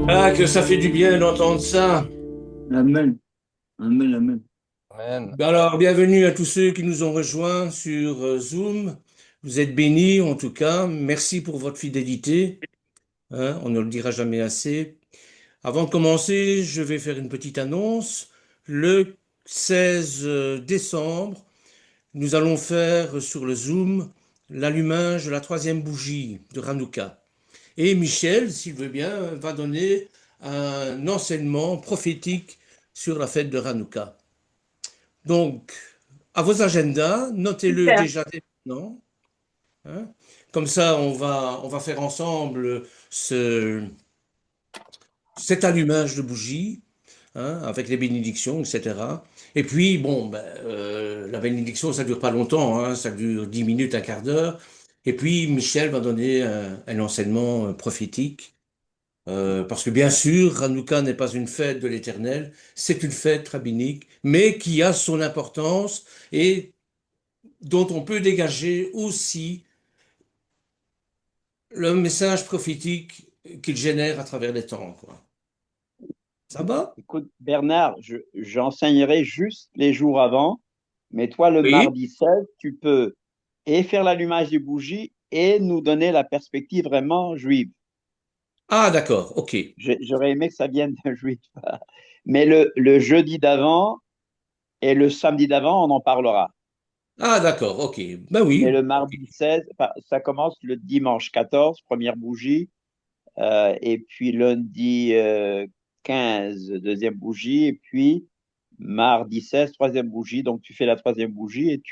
Ah, que ça fait du bien d'entendre ça. Amen. Amen, amen. Amen. Alors, bienvenue à tous ceux qui nous ont rejoints sur Zoom. Vous êtes bénis en tout cas. Merci pour votre fidélité. Hein, on ne le dira jamais assez. Avant de commencer, je vais faire une petite annonce. Le 16 décembre, nous allons faire sur le Zoom l'allumage de la troisième bougie de Hanouka. Et Michel, s'il veut bien, va donner un enseignement prophétique sur la fête de Hanouka. Donc, à vos agendas, notez-le Super. déjà dès maintenant. Hein. Comme ça, on va faire ensemble cet allumage de bougie, hein, avec les bénédictions, etc. Et puis, bon, ben, la bénédiction, ça dure pas longtemps, hein, ça dure 10 minutes, un quart d'heure. Et puis, Michel va donner un enseignement prophétique. Parce que bien sûr, Hanouka n'est pas une fête de l'Éternel, c'est une fête rabbinique, mais qui a son importance et dont on peut dégager aussi le message prophétique qu'il génère à travers les temps, quoi. Ça va? Écoute, Bernard, j'enseignerai juste les jours avant, mais toi, le Oui. mardi 16, tu peux et faire l'allumage des bougies et nous donner la perspective vraiment juive. Ah, d'accord, ok. J'aurais aimé que ça vienne d'un juif. Mais le jeudi d'avant et le samedi d'avant, on en parlera. Ah, d'accord, ok. Ben Mais oui. le Ok. mardi 16, enfin, ça commence le dimanche 14, première bougie, et puis lundi 15, deuxième bougie, et puis mardi 16, troisième bougie. Donc tu fais la troisième bougie et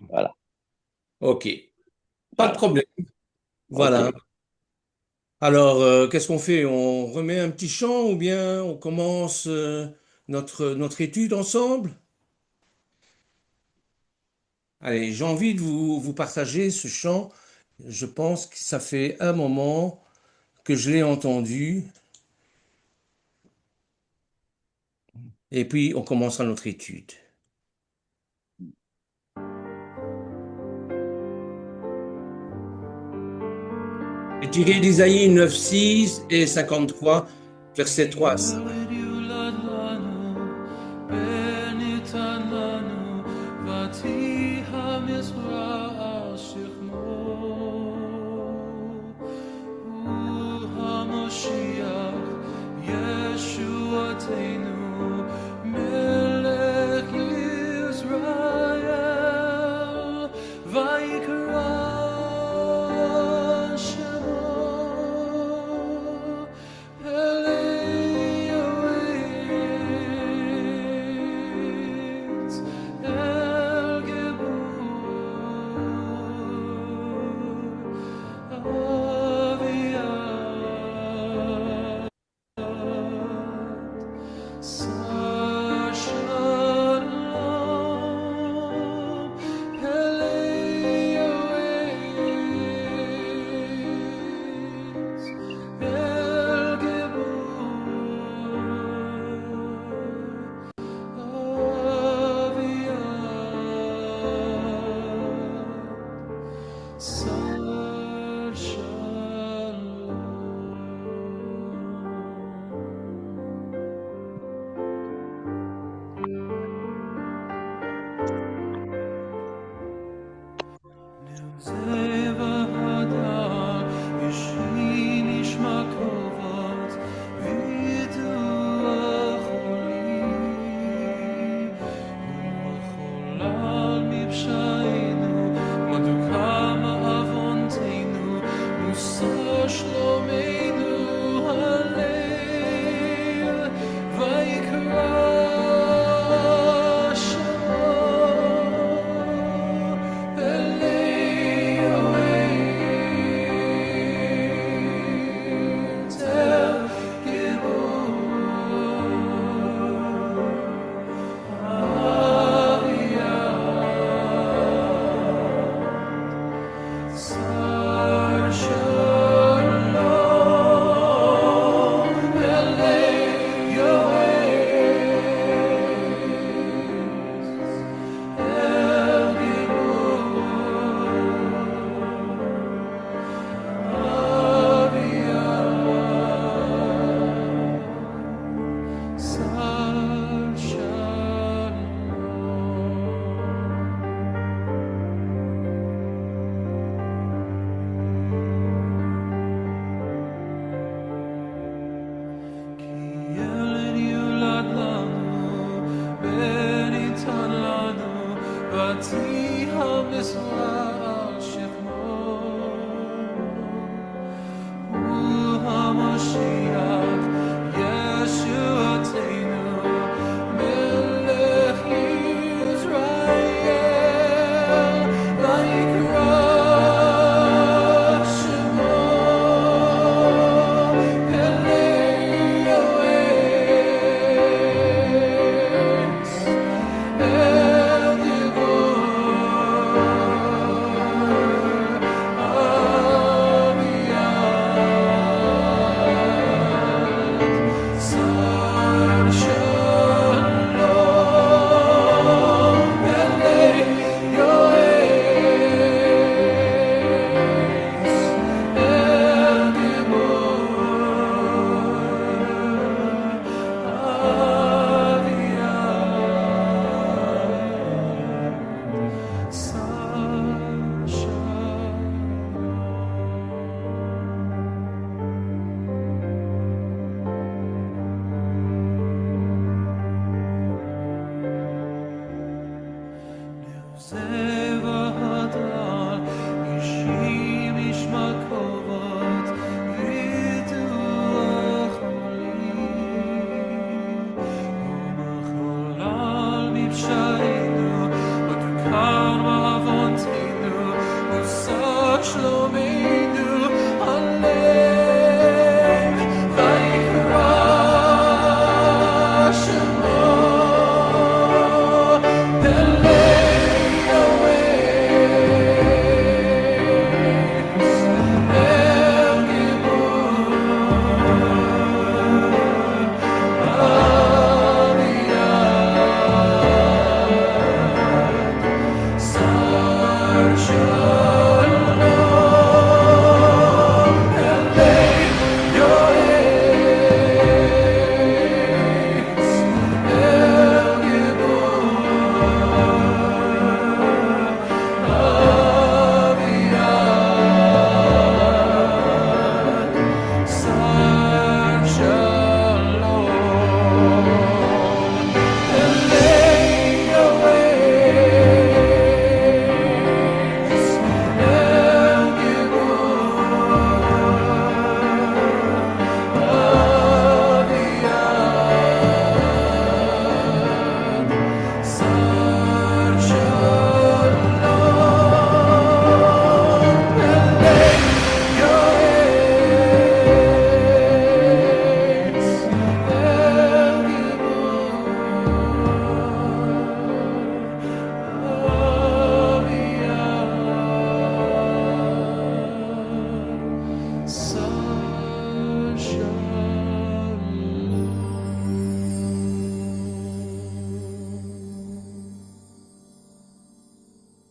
voilà, Ok. Pas de voilà. problème. Voilà. OK. Alors, qu'est-ce qu'on fait? On remet un petit chant ou bien on commence notre étude ensemble? Allez, j'ai envie de vous partager ce chant. Je pense que ça fait un moment que je l'ai entendu. Et puis, on commencera notre étude. C'est tiré d'Isaïe 9, 6 et 53, versets 3 à 5.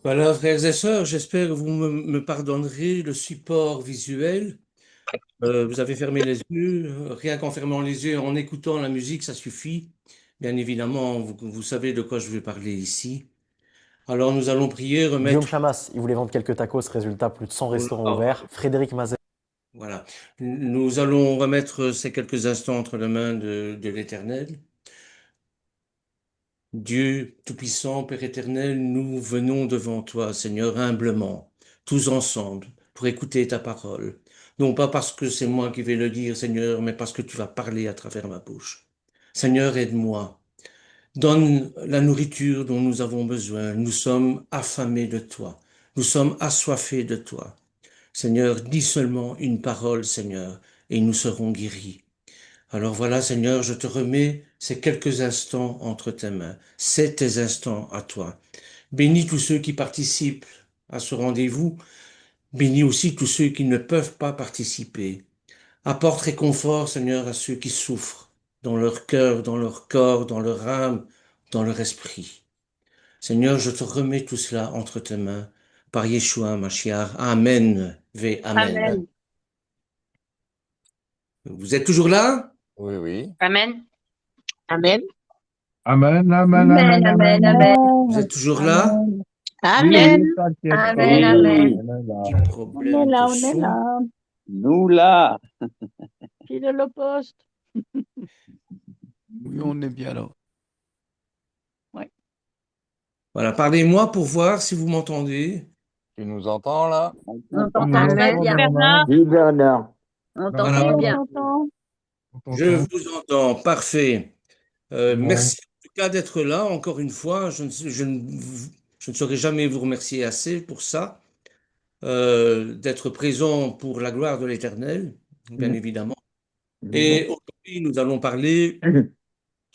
Voilà, frères et sœurs, j'espère que vous me pardonnerez le support visuel. Vous avez fermé les yeux, rien qu'en fermant les yeux, en écoutant la musique, ça suffit. Bien évidemment, vous savez de quoi je vais parler ici. Alors nous allons prier, Guillaume remettre... Chamas, il voulait vendre quelques tacos, résultat, plus de 100 restaurants ouverts. Frédéric Mazet. Voilà. Nous allons remettre ces quelques instants entre les mains de l'Éternel. Dieu Tout-Puissant, Père éternel, nous venons devant toi, Seigneur, humblement, tous ensemble, pour écouter ta parole. Non pas parce que c'est moi qui vais le dire, Seigneur, mais parce que tu vas parler à travers ma bouche. Seigneur, aide-moi. Donne la nourriture dont nous avons besoin. Nous sommes affamés de toi. Nous sommes assoiffés de toi. Seigneur, dis seulement une parole, Seigneur, et nous serons guéris. Alors voilà, Seigneur, je te remets ces quelques instants entre tes mains. C'est tes instants à toi. Bénis tous ceux qui participent à ce rendez-vous. Bénis aussi tous ceux qui ne peuvent pas participer. Apporte réconfort, Seigneur, à ceux qui souffrent dans leur cœur, dans leur corps, dans leur âme, dans leur esprit. Seigneur, je te remets tout cela entre tes mains. Par Yeshua, Mashiach. Amen. Ve Amen. Amen. Vous êtes toujours là? Oui, oui. Amen. Amen. Amen, amen, Amen, amen, amen, amen. amen. Vous êtes toujours là? Oui, Amen. oui, t'inquiète pas. Amen, Oui, amen. On est là. Petit On est problème là, de on est son. là. nous là. Fidèle au poste. Oui, on est bien là. Ouais. Voilà, parlez-moi pour voir si vous m'entendez. Tu nous entends là? On On t'entend. t'entend très entend, bien. Bernard. Oui, Bernard. On Bernard, Oui, t'entend on Voilà, bien. t'entend. on je t'entend. vous entends, parfait. Bon, Merci en tout cas d'être là, encore une fois. Je ne saurais jamais vous remercier assez pour ça, d'être présent pour la gloire de l'Éternel, bien Mm. évidemment. Amen. Et aujourd'hui, nous allons parler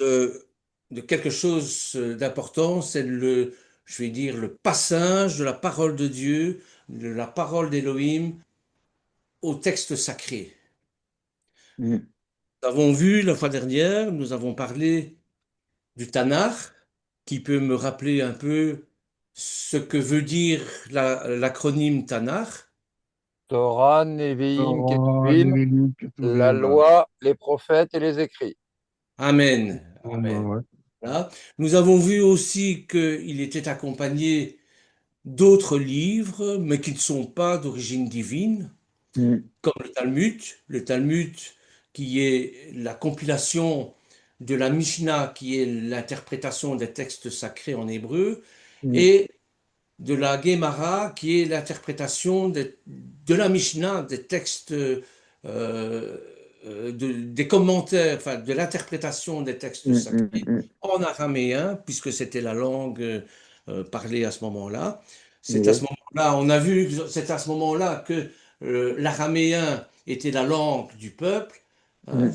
de, de quelque chose d'important, c'est je vais dire, le passage de la parole de Dieu, de la parole d'Élohim au texte sacré. Mm. Nous avons vu la fois dernière, nous avons parlé du Tanakh, qui peut me rappeler un peu ce que veut dire l'acronyme Tanakh. Torah, Nevi'im, Torah, Ketuvim, Nevi'im, la Ketuvim. loi, les prophètes et les écrits. Amen. Amen. Ouais. Voilà. Nous avons vu aussi qu'il était accompagné d'autres livres, mais qui ne sont pas d'origine divine, Mm. comme le Talmud qui est la compilation de la Mishnah, qui est l'interprétation des textes sacrés en hébreu, Mm. et de la Gemara, qui est l'interprétation de la Mishnah, des textes, des commentaires, enfin de l'interprétation des textes Mm. Mm. sacrés Mm. en araméen, puisque c'était la langue parlée à ce moment-là. C'est à ce Oui. moment-là, on a vu, c'est à ce moment-là que l'araméen était la langue du peuple, hein, Mm.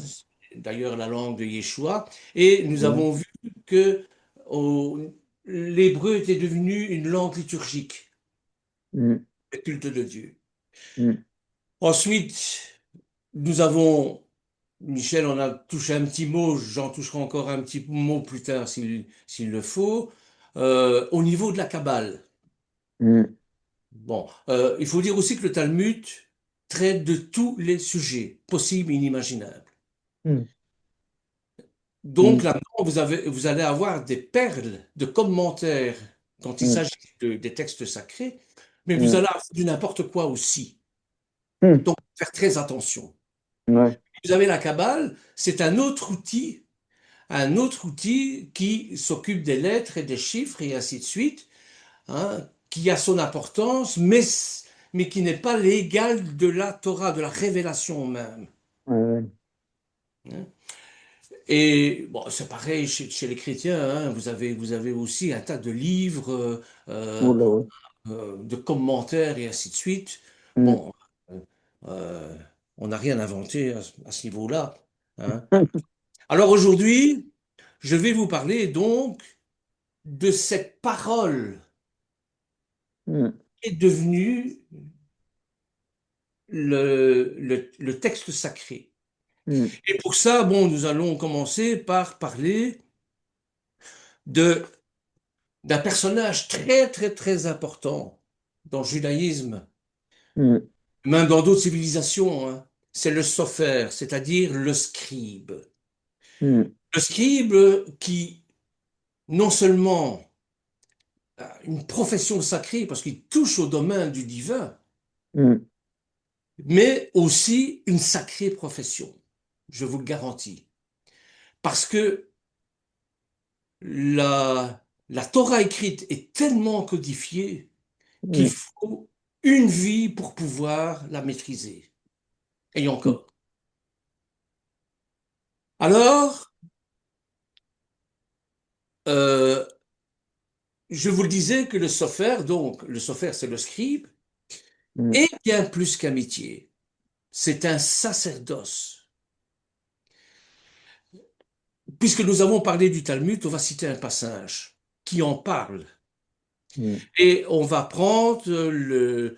d'ailleurs la langue de Yeshua, et nous Oui. avons vu que au- l'hébreu était devenu une langue liturgique, Mm. le culte de Dieu. Mm. Ensuite, nous avons, Michel en a touché un petit mot, j'en toucherai encore un petit mot plus tard s'il le faut, au niveau de la Kabbale. Mm. Bon, il faut dire aussi que le Talmud traite de tous les sujets possibles et inimaginables. Mm. Donc Mm. là, vous allez avoir des perles de commentaires quand il Mm. s'agit des textes sacrés, mais vous Mm. allez avoir du n'importe quoi aussi. Mm. Donc, faire très attention. Ouais. Vous avez la Kabbale, c'est un autre outil qui s'occupe des lettres et des chiffres et ainsi de suite, hein, qui a son importance, mais qui n'est pas l'égal de la Torah, de la révélation même. Ouais, ouais. Hein. Et bon, c'est pareil chez les chrétiens, hein, vous avez aussi un tas de livres, Oula, ouais. de commentaires et ainsi de suite. Mm. Bon, euh, euh, on n'a rien inventé à ce niveau-là, hein. Alors aujourd'hui, je vais vous parler donc de cette parole Mm. qui est devenue le texte sacré. Mm. Et pour ça, bon, nous allons commencer par parler de d'un personnage très, très, très important dans le judaïsme, Mm. même dans d'autres civilisations, hein. C'est le sophère, c'est-à-dire le scribe. Mm. Le scribe qui, non seulement a une profession sacrée, parce qu'il touche au domaine du divin, Mm. mais aussi une sacrée profession, je vous le garantis. Parce que la Torah écrite est tellement codifiée qu'il Mm. faut une vie pour pouvoir la maîtriser. Et encore. Alors, euh, je vous le disais que le sophère, donc le sophère c'est le scribe, Mm. est bien plus qu'un métier. C'est un sacerdoce. Puisque nous avons parlé du Talmud, on va citer un passage qui en parle. Mm. Et on va prendre le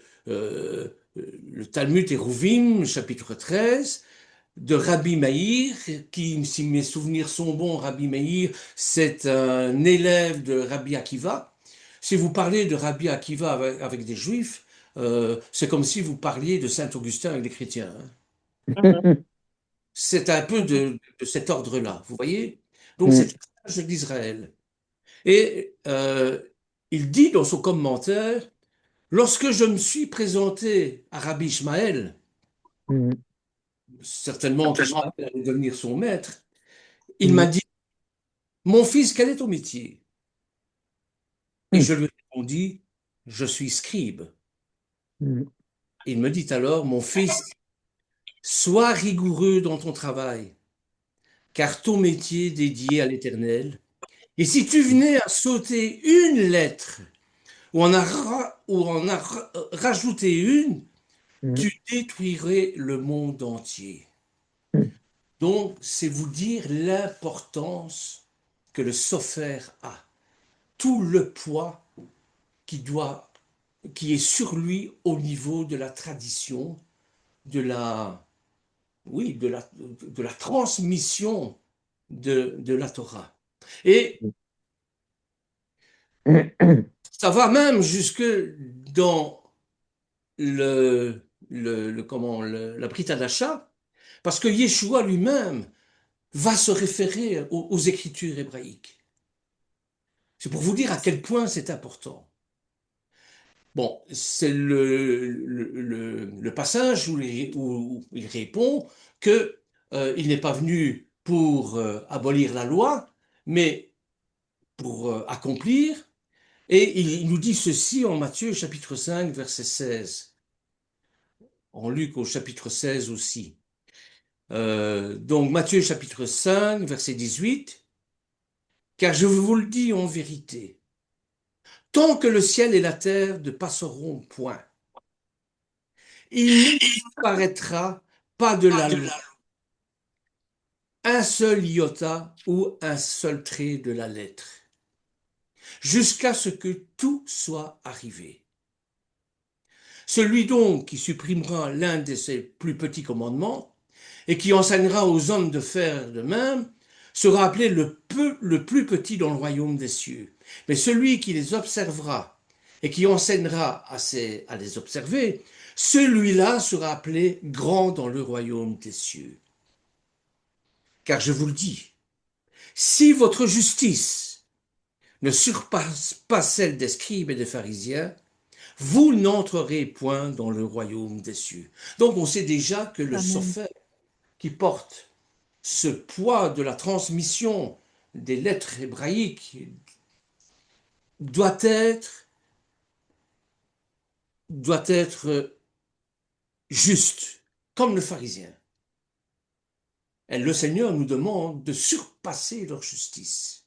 Talmud Eruvin, chapitre 13, de Rabbi Meir, qui, si mes souvenirs sont bons, Rabbi Meir, c'est un élève de Rabbi Akiva. Si vous parlez de Rabbi Akiva avec des juifs, c'est comme si vous parliez de Saint-Augustin avec des chrétiens, hein. Mhm. C'est un peu de cet ordre-là, vous voyez? Donc c'est Mm. un passage d'Israël. Et il dit dans son commentaire, lorsque je me suis présenté à Rabbi Ishmael, Mm. certainement qu'Ishmael allait devenir son maître, il m'a Mm. dit, mon fils, quel est ton métier? Et je lui répondis, je suis scribe. Mm. Il me dit alors, mon fils, sois rigoureux dans ton travail, car ton métier est dédié à l'Éternel. Et si tu venais à sauter une lettre, ou en a rajouté une, Mm. tu détruirais le monde entier. Mm. Donc, c'est vous dire l'importance que le sophère a, tout le poids qui doit, qui est sur lui au niveau de la tradition, de la, oui, de la transmission de la Torah. Et ça va même jusque dans la Brit Hadasha, parce que Yeshua lui-même va se référer aux Écritures hébraïques. C'est pour vous dire à quel point c'est important. Bon, c'est le passage où il répond que il n'est pas venu pour abolir la loi, mais pour accomplir. Et il nous dit ceci en Matthieu chapitre 5, verset 16. En Luc au chapitre 16 aussi. Donc Matthieu chapitre 5, verset 18. Car je vous le dis en vérité, tant que le ciel et la terre ne passeront point, il ne disparaîtra pas de la loi un seul iota ou un seul trait de la lettre, jusqu'à ce que tout soit arrivé. Celui donc qui supprimera l'un de ces plus petits commandements et qui enseignera aux hommes de faire de même sera appelé le plus petit dans le royaume des cieux. Mais celui qui les observera et qui enseignera à les observer, celui-là sera appelé grand dans le royaume des cieux. Car je vous le dis, si votre justice ne surpasse pas celle des scribes et des pharisiens, vous n'entrerez point dans le royaume des cieux. Donc on sait déjà que le Amen. sophère qui porte ce poids de la transmission des lettres hébraïques doit être juste, comme le pharisien. Et le Seigneur nous demande de surpasser leur justice.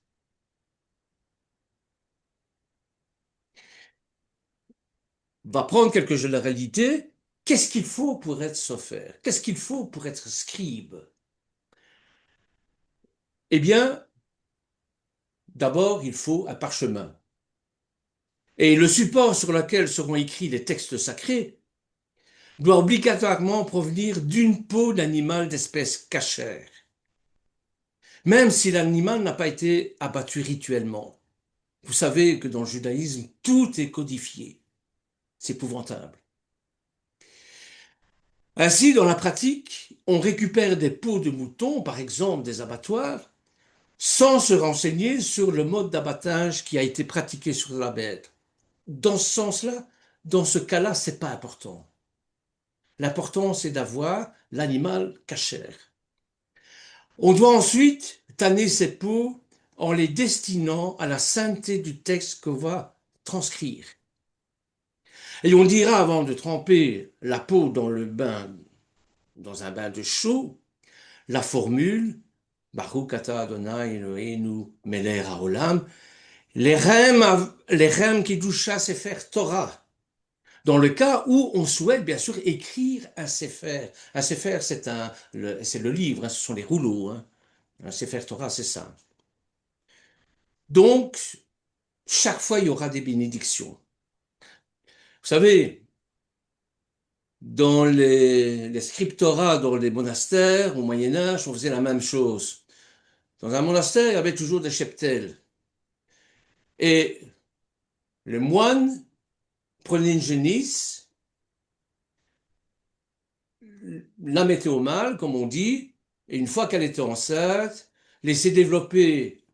On va prendre quelques généralités. Qu'est-ce qu'il faut pour être sophère? Qu'est-ce qu'il faut pour être scribe? Eh bien, d'abord, il faut un parchemin. Et le support sur lequel seront écrits les textes sacrés doit obligatoirement provenir d'une peau d'animal d'espèce cachère, même si l'animal n'a pas été abattu rituellement. Vous savez que dans le judaïsme, tout est codifié. C'est épouvantable. Ainsi, dans la pratique, on récupère des peaux de moutons, par exemple des abattoirs, sans se renseigner sur le mode d'abattage qui a été pratiqué sur la bête. Dans ce sens-là, dans ce cas-là, c'est pas important. L'important, c'est d'avoir l'animal cachère. On doit ensuite tanner ces peaux en les destinant à la sainteté du texte qu'on va transcrire. Et on dira avant de tremper la peau dans un bain de chaux, la formule Baruch atah Adonai Eloheinu melech haolam, les rem qui doucha sefer Torah. Dans le cas où on souhaite bien sûr écrire un sefer. Un sefer, c'est le livre, hein, ce sont les rouleaux. Hein. Un sefer Torah, c'est ça. Donc, chaque fois, il y aura des bénédictions. Vous savez, dans les scriptorats, dans les monastères, au Moyen-Âge, on faisait la même chose. Dans un monastère, il y avait toujours des cheptels. Et le moine prenait une génisse, la mettait au mâle, comme on dit, et une fois qu'elle était enceinte, laissait développer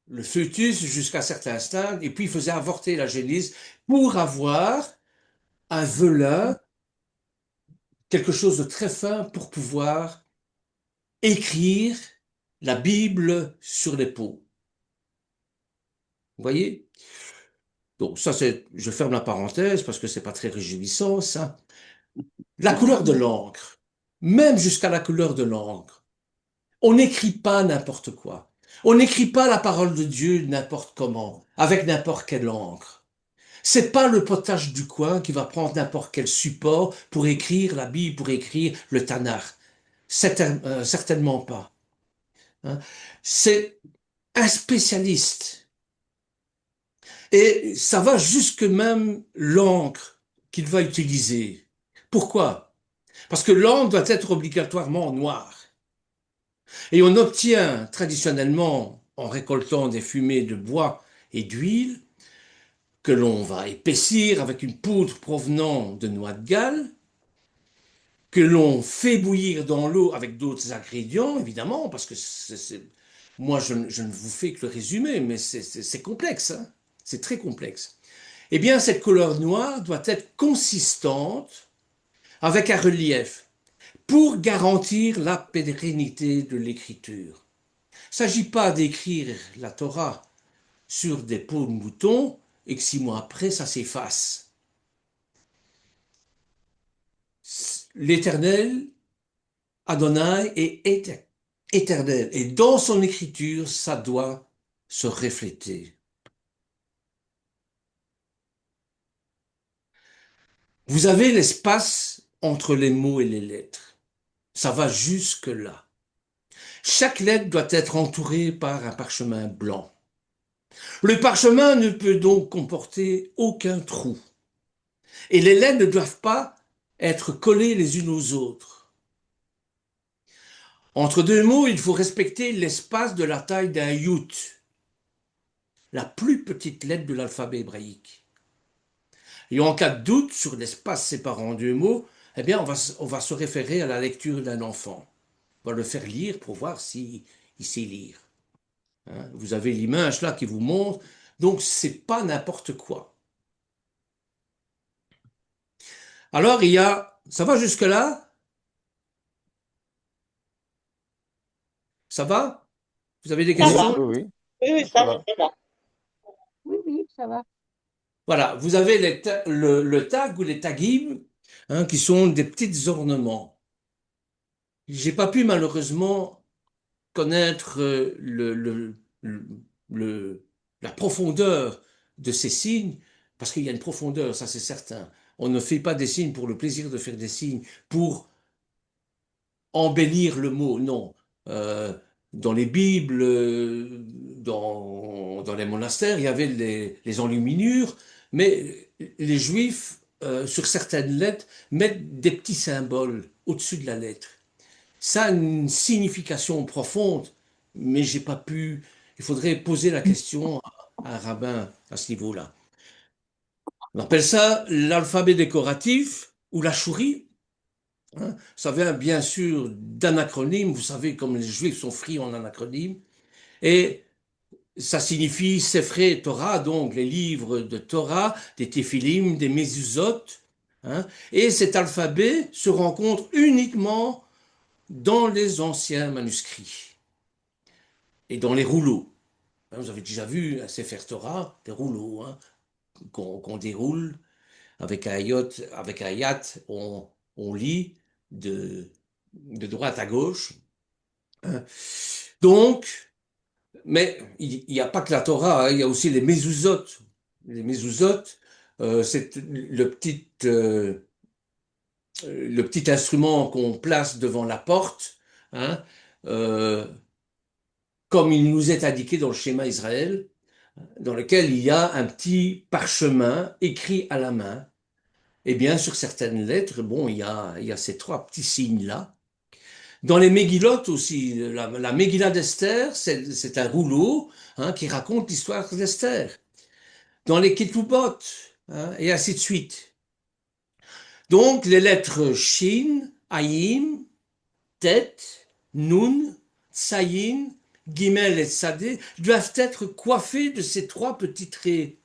le fœtus jusqu'à un certain stade, et puis il faisait avorter la génisse pour avoir un velin, quelque chose de très fin pour pouvoir écrire la Bible sur les peaux. Vous voyez? Donc ça, je ferme la parenthèse parce que c'est pas très réjouissant, ça. La couleur de l'encre, même jusqu'à la couleur de l'encre, on n'écrit pas n'importe quoi. On n'écrit pas la parole de Dieu n'importe comment, avec n'importe quelle encre. C'est pas le potage du coin qui va prendre n'importe quel support pour écrire la Bible, pour écrire le Tanakh. Certainement pas. Hein. C'est un spécialiste. Et ça va jusque même l'encre qu'il va utiliser. Pourquoi? Parce que l'encre doit être obligatoirement noire. Et on obtient traditionnellement, en récoltant des fumées de bois et d'huile, que l'on va épaissir avec une poudre provenant de noix de Galles, que l'on fait bouillir dans l'eau avec d'autres ingrédients, évidemment, parce que moi, je ne vous fais que le résumé, mais c'est complexe, hein, c'est très complexe. Eh bien, cette couleur noire doit être consistante avec un relief pour garantir la pérennité de l'écriture. Il ne s'agit pas d'écrire la Torah sur des peaux de mouton et que 6 mois après, ça s'efface. L'Éternel, Adonai, est éternel. Et dans son écriture, ça doit se refléter. Vous avez l'espace entre les mots et les lettres. Ça va jusque-là. Chaque lettre doit être entourée par un parchemin blanc. Le parchemin ne peut donc comporter aucun trou. Et les lettres ne doivent pas être collées les unes aux autres. Entre deux mots, il faut respecter l'espace de la taille d'un yut, la plus petite lettre de l'alphabet hébraïque. Et en cas de doute sur l'espace séparant deux mots, eh bien, on va se référer à la lecture d'un enfant. On va le faire lire pour voir s'il sait lire. Hein, vous avez l'image là qui vous montre. Donc, c'est pas n'importe quoi. Alors, il y a... Ça va jusque-là? Ça va? Vous avez des Ça va. questions? Oui, oui. Oui, oui, Ça ça va. va, ça va. Oui, oui, ça va. Voilà, vous avez le tag ou les taggim, hein, qui sont des petits ornements. J'ai pas pu malheureusement connaître le- le- la profondeur de ces signes, parce qu'il y a une profondeur, ça c'est certain. On ne fait pas des signes pour le plaisir de faire des signes, pour embellir le mot, non. Euh, dans les Bibles, dans les monastères, il y avait les enluminures, mais les Juifs, sur certaines lettres, mettent des petits symboles au-dessus de la lettre. Ça a une signification profonde, mais j'ai pas pu. Il faudrait poser la question à un rabbin à ce niveau-là. On appelle ça l'alphabet décoratif ou la chourie. Hein. Ça vient bien sûr d'anacronymes. Vous savez, comme les Juifs sont friands en anacronymes. Et ça signifie Sefer Torah, donc les livres de Torah, des Téphilim, des Mezuzot. Hein. Et cet alphabet se rencontre uniquement dans les anciens manuscrits et dans les rouleaux. Vous avez déjà vu un Sefer Torah, des rouleaux, hein, qu'on déroule avec un yat, on lit de droite à gauche. Hein. Donc, mais il n'y a pas que la Torah, hein, il y a aussi les mezuzot. Les mezuzot, c'est le petit instrument qu'on place devant la porte, hein, euh, comme il nous est indiqué dans le schéma Israël, dans lequel il y a un petit parchemin écrit à la main. Et bien, sur certaines lettres, bon, il y a ces trois petits signes-là. Dans les Mégillotes aussi, la Megillah d'Esther, c'est un rouleau, hein, qui raconte l'histoire d'Esther. Dans les Ketubot, hein, et ainsi de suite. Donc, les lettres Shin, Ayin, Tet, Nun, Tsayin, Gimel et Sadeh doivent être coiffées de ces trois petits traits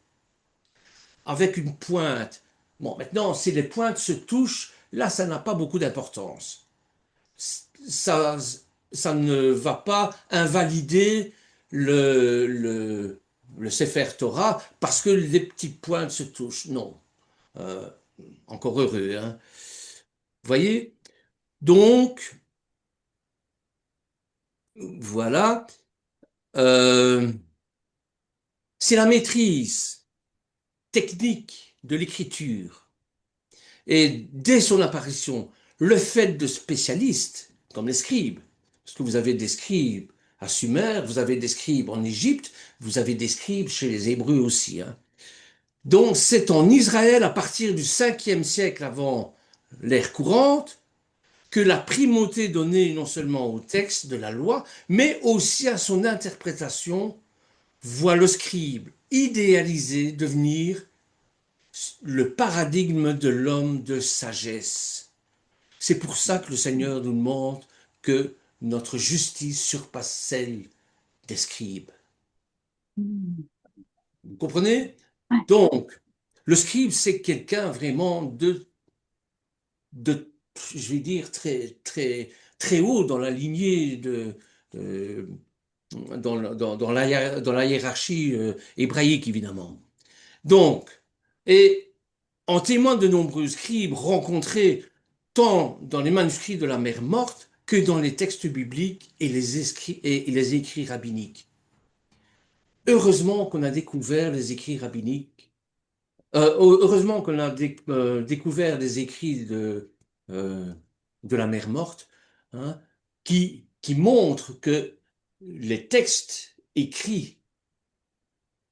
avec une pointe. Bon, maintenant, si les pointes se touchent, là, ça n'a pas beaucoup d'importance. Ça, ça ne va pas invalider le, le, le Sefer Torah parce que les petites pointes se touchent. Non. Euh, Encore heureux, hein. Vous voyez? Donc, voilà. Euh, c'est la maîtrise technique de l'écriture. Et dès son apparition, le fait de spécialistes, comme les scribes, parce que vous avez des scribes à Sumer, vous avez des scribes en Égypte, vous avez des scribes chez les Hébreux aussi, hein. Donc c'est en Israël, à partir du 5e siècle avant l'ère courante, que la primauté donnée non seulement au texte de la loi, mais aussi à son interprétation, voit le scribe idéalisé devenir le paradigme de l'homme de sagesse. C'est pour ça que le Seigneur nous demande que notre justice surpasse celle des scribes. Vous comprenez? Donc, le scribe, c'est quelqu'un vraiment de, je vais dire, très haut dans la lignée euh, dans la hiérarchie hébraïque, évidemment. Donc, et en témoignent de nombreux scribes rencontrés tant dans les manuscrits de la mer morte que dans les textes bibliques et les écrits rabbiniques. Heureusement qu'on a découvert les écrits rabbiniques. Heureusement qu'on a découvert des écrits euh, de la mer morte, hein, qui montrent que les textes écrits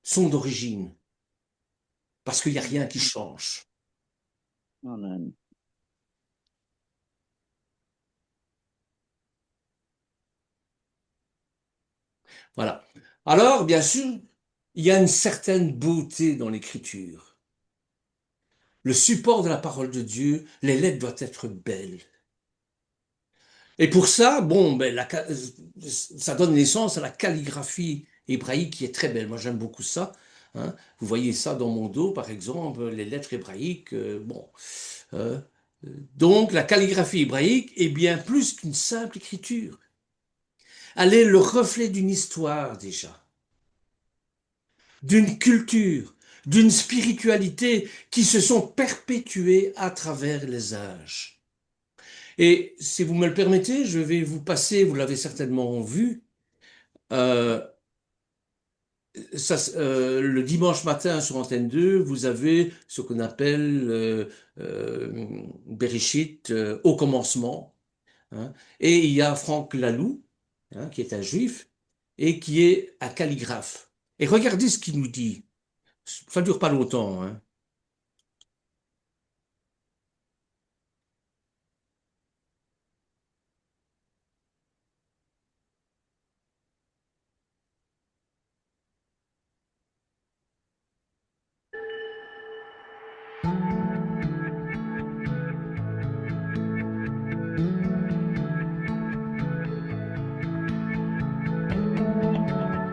sont d'origine, parce qu'il n'y a rien qui change. Amen. Voilà. Alors, bien sûr, il y a une certaine beauté dans l'écriture. Le support de la parole de Dieu, les lettres doivent être belles. Et pour ça, bon, ben, ça donne naissance à la calligraphie hébraïque qui est très belle. Moi, j'aime beaucoup ça, hein. Vous voyez ça dans mon dos, par exemple, les lettres hébraïques. Bon, euh, donc, la calligraphie hébraïque est bien plus qu'une simple écriture. Elle est le reflet d'une histoire déjà, d'une culture, d'une spiritualité qui se sont perpétuées à travers les âges. Et si vous me le permettez, je vais vous passer, vous l'avez certainement vu, euh, le dimanche matin sur Antenne 2, vous avez ce qu'on appelle Bereshit, au commencement, hein. Et il y a Franck Laloux, hein, qui est un juif, et qui est un calligraphe. Et regardez ce qu'il nous dit. Ça ne dure pas longtemps, hein.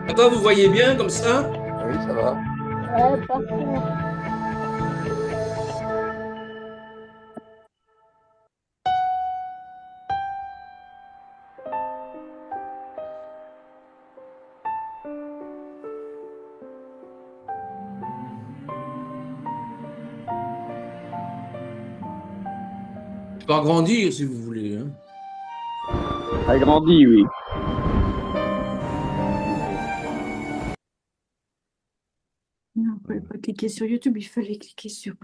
Ça va, vous voyez bien comme ça? Oui, ça va. Ouais, parfait. Je peux agrandir si vous voulez, hein. Agrandi, oui. Non, il ne fallait pas cliquer sur YouTube, il fallait cliquer sur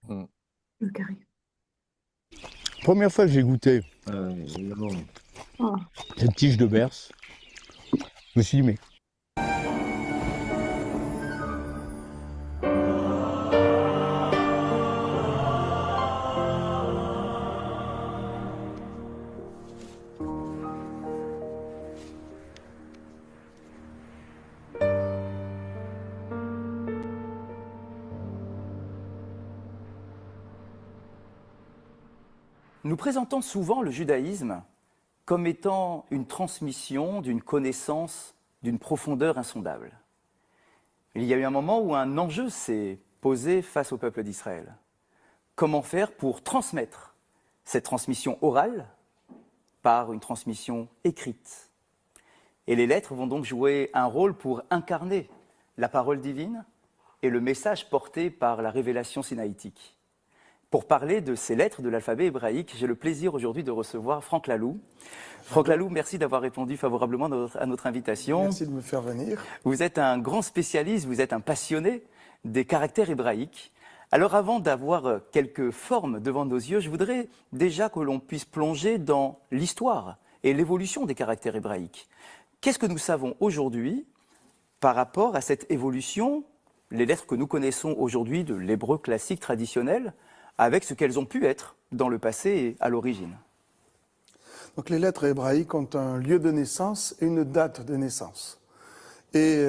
Hmm. le carré. Première fois que j'ai goûté Évidemment. Oh, cette tige de berce, je me suis dit, mais Nous présentons souvent le judaïsme comme étant une transmission d'une connaissance d'une profondeur insondable. Il y a eu un moment où un enjeu s'est posé face au peuple d'Israël. Comment faire pour transmettre cette transmission orale par une transmission écrite? Et les lettres vont donc jouer un rôle pour incarner la parole divine et le message porté par la révélation sinaïtique. Pour parler de ces lettres de l'alphabet hébraïque, j'ai le plaisir aujourd'hui de recevoir Franck Laloux. Franck Laloux, merci d'avoir répondu favorablement à notre invitation. Merci de me faire venir. Vous êtes un grand spécialiste, vous êtes un passionné des caractères hébraïques. Alors avant d'avoir quelques formes devant nos yeux, je voudrais déjà que l'on puisse plonger dans l'histoire et l'évolution des caractères hébraïques. Qu'est-ce que nous savons aujourd'hui par rapport à cette évolution, les lettres que nous connaissons aujourd'hui de l'hébreu classique traditionnel, avec ce qu'elles ont pu être dans le passé et à l'origine? Donc les lettres hébraïques ont un lieu de naissance et une date de naissance. Et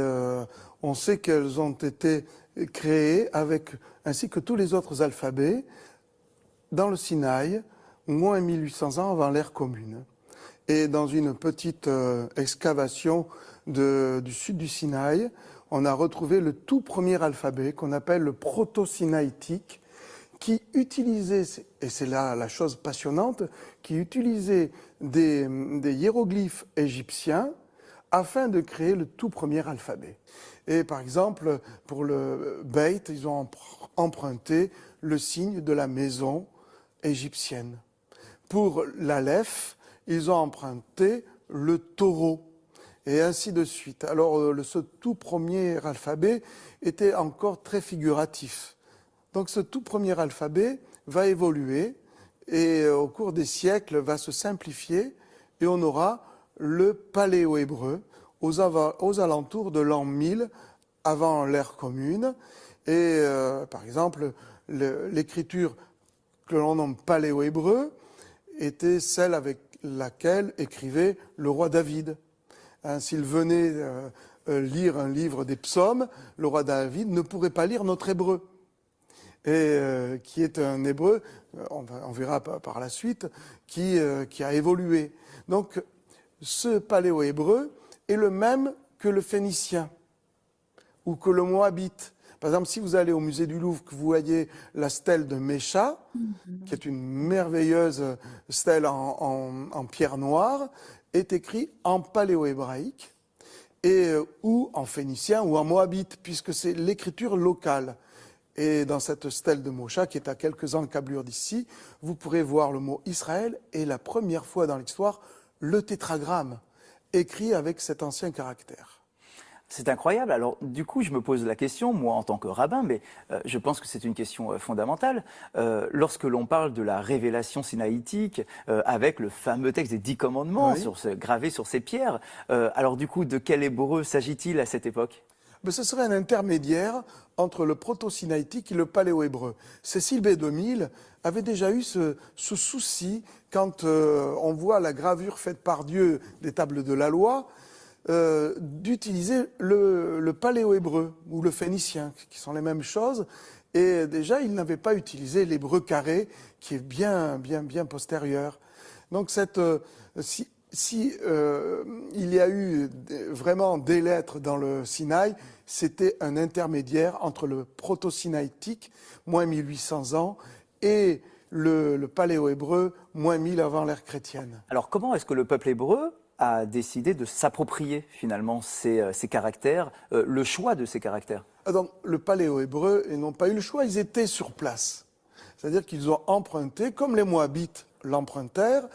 on sait qu'elles ont été créées ainsi que tous les autres alphabets dans le Sinaï, moins 1800 ans avant l'ère commune. Et dans une petite excavation du sud du Sinaï, on a retrouvé le tout premier alphabet qu'on appelle le proto-sinaïtique, qui utilisait, et c'est là la chose passionnante, qui utilisait des hiéroglyphes égyptiens afin de créer le tout premier alphabet. Et par exemple, pour le Beit, ils ont emprunté le signe de la maison égyptienne. Pour l'Aleph, ils ont emprunté le taureau, et ainsi de suite. Alors, ce tout premier alphabet était encore très figuratif. Donc ce tout premier alphabet va évoluer et au cours des siècles va se simplifier et on aura le paléo-hébreu aux alentours de l'an 1000 avant l'ère commune. Et par exemple, l'écriture que l'on nomme paléo-hébreu était celle avec laquelle écrivait le roi David. S'il venait lire un livre des psaumes, le roi David ne pourrait pas lire notre hébreu. Et qui est un hébreu, on verra par la suite, qui a évolué. Donc, ce paléo-hébreu est le même que le phénicien ou que le moabite. Par exemple, si vous allez au musée du Louvre, que vous voyez la stèle de Mécha, qui est une merveilleuse stèle en pierre noire, est écrit en paléo-hébraïque ou en phénicien ou en moabite, puisque c'est l'écriture locale. Et dans cette stèle de Mocha, qui est à quelques encablures d'ici, vous pourrez voir le mot Israël et la première fois dans l'histoire, le tétragramme, écrit avec cet ancien caractère. C'est incroyable. Alors, du coup, je me pose la question, moi en tant que rabbin, mais je pense que c'est une question fondamentale. Lorsque l'on parle de la révélation sinaïtique, avec le fameux texte des 10 commandements gravé sur ces pierres, alors du coup, de quel hébreu s'agit-il à cette époque ? Mais ce serait un intermédiaire entre le proto-sinaïtique et le paléo-hébreu. Cécile B. 2000 avait déjà eu ce souci quand on voit la gravure faite par Dieu des tables de la loi, d'utiliser le paléo-hébreu ou le phénicien, qui sont les mêmes choses. Et déjà, il n'avait pas utilisé l'hébreu carré, qui est bien postérieur. Donc, si il y a eu vraiment des lettres dans le Sinaï, c'était un intermédiaire entre le proto-sinaïtique, moins 1800 ans, et le paléo-hébreu, moins 1000 avant l'ère chrétienne. Alors comment est-ce que le peuple hébreu a décidé de s'approprier finalement ces caractères, le choix de ces caractères? Donc le paléo-hébreu, ils n'ont pas eu le choix, ils étaient sur place. C'est-à-dire qu'ils ont emprunté, comme les Moabites l'empruntèrent,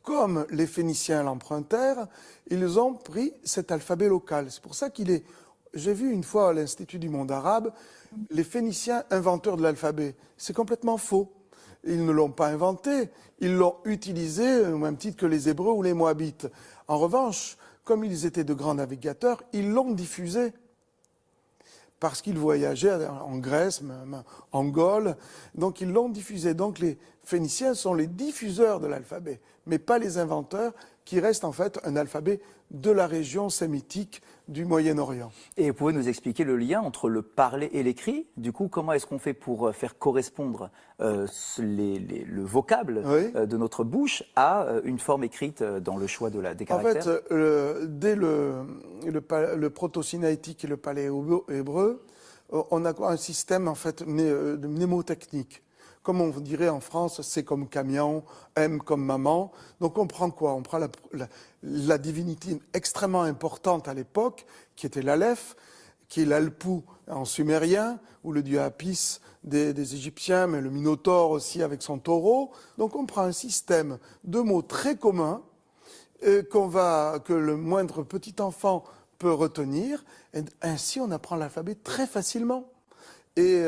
comme les Phéniciens l'empruntèrent, ils ont pris cet alphabet local. C'est pour ça j'ai vu une fois à l'Institut du monde arabe, les Phéniciens inventeurs de l'alphabet. C'est complètement faux. Ils ne l'ont pas inventé, ils l'ont utilisé au même titre que les Hébreux ou les Moabites. En revanche, comme ils étaient de grands navigateurs, ils l'ont diffusé. Parce qu'ils voyageaient en Grèce, même en Gaule, donc ils l'ont diffusé. Donc les Phéniciens sont les diffuseurs de l'alphabet, mais pas les inventeurs, qui reste en fait un alphabet de la région sémitique du Moyen-Orient. Et vous pouvez nous expliquer le lien entre le parler et l'écrit? Du coup, comment est-ce qu'on fait pour faire correspondre le vocable de notre bouche à une forme écrite dans le choix des caractères? En fait, dès le proto-sinaïtique et le paléo-hébreu, on a un système en fait mnémotechnique. Comme on dirait en France, c'est comme camion, M comme maman. Donc on prend quoi? On prend la divinité extrêmement importante à l'époque, qui était l'Aleph, qui est l'Alpou en sumérien, ou le dieu Apis des Égyptiens, mais le Minotaure aussi avec son taureau. Donc on prend un système de mots très communs que le moindre petit enfant peut retenir, et ainsi on apprend l'alphabet très facilement. Et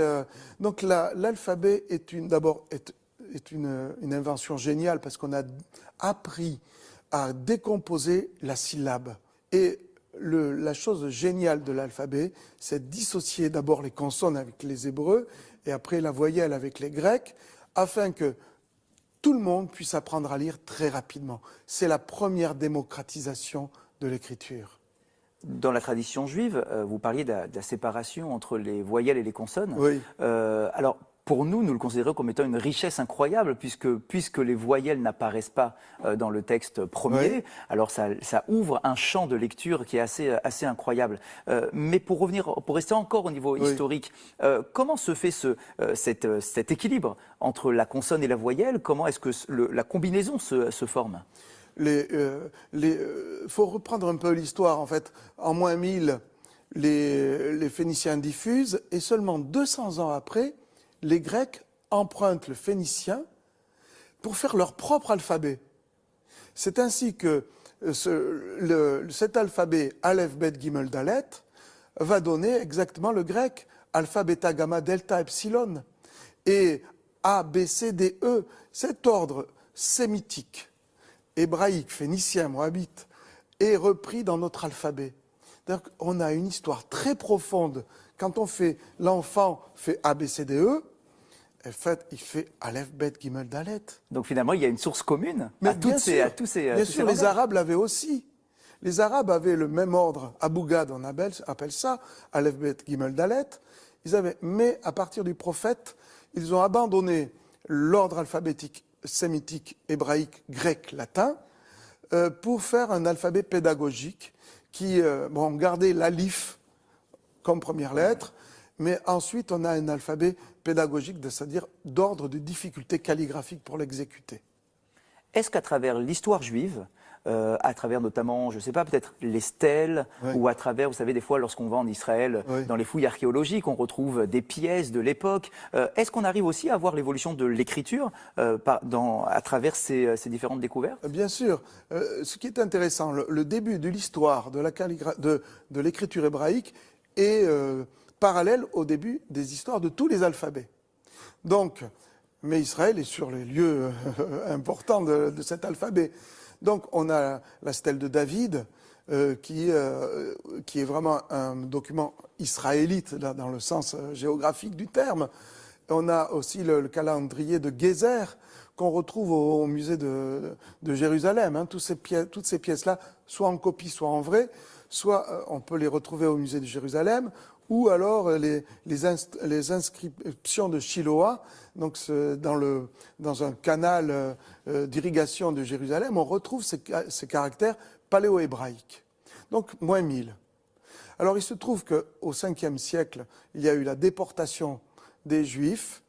donc l'alphabet est une invention géniale parce qu'on a appris à décomposer la syllabe. Et la chose géniale de l'alphabet, c'est de dissocier d'abord les consonnes avec les Hébreux et après la voyelle avec les Grecs, afin que tout le monde puisse apprendre à lire très rapidement. C'est la première démocratisation de l'écriture. Dans la tradition juive, vous parliez de la séparation entre les voyelles et les consonnes. Oui. Alors, pour nous le considérons comme étant une richesse incroyable, puisque les voyelles n'apparaissent pas dans le texte premier. Oui. Alors, ça ouvre un champ de lecture qui est assez incroyable. Mais pour rester encore au niveau historique, comment se fait cet équilibre entre la consonne et la voyelle? Comment est-ce que la combinaison se forme? Faut reprendre un peu l'histoire. En fait, en moins 1000, les Phéniciens diffusent, et seulement 200 ans après, les Grecs empruntent le phénicien pour faire leur propre alphabet. C'est ainsi que cet alphabet Aleph, Bet, Gimel, Dalet va donner exactement le grec alpha, bêta, gamma, delta, epsilon, et A, B, C, D, E. Cet ordre sémitique, hébraïque, phénicien, moabite, est repris dans notre alphabet. Donc, on a une histoire très profonde. Quand l'enfant fait A, B, C, D, E, en fait, il fait Aleph, Bet, Gimel, Dalet. Donc finalement, il y a une source commune à tous ces Bien sûr, les Arabes l'avaient aussi. Les Arabes avaient le même ordre. Abougad, on appelle ça, Aleph, Bet, Gimel, Dalet. Mais à partir du prophète, ils ont abandonné l'ordre alphabétique sémitique, hébraïque, grec, latin, pour faire un alphabet pédagogique qui gardait l'alif comme première lettre, mais ensuite on a un alphabet pédagogique, c'est-à-dire d'ordre de difficulté calligraphique pour l'exécuter. Est-ce qu'à travers l'histoire juive, à travers notamment, je ne sais pas, peut-être les stèles, ou à travers, vous savez, des fois, lorsqu'on va en Israël, dans les fouilles archéologiques, on retrouve des pièces de l'époque. Est-ce qu'on arrive aussi à voir l'évolution de l'écriture à travers ces différentes découvertes? Bien sûr. Ce qui est intéressant, le début de l'histoire de l'écriture hébraïque est parallèle au début des histoires de tous les alphabets. Donc, mais Israël est sur les lieux importants de cet alphabet. Donc on a la stèle de David, qui est vraiment un document israélite dans le sens géographique du terme. On a aussi le calendrier de Gézer qu'on retrouve au musée de Jérusalem. Toutes ces pièces-là, soit en copie, soit en vrai, soit on peut les retrouver au musée de Jérusalem, ou alors les inscriptions de Shiloah, donc dans un canal d'irrigation de Jérusalem, on retrouve ces caractères paléo-hébraïques. Donc, moins 1000. Alors, il se trouve qu'au 5e siècle, il y a eu la déportation des Juifs,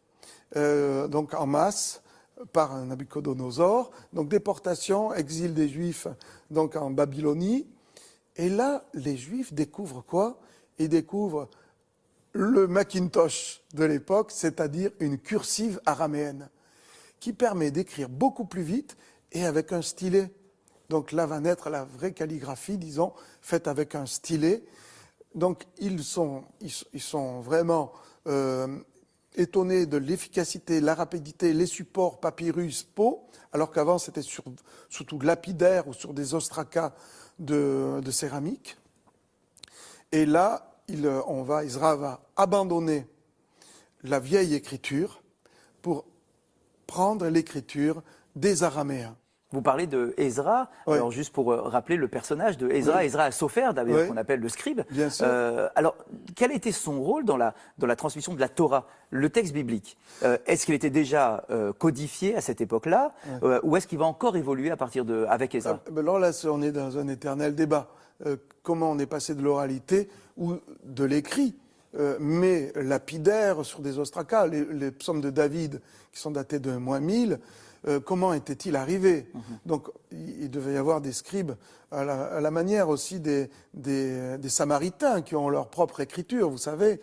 donc en masse, par Nabuchodonosor. Donc, déportation, exil des Juifs donc en Babylonie. Et là, les Juifs découvrent quoi? Ils découvrent le Macintosh de l'époque, c'est-à-dire une cursive araméenne, qui permet d'écrire beaucoup plus vite et avec un stylet. Donc là va naître la vraie calligraphie, disons, faite avec un stylet. Donc ils sont vraiment étonnés de l'efficacité, la rapidité, les supports papyrus, peau, alors qu'avant c'était surtout lapidaire ou sur des ostracas de céramique. Et là, Ezra va abandonner la vieille écriture pour prendre l'écriture des Araméens. Vous parlez de Ezra, alors juste pour rappeler le personnage de Ezra, Ezra Sopher, d'ailleurs, qu'on appelle le scribe. Bien sûr. Alors, quel a été son rôle dans la transmission de la Torah, le texte biblique? Est-ce qu'il était déjà codifié à cette époque-là, ou est-ce qu'il va encore évoluer avec Ezra? Là, on est dans un éternel débat. Comment on est passé de l'oralité ou de l'écrit, mais lapidaire sur des ostracas. Les psaumes de David, qui sont datés de moins 1000, comment était-il arrivé. Donc il devait y avoir des scribes à la manière aussi des Samaritains qui ont leur propre écriture, vous savez,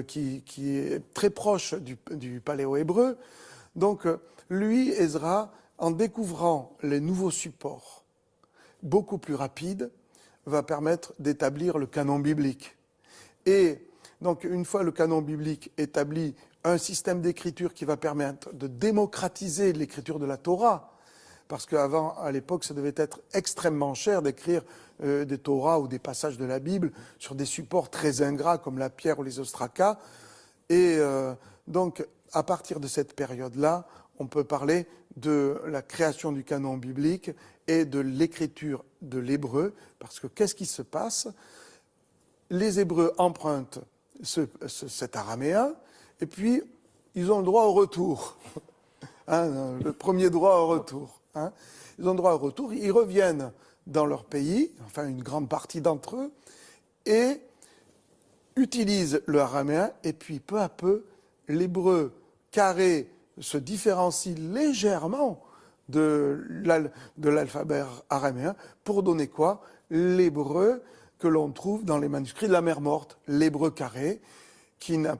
qui est très proche du paléo-hébreu. Donc lui, Ezra, en découvrant les nouveaux supports beaucoup plus rapides, va permettre d'établir le canon biblique. Et donc, une fois le canon biblique établi, un système d'écriture qui va permettre de démocratiser l'écriture de la Torah, parce qu'avant, à l'époque, ça devait être extrêmement cher d'écrire des Torahs ou des passages de la Bible sur des supports très ingrats comme la pierre ou les ostracas. Et donc, à partir de cette période-là, on peut parler de la création du canon biblique et de l'écriture de l'hébreu, parce que qu'est-ce qui se passe? Les Hébreux empruntent cet araméen, et puis ils ont le droit au retour. Le premier droit au retour. Ils ont le droit au retour, ils reviennent dans leur pays, enfin une grande partie d'entre eux, et utilisent le araméen, et puis peu à peu, l'hébreu carré se différencie légèrement de l'alphabet araméen pour donner quoi? L'hébreu que l'on trouve dans les manuscrits de la Mer Morte, l'hébreu carré, qui n'a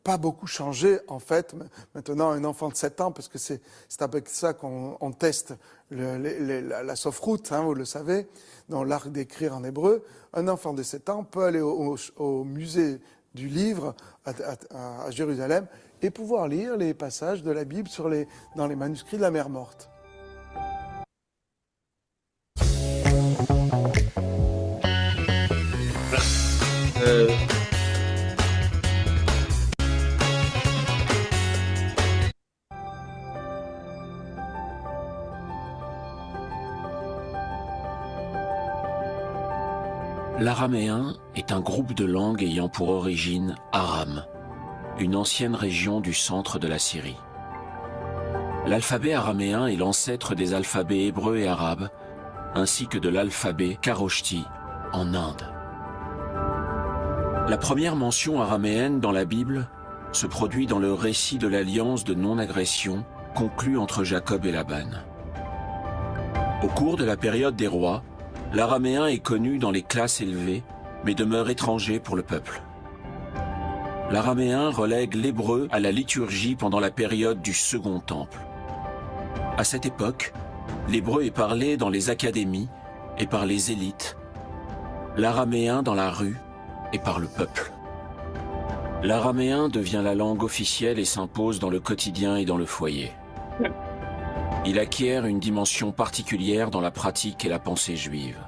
pas beaucoup changé en fait. Maintenant, un enfant de 7 ans, parce que c'est avec ça qu'on teste la sophrut, vous le savez, dans l'art d'écrire en hébreu, un enfant de 7 ans peut aller au musée du livre à Jérusalem et pouvoir lire les passages de la Bible dans les manuscrits de la Mer Morte. L'araméen est un groupe de langues ayant pour origine Aram, une ancienne région du centre de la Syrie. L'alphabet araméen est l'ancêtre des alphabets hébreux et arabes, ainsi que de l'alphabet Kharoshthi en Inde. La première mention araméenne dans la Bible se produit dans le récit de l'alliance de non-agression conclue entre Jacob et Laban. Au cours de la période des rois, l'araméen est connu dans les classes élevées, mais demeure étranger pour le peuple. L'araméen relègue l'hébreu à la liturgie pendant la période du Second Temple. À cette époque, l'hébreu est parlé dans les académies et par les élites, l'araméen dans la rue et par le peuple. L'araméen devient la langue officielle et s'impose dans le quotidien et dans le foyer. Il acquiert une dimension particulière dans la pratique et la pensée juive.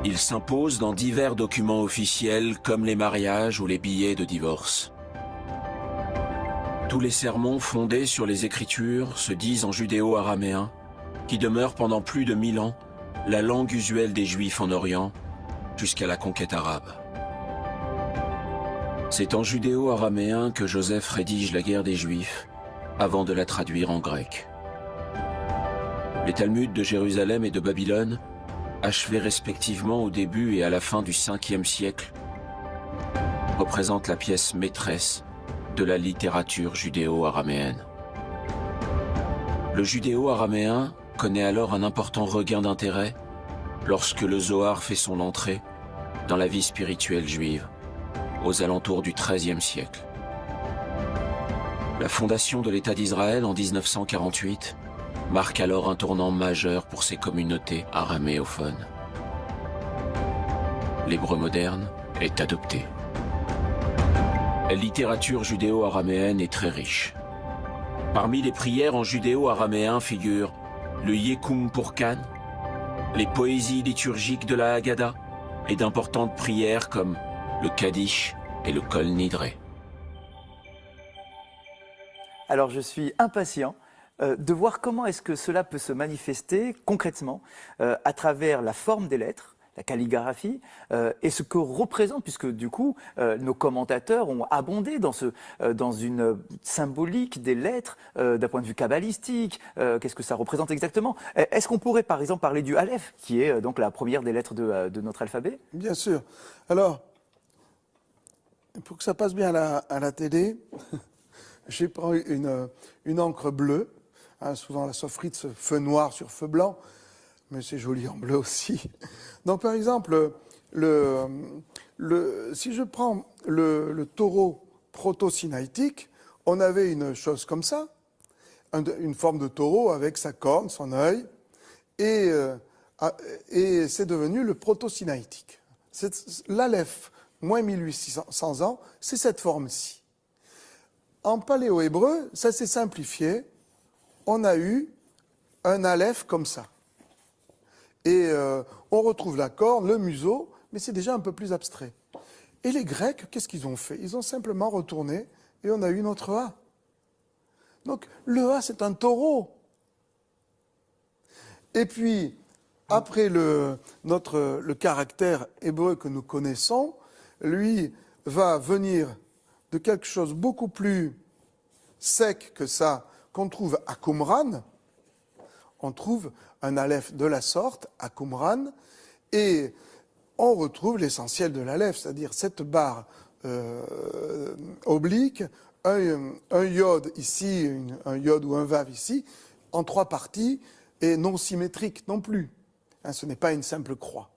Il s'impose dans divers documents officiels comme les mariages ou les billets de divorce. Tous les sermons fondés sur les Écritures se disent en judéo-araméen, qui demeure pendant plus de 1000 ans la langue usuelle des Juifs en Orient, jusqu'à la conquête arabe. C'est en judéo-araméen que Joseph rédige la guerre des Juifs, avant de la traduire en grec. Les Talmuds de Jérusalem et de Babylone, achevés respectivement au début et à la fin du 5e siècle, représentent la pièce maîtresse de la littérature judéo-araméenne. Le judéo-araméen connaît alors un important regain d'intérêt lorsque le Zohar fait son entrée dans la vie spirituelle juive, aux alentours du XIIIe siècle. La fondation de l'État d'Israël en 1948 marque alors un tournant majeur pour ces communautés araméophones. L'hébreu moderne est adopté. La littérature judéo-araméenne est très riche. Parmi les prières en judéo-araméen figurent le Yekum Purkan, les poésies liturgiques de la Haggadah et d'importantes prières comme le Kaddish et le Kol Nidré. Alors je suis impatient de voir comment est-ce que cela peut se manifester concrètement à travers la forme des lettres, la calligraphie, et ce que représente, puisque du coup, nos commentateurs ont abondé dans une symbolique des lettres, d'un point de vue kabbalistique, qu'est-ce que ça représente exactement. Est-ce qu'on pourrait par exemple parler du Aleph, qui est donc la première des lettres de notre alphabet? Bien sûr. Alors, pour que ça passe bien à la télé, j'ai pris une encre bleue, Hein, souvent la sophrite, feu noir sur feu blanc, mais c'est joli en bleu aussi. Donc par exemple, si je prends le taureau proto-sinaïtique, on avait une chose comme ça, une forme de taureau avec sa corne, son œil, et c'est devenu le proto-sinaïtique. L'Aleph, moins 1800 ans, c'est cette forme-ci. En paléo-hébreu, ça s'est simplifié, on a eu un Aleph comme ça. Et on retrouve la corne, le museau, mais c'est déjà un peu plus abstrait. Et les Grecs, qu'est-ce qu'ils ont fait? Ils ont simplement retourné et on a eu notre A. Donc le A, c'est un taureau. Et puis, après le caractère hébreu que nous connaissons, lui va venir de quelque chose beaucoup plus sec que ça, qu'on trouve à Qumran. On trouve un aleph de la sorte à Qumran, et on retrouve l'essentiel de l'aleph, c'est-à-dire cette barre oblique, un iode ici, un iode ou un vav ici, en 3 parties, et non symétrique non plus. Hein, ce n'est pas une simple croix.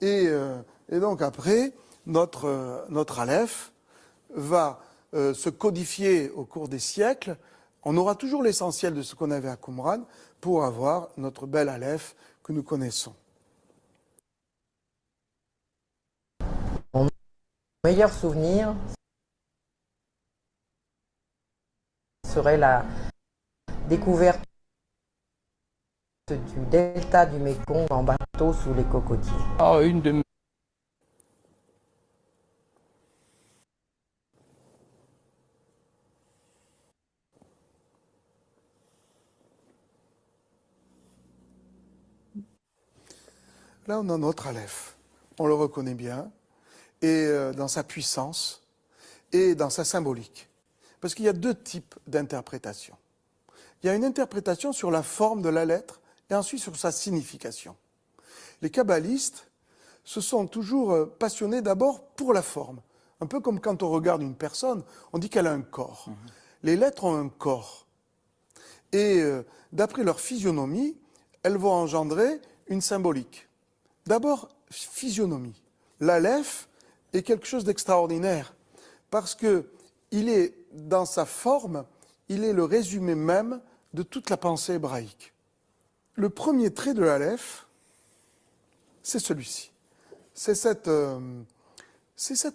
Et donc après, notre aleph va se codifier au cours des siècles. On aura toujours l'essentiel de ce qu'on avait à Qumran pour avoir notre bel aleph que nous connaissons. Mon meilleur souvenir serait la découverte du delta du Mékong en bateau sous les cocotiers. Ah, une de mes... Là, on a notre aleph. On le reconnaît bien, et dans sa puissance et dans sa symbolique. Parce qu'il y a 2 types d'interprétation. Il y a une interprétation sur la forme de la lettre et ensuite sur sa signification. Les kabbalistes se sont toujours passionnés d'abord pour la forme. Un peu comme quand on regarde une personne, on dit qu'elle a un corps. Les lettres ont un corps. Et d'après leur physionomie, elles vont engendrer une symbolique. D'abord, physionomie. L'aleph est quelque chose d'extraordinaire parce que il est, dans sa forme, il est le résumé même de toute la pensée hébraïque. Le premier trait de l'aleph, c'est celui-ci. C'est cette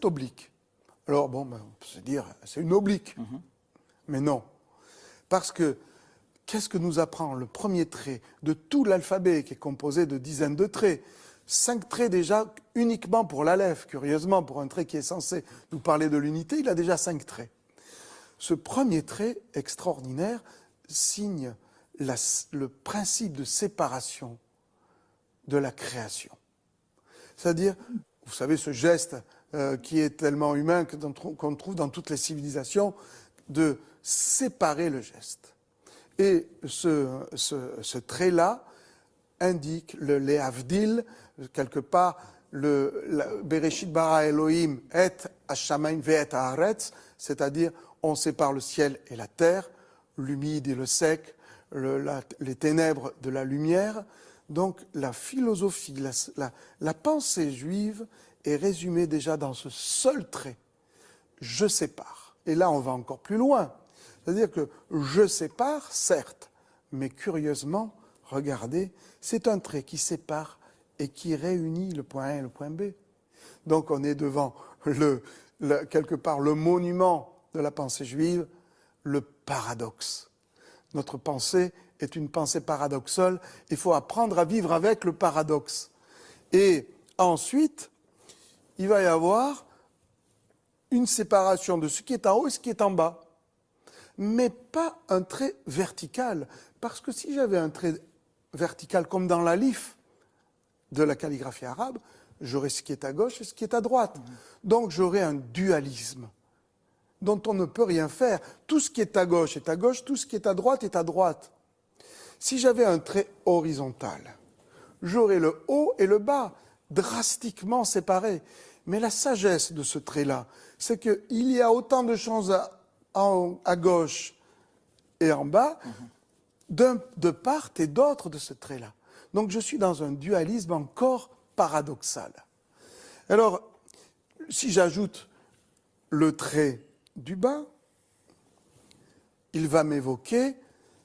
oblique. Alors, bon, on peut se dire, c'est une oblique. Mais non. Parce que, qu'est-ce que nous apprend le premier trait de tout l'alphabet qui est composé de dizaines de traits? 5 traits déjà uniquement pour l'aleph. Curieusement, pour un trait qui est censé nous parler de l'unité, il a déjà 5 traits. Ce premier trait extraordinaire signe le principe de séparation de la création. C'est-à-dire, vous savez, ce geste qui est tellement humain qu'on trouve dans toutes les civilisations, de séparer le geste. Et ce trait-là indique le Lehavdil, quelque part, le Bereshit bara Elohim et Hashamayim ve'et haaretz, c'est-à-dire on sépare le ciel et la terre, l'humide et le sec, les ténèbres de la lumière. Donc la philosophie, la pensée juive est résumée déjà dans ce seul trait. Je sépare. Et là, on va encore plus loin. C'est-à-dire que je sépare, certes, mais curieusement, regardez, c'est un trait qui sépare et qui réunit le point A et le point B. Donc on est devant, quelque part, le monument de la pensée juive, le paradoxe. Notre pensée est une pensée paradoxale. Il faut apprendre à vivre avec le paradoxe. Et ensuite, il va y avoir une séparation de ce qui est en haut et ce qui est en bas. Mais pas un trait vertical. Parce que si j'avais un trait vertical comme dans l'alif de la calligraphie arabe, j'aurais ce qui est à gauche et ce qui est à droite. Donc j'aurais un dualisme dont on ne peut rien faire. Tout ce qui est à gauche, tout ce qui est à droite est à droite. Si j'avais un trait horizontal, j'aurais le haut et le bas drastiquement séparés. Mais la sagesse de ce trait-là, c'est qu'il y a autant de choses à gauche et en bas, de part et d'autre de ce trait-là. Donc je suis dans un dualisme encore paradoxal. Alors, si j'ajoute le trait du bas, il va m'évoquer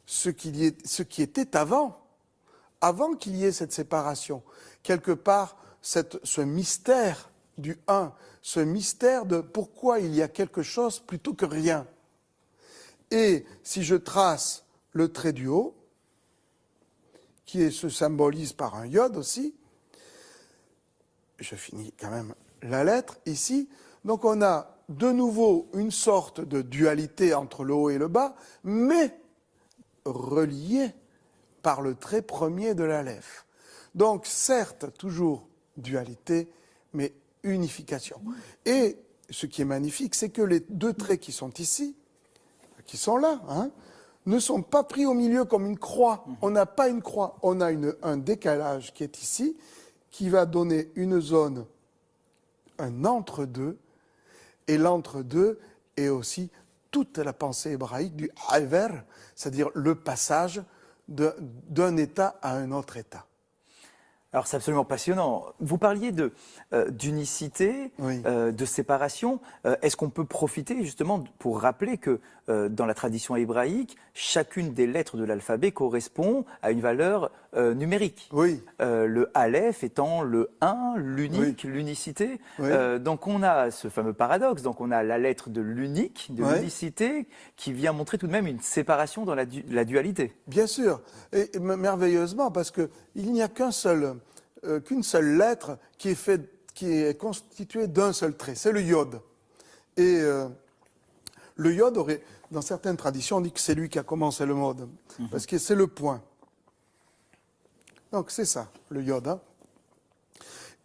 ce qui était avant qu'il y ait cette séparation. Quelque part, ce mystère du un, ce mystère de pourquoi il y a quelque chose plutôt que rien. Et si je trace le trait du haut, qui se symbolise par un iode aussi, je finis quand même la lettre ici, donc on a de nouveau une sorte de dualité entre le haut et le bas, mais reliée par le trait premier de l'aleph. Donc certes, toujours dualité, mais unification. Et ce qui est magnifique, c'est que les deux traits qui sont ici, qui sont là, ne sont pas pris au milieu comme une croix. On n'a pas une croix, on a un décalage qui est ici, qui va donner une zone, un entre-deux, et l'entre-deux est aussi toute la pensée hébraïque du haver, c'est-à-dire le passage d'un état à un autre état. Alors c'est absolument passionnant. Vous parliez d'unicité, Oui. De séparation. Est-ce qu'on peut profiter justement pour rappeler que dans la tradition hébraïque, chacune des lettres de l'alphabet correspond à une valeur numérique. Oui. Le Aleph étant le 1, l'unique, l'unicité. Oui. Donc on a ce fameux paradoxe. Donc on a la lettre de l'unique, de l'unicité, qui vient montrer tout de même une séparation dans la dualité. Bien sûr, et merveilleusement, parce qu'il n'y a qu'une seule lettre qui est constituée d'un seul trait, c'est le iode. Et le iode aurait, dans certaines traditions, on dit que c'est lui qui a commencé le mode, parce que c'est le point. Donc c'est ça, le iode.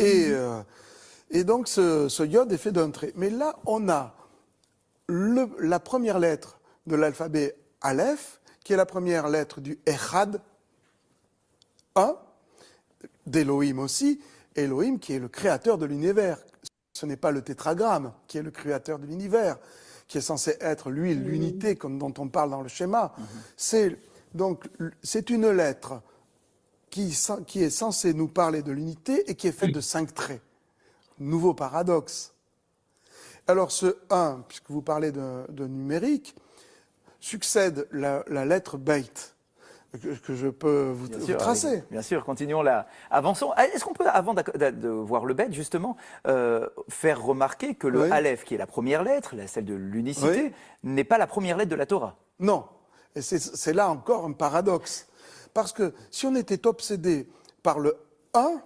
Et donc ce iode est fait d'un trait. Mais là, on a la première lettre de l'alphabet Aleph, qui est la première lettre du Echad, 1, d'Elohim aussi, Elohim qui est le créateur de l'univers. Ce n'est pas le tétragramme qui est le créateur de l'univers, qui est censé être, lui, l'unité dont on parle dans le schéma. C'est une lettre qui est censée nous parler de l'unité et qui est faite de 5 traits. Nouveau paradoxe. Alors ce 1, puisque vous parlez de numérique, succède la lettre Beit, que je peux vous tracer. Bien sûr, continuons là. Avançons. Est-ce qu'on peut, avant de voir le Beit, justement, faire remarquer que le Aleph, qui est la première lettre, celle de l'unicité, n'est pas la première lettre de la Torah? Non. Et c'est là encore un paradoxe. Parce que si on était obsédé par le 1,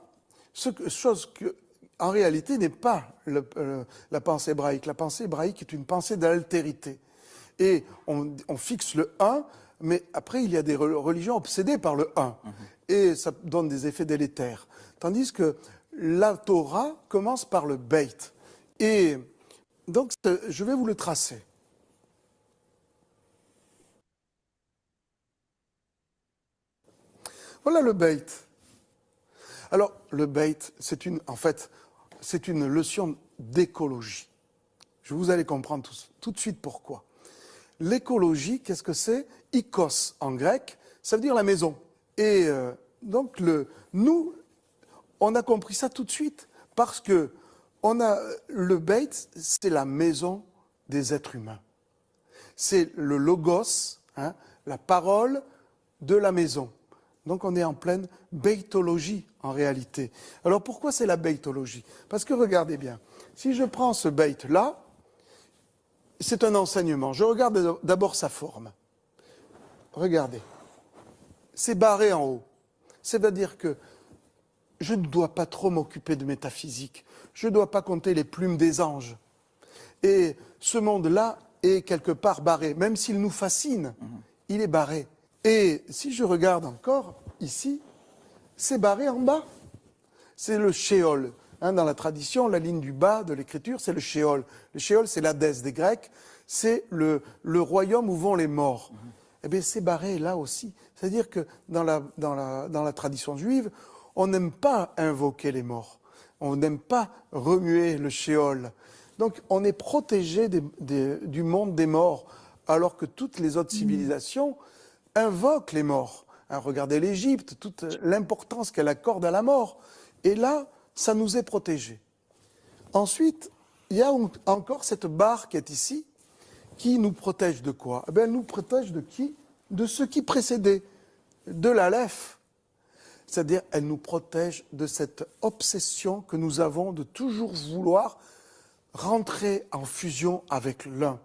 chose que, en réalité, n'est pas la pensée hébraïque. La pensée hébraïque est une pensée d'altérité. Et on fixe le 1, mais après, il y a des religions obsédées par le 1. Et ça donne des effets délétères. Tandis que la Torah commence par le Beit. Et donc, je vais vous le tracer. Voilà le Beit. Alors, le Beit, c'est une leçon d'écologie. Vous allez comprendre tout de suite pourquoi. L'écologie, qu'est-ce que c'est? Ikos en grec, ça veut dire la maison. Et donc, nous, on a compris ça tout de suite, parce que le Beit, c'est la maison des êtres humains. C'est le logos, la parole de la maison. Donc on est en pleine beitologie en réalité. Alors pourquoi c'est la beitologie? Parce que regardez bien, si je prends ce beit là, c'est un enseignement. Je regarde d'abord sa forme. Regardez, c'est barré en haut. C'est-à-dire que je ne dois pas trop m'occuper de métaphysique. Je ne dois pas compter les plumes des anges. Et ce monde-là est quelque part barré. Même s'il nous fascine, il est barré. Et si je regarde encore ici, c'est barré en bas. C'est le Sheol. Dans la tradition, la ligne du bas de l'écriture, c'est le Sheol. Le Sheol, c'est l'Hadès des Grecs. C'est le royaume où vont les morts. Eh bien, c'est barré là aussi. C'est-à-dire que dans la tradition juive, on n'aime pas invoquer les morts. On n'aime pas remuer le Sheol. Donc, on est protégé du monde des morts. alors que toutes les autres civilisations invoquent les morts. Hein, regardez l'Égypte, toute l'importance qu'elle accorde à la mort. Et là, ça nous est protégé. Ensuite, il y a encore cette barre qui est ici, qui nous protège de quoi? Eh bien, elle nous protège de qui? De ce qui précédait, de l'Aleph. C'est-à-dire, elle nous protège de cette obsession que nous avons de toujours vouloir rentrer en fusion avec l'un.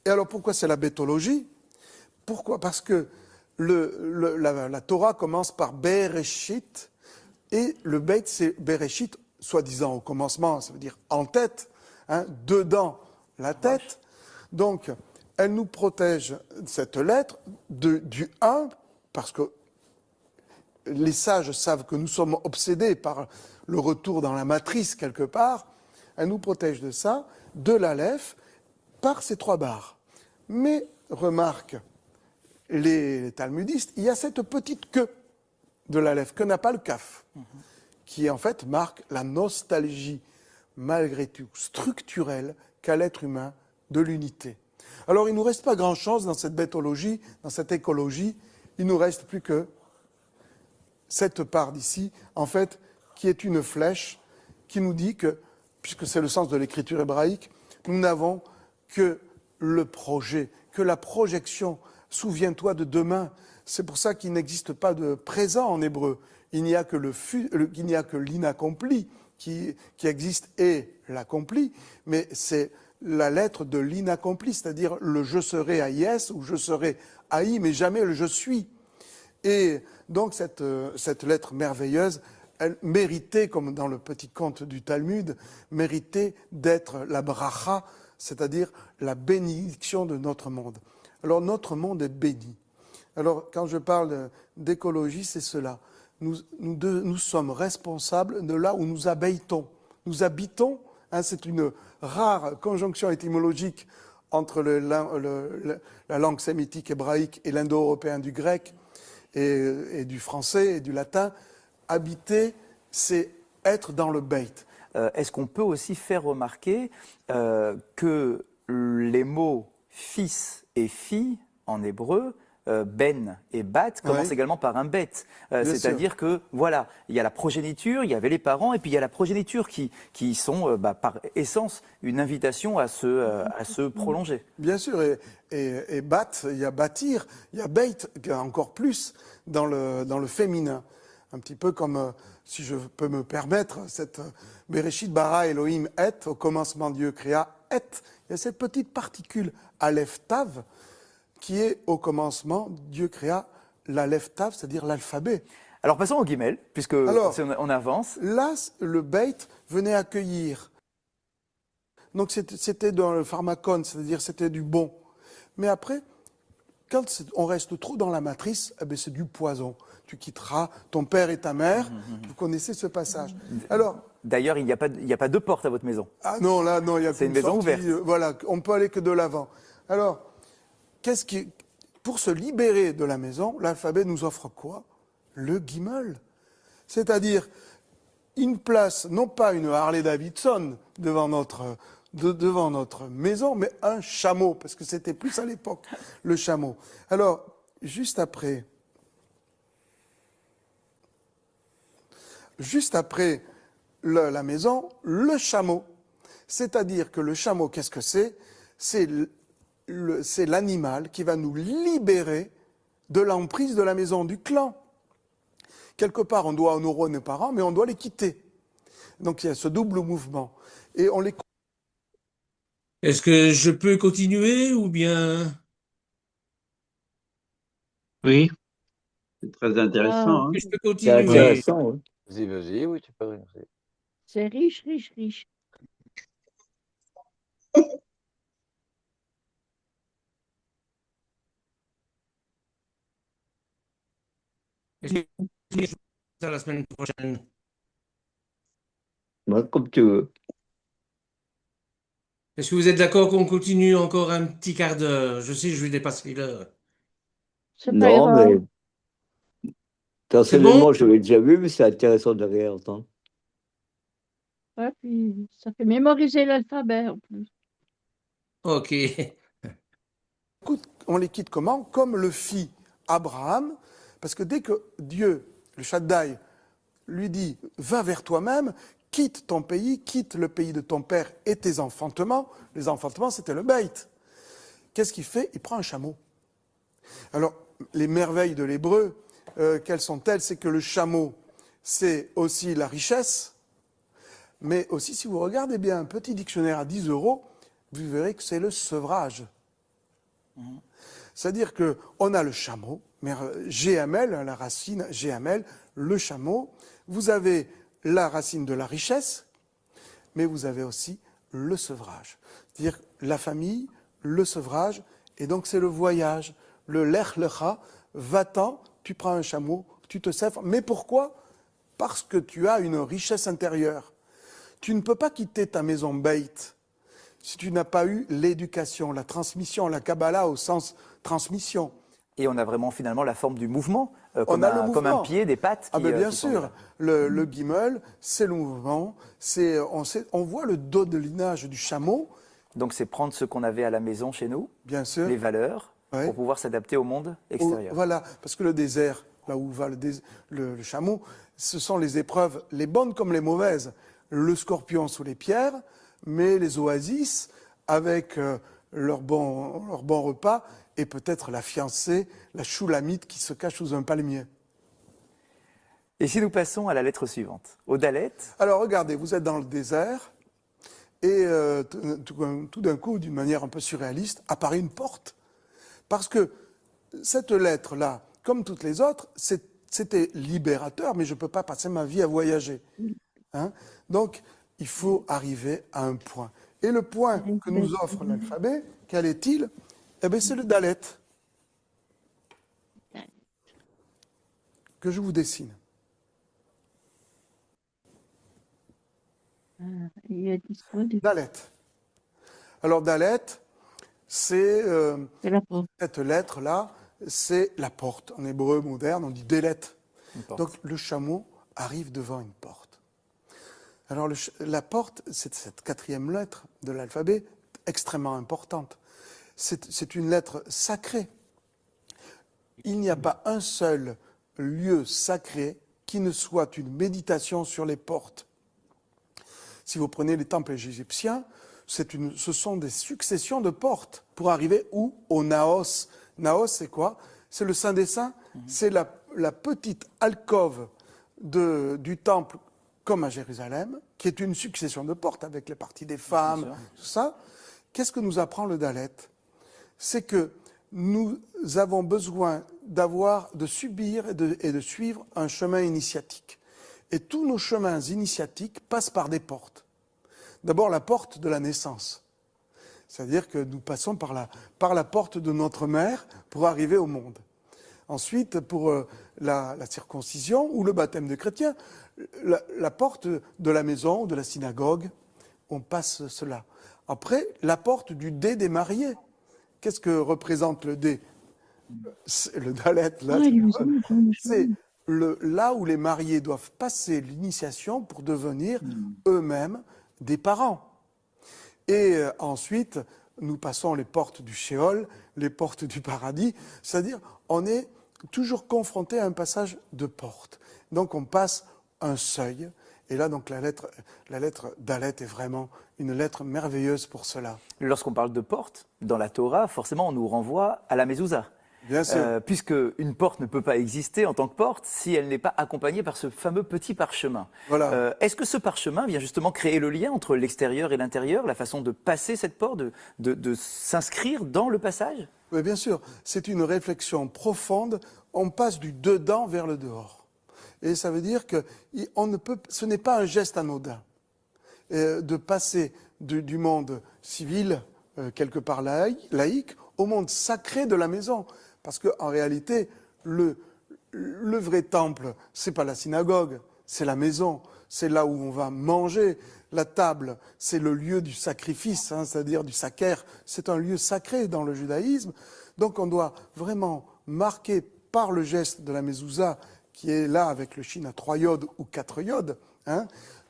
Et alors, pourquoi c'est la bétologie? Pourquoi? Parce que la Torah commence par Bereshit, et le Beit, c'est Bereshit, soi-disant au commencement, ça veut dire en tête, hein, dedans la tête. Donc, elle nous protège, cette lettre, du 1, parce que les sages savent que nous sommes obsédés par le retour dans la matrice quelque part. Elle nous protège de ça, de l'Aleph, par ces 3 barres. Mais, remarque, les talmudistes, il y a cette petite queue de l'Aleph, que n'a pas le Kaf, qui en fait marque la nostalgie, malgré tout, structurelle qu'a l'être humain de l'unité. Alors il ne nous reste pas grand-chose dans cette bétologie, dans cette écologie, il ne nous reste plus que cette part d'ici, en fait, qui est une flèche, qui nous dit que, puisque c'est le sens de l'écriture hébraïque, nous n'avons que le projet, que la projection. Souviens-toi de demain. C'est pour ça qu'il n'existe pas de présent en hébreu. Il n'y a que l'inaccompli qui existe et l'accompli, mais c'est la lettre de l'inaccompli, c'est-à-dire le je serai à yes ou je serai à i, mais jamais le je suis. Et donc cette lettre merveilleuse, elle méritait, comme dans le petit conte du Talmud, méritait d'être la bracha, c'est-à-dire la bénédiction de notre monde. Alors notre monde est béni. Alors quand je parle d'écologie, c'est cela. Nous sommes responsables de là où nous habitons. Nous habitons, hein, c'est une rare conjonction étymologique entre la langue sémitique hébraïque et l'indo-européen du grec et du français et du latin. Habiter, c'est être dans le beit. Est-ce qu'on peut aussi faire remarquer que les mots fils et fille en hébreu, ben et bat, commencent également par un bet. C'est-à-dire que, voilà, il y a la progéniture, il y avait les parents, et puis il y a la progéniture qui sont, par essence, une invitation à se prolonger. Bien sûr, et bat, il y a bâtir, il y a beit, encore plus dans le féminin. Un petit peu comme, si je peux me permettre, cette Bereshit bara Elohim et, au commencement Dieu créa et. Il y a cette petite particule Aleph Tav, qui est au commencement, Dieu créa l'Aleph Tav, c'est-à-dire l'alphabet. Alors passons au guimel, puisque on avance. Là, le beit venait accueillir. Donc c'était dans le pharmacone, c'est-à-dire c'était du bon. Mais après, quand on reste trop dans la matrice, eh bien c'est du poison. Tu quitteras ton père et ta mère. Vous connaissez ce passage. Alors, d'ailleurs, il n'y a pas 2 portes à votre maison. Ah non, là, non, il y a c'est une maison ouverte. Voilà, on peut aller que de l'avant. Alors, pour se libérer de la maison, l'alphabet nous offre quoi? Le guimel. C'est-à-dire une place, non pas une Harley Davidson devant notre maison, mais un chameau, parce que c'était plus à l'époque, le chameau. Alors, juste après la maison, le chameau. C'est-à-dire que le chameau, qu'est-ce que c'est? C'est l'animal qui va nous libérer de l'emprise de la maison, du clan. Quelque part, on doit honorer nos parents, mais on doit les quitter. Donc il y a ce double mouvement. Et on les... Est-ce que je peux continuer ou bien... Oui, c'est très intéressant. Je peux C'est continuer. intéressant, oui. Vas-y, oui, tu peux. C'est riche, riche, riche. Est-ce que ça la semaine prochaine? Comme tu veux. Est-ce que vous êtes d'accord qu'on continue encore un petit quart d'heure? Je sais, je vais dépasser l'heure. C'est pas Non, grave. mais personnellement, je l'ai déjà vu, mais c'est intéressant de réentendre. Ouais, puis ça fait mémoriser l'alphabet en plus. Ok. on les quitte comment? Comme le fit Abraham, parce que dès que Dieu, le Shaddai, lui dit « Va vers toi-même, quitte ton pays, quitte le pays de ton père et tes enfantements », les enfantements, c'était le beit. Qu'est-ce qu'il fait? Il prend un chameau. Alors, les merveilles de l'hébreu, quelles sont-elles? C'est que le chameau, c'est aussi la richesse, mais aussi, si vous regardez bien un petit dictionnaire à 10 €, vous verrez que c'est le sevrage. C'est-à-dire qu'on a le chameau, GML, la racine GML, le chameau. Vous avez la racine de la richesse, mais vous avez aussi le sevrage. C'est-à-dire la famille, le sevrage, et donc c'est le voyage. Le lech lecha, va-t'en, tu prends un chameau, tu te sèvres. Mais pourquoi? Parce que tu as une richesse intérieure. Tu ne peux pas quitter ta maison beit si tu n'as pas eu l'éducation, la transmission, la Kabbalah au sens transmission. Et on a vraiment finalement la forme du mouvement, On a le mouvement. comme un pied, des pattes. Ah ben bien qui sûr, le gimel, c'est le mouvement, on voit le dos de linage du chameau. Donc c'est prendre ce qu'on avait à la maison chez nous, bien sûr, les valeurs, ouais, pour pouvoir s'adapter au monde extérieur. Voilà, parce que le désert, là où va le chameau, ce sont les épreuves, les bonnes comme les mauvaises. Le scorpion sous les pierres, mais les oasis avec leur bon repas et peut-être la fiancée, la choulamite qui se cache sous un palmier. Et si nous passons à la lettre suivante, au dalet. Alors regardez, vous êtes dans le désert et tout d'un coup, d'une manière un peu surréaliste, apparaît une porte. Parce que cette lettre-là, comme toutes les autres, c'était libérateur, mais je ne peux pas passer ma vie à voyager. Hein? Donc, il faut arriver à un point. Et le point que nous offre l'alphabet, quel est-il? Eh bien, c'est le dalet que je vous dessine. Dalet. Alors, dalet, c'est cette lettre-là, c'est la porte. En hébreu moderne, on dit délet. Donc, le chameau arrive devant une porte. Alors, la porte, c'est cette quatrième lettre de l'alphabet, extrêmement importante. C'est une lettre sacrée. Il n'y a pas un seul lieu sacré qui ne soit une méditation sur les portes. Si vous prenez les temples égyptiens, ce sont des successions de portes pour arriver où? Au Naos. Naos, c'est quoi? C'est le Saint des Saints. C'est la petite alcôve du temple, comme à Jérusalem, qui est une succession de portes avec les parties des femmes, tout ça. Qu'est-ce que nous apprend le dalet? C'est que nous avons besoin de subir et de suivre un chemin initiatique. Et tous nos chemins initiatiques passent par des portes. D'abord, la porte de la naissance. C'est-à-dire que nous passons par la porte de notre mère pour arriver au monde. Ensuite, pour la circoncision ou le baptême de chrétien, la porte de la maison, de la synagogue, on passe cela. Après, la porte du dé des mariés. Qu'est-ce que représente le dé? Le dalet, là, c'est là où les mariés doivent passer l'initiation pour devenir eux-mêmes des parents. Et ensuite, nous passons les portes du Sheol, les portes du paradis, c'est-à-dire on est toujours confronté à un passage de porte. Donc on passe un seuil, et là donc la lettre dalet est vraiment une lettre merveilleuse pour cela. Lorsqu'on parle de porte, dans la Torah, forcément on nous renvoie à la mezouza. Bien sûr. Puisque une porte ne peut pas exister en tant que porte si elle n'est pas accompagnée par ce fameux petit parchemin. Voilà. Est-ce que ce parchemin vient justement créer le lien entre l'extérieur et l'intérieur, la façon de passer cette porte, de s'inscrire dans le passage? Oui, bien sûr. C'est une réflexion profonde. On passe du dedans vers le dehors. Et ça veut dire que ce n'est pas un geste anodin de passer du monde civil, quelque part laïque, au monde sacré de la maison. Parce qu'en réalité, le vrai temple, c'est pas la synagogue, c'est la maison, c'est là où on va manger. La table, c'est le lieu du sacrifice, c'est-à-dire du saker. C'est un lieu sacré dans le judaïsme. Donc on doit vraiment marquer par le geste de la mezouza, qui est là avec le shin à 3 iodes ou 4 iodes,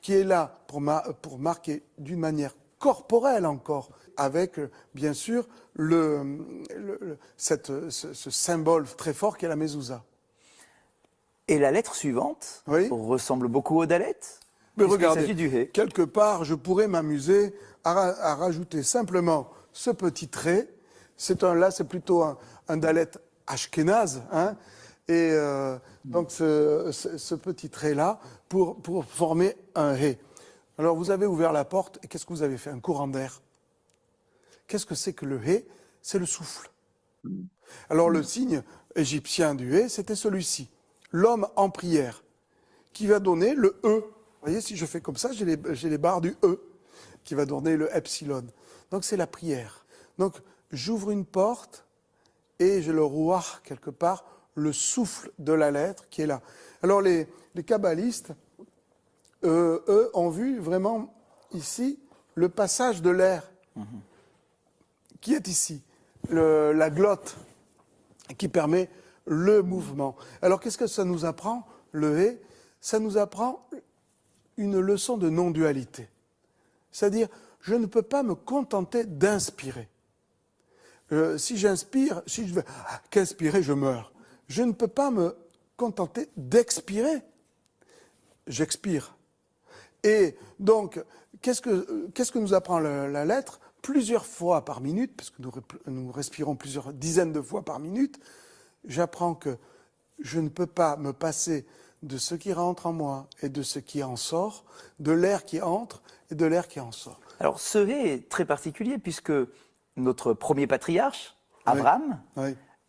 qui est là pour marquer d'une manière corporelle encore, avec bien sûr ce symbole très fort qu'est la mezouza. Et la lettre suivante ressemble beaucoup au dalet. Mais regardez, il s'agit du hé. quelque part, je pourrais m'amuser à rajouter simplement ce petit trait. Là, c'est plutôt un dalet ashkénaze, hein, et donc ce petit trait-là pour former un hé. Alors, vous avez ouvert la porte, et qu'est-ce que vous avez fait? Un courant d'air. Qu'est-ce que c'est que le hé? C'est le souffle. Alors, le signe égyptien du hé, c'était celui-ci. L'homme en prière, qui va donner le E. Vous voyez, si je fais comme ça, j'ai les barres du E, qui va donner le epsilon. Donc, c'est la prière. Donc, j'ouvre une porte, et j'ai le rouah, quelque part, le souffle de la lettre qui est là. Alors, les kabbalistes, eux, ont vu vraiment ici le passage de l'air qui est ici, la glotte qui permet le mouvement. Alors, qu'est-ce que ça nous apprend, le hé? Ça nous apprend une leçon de non-dualité. C'est-à-dire, je ne peux pas me contenter d'inspirer. Si j'inspire, si je veux qu'inspirer, je meurs. Je ne peux pas me contenter d'expirer. J'expire. Et donc, qu'est-ce que nous apprend la lettre? Plusieurs fois par minute, parce que nous respirons plusieurs dizaines de fois par minute, j'apprends que je ne peux pas me passer de ce qui rentre en moi et de ce qui en sort, de l'air qui entre et de l'air qui en sort. Alors, ce hé est très particulier puisque notre premier patriarche, Abraham,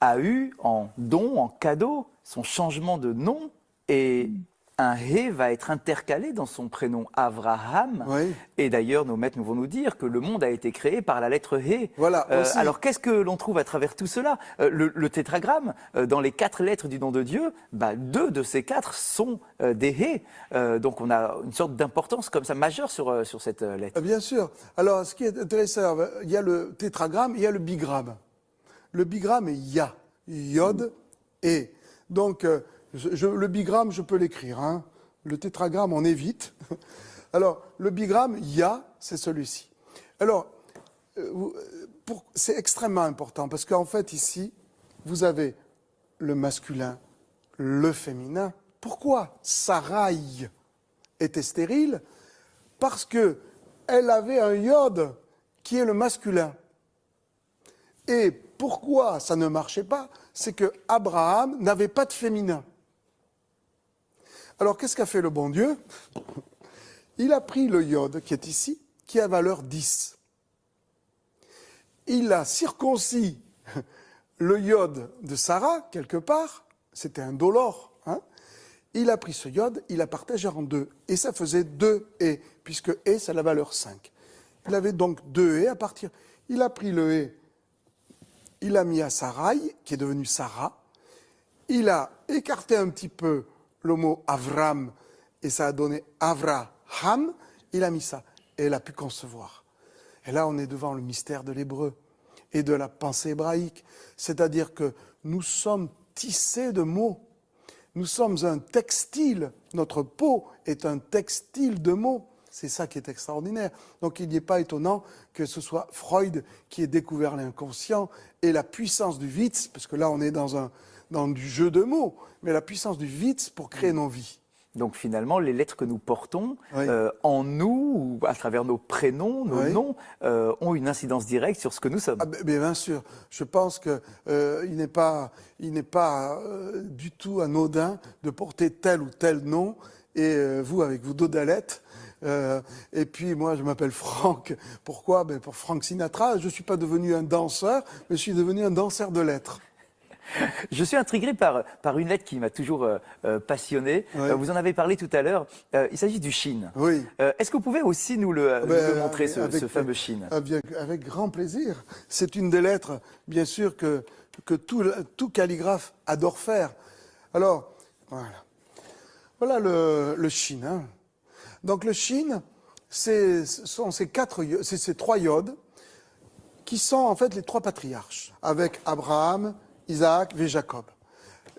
a eu en don, en cadeau, son changement de nom, et un hé va être intercalé dans son prénom Avraham. Et d'ailleurs, nos maîtres vont nous dire que le monde a été créé par la lettre hé. Voilà, alors, qu'est-ce que l'on trouve à travers tout cela? Le tétragramme, dans les 4 lettres du nom de Dieu, 2 de ces 4 sont des hé. Donc, on a une sorte d'importance comme ça majeure sur cette lettre. Bien sûr. Alors, ce qui est intéressant, il y a le tétragramme, il y a le bigramme. Le bigramme est Ya, Yod, et. Donc, le bigramme, je peux l'écrire. Hein. Le tétragramme, on évite. Alors, le bigramme, Ya, c'est celui-ci. Alors, c'est extrêmement important, parce qu'en fait, ici, vous avez le masculin, le féminin. Pourquoi Sarai était stérile? Parce qu'elle avait un Yod qui est le masculin. Et pourquoi ça ne marchait pas? C'est que Abraham n'avait pas de féminin. Alors, qu'est-ce qu'a fait le bon Dieu? Il a pris le Yod qui est ici, qui a valeur 10. Il a circoncis le Yod de Sarah, quelque part. C'était un dolore. Hein. Il a pris ce Yod, il a partagé en 2. Et ça faisait 2 et, puisque et, c'est la valeur 5. Il avait donc 2 et à partir. Il a pris le et, il l'a mis à Sarai, qui est devenue Sarah. Il a écarté un petit peu le mot Avram, et ça a donné Avraham. Il a mis ça, et elle a pu concevoir. Et là, on est devant le mystère de l'hébreu et de la pensée hébraïque. C'est-à-dire que nous sommes tissés de mots. Nous sommes un textile. Notre peau est un textile de mots. C'est ça qui est extraordinaire. Donc il n'est pas étonnant que ce soit Freud qui ait découvert l'inconscient et la puissance du Witz, parce que là on est dans du jeu de mots, mais la puissance du Witz pour créer nos vies. Donc finalement, les lettres que nous portons en nous, ou à travers nos prénoms, nos noms, ont une incidence directe sur ce que nous sommes. Bien sûr. Je pense qu'il n'est pas du tout anodin de porter tel ou tel nom. Et vous, avec vos dos d'alette. Et puis moi, je m'appelle Franck. Pourquoi? Pour Frank Sinatra. Je ne suis pas devenu un danseur, mais je suis devenu un danseur de lettres. Je suis intrigué par une lettre qui m'a toujours passionné. Vous en avez parlé tout à l'heure. Il s'agit du Shin. Est-ce que vous pouvez aussi nous le montrer, ce fameux Shin? Avec grand plaisir. C'est une des lettres, bien sûr, que tout calligraphe adore faire. Alors, voilà le Shin. Hein. Donc le Shin, ce sont ces 3 yodes qui sont en fait les 3 patriarches, avec Abraham, Isaac et Jacob.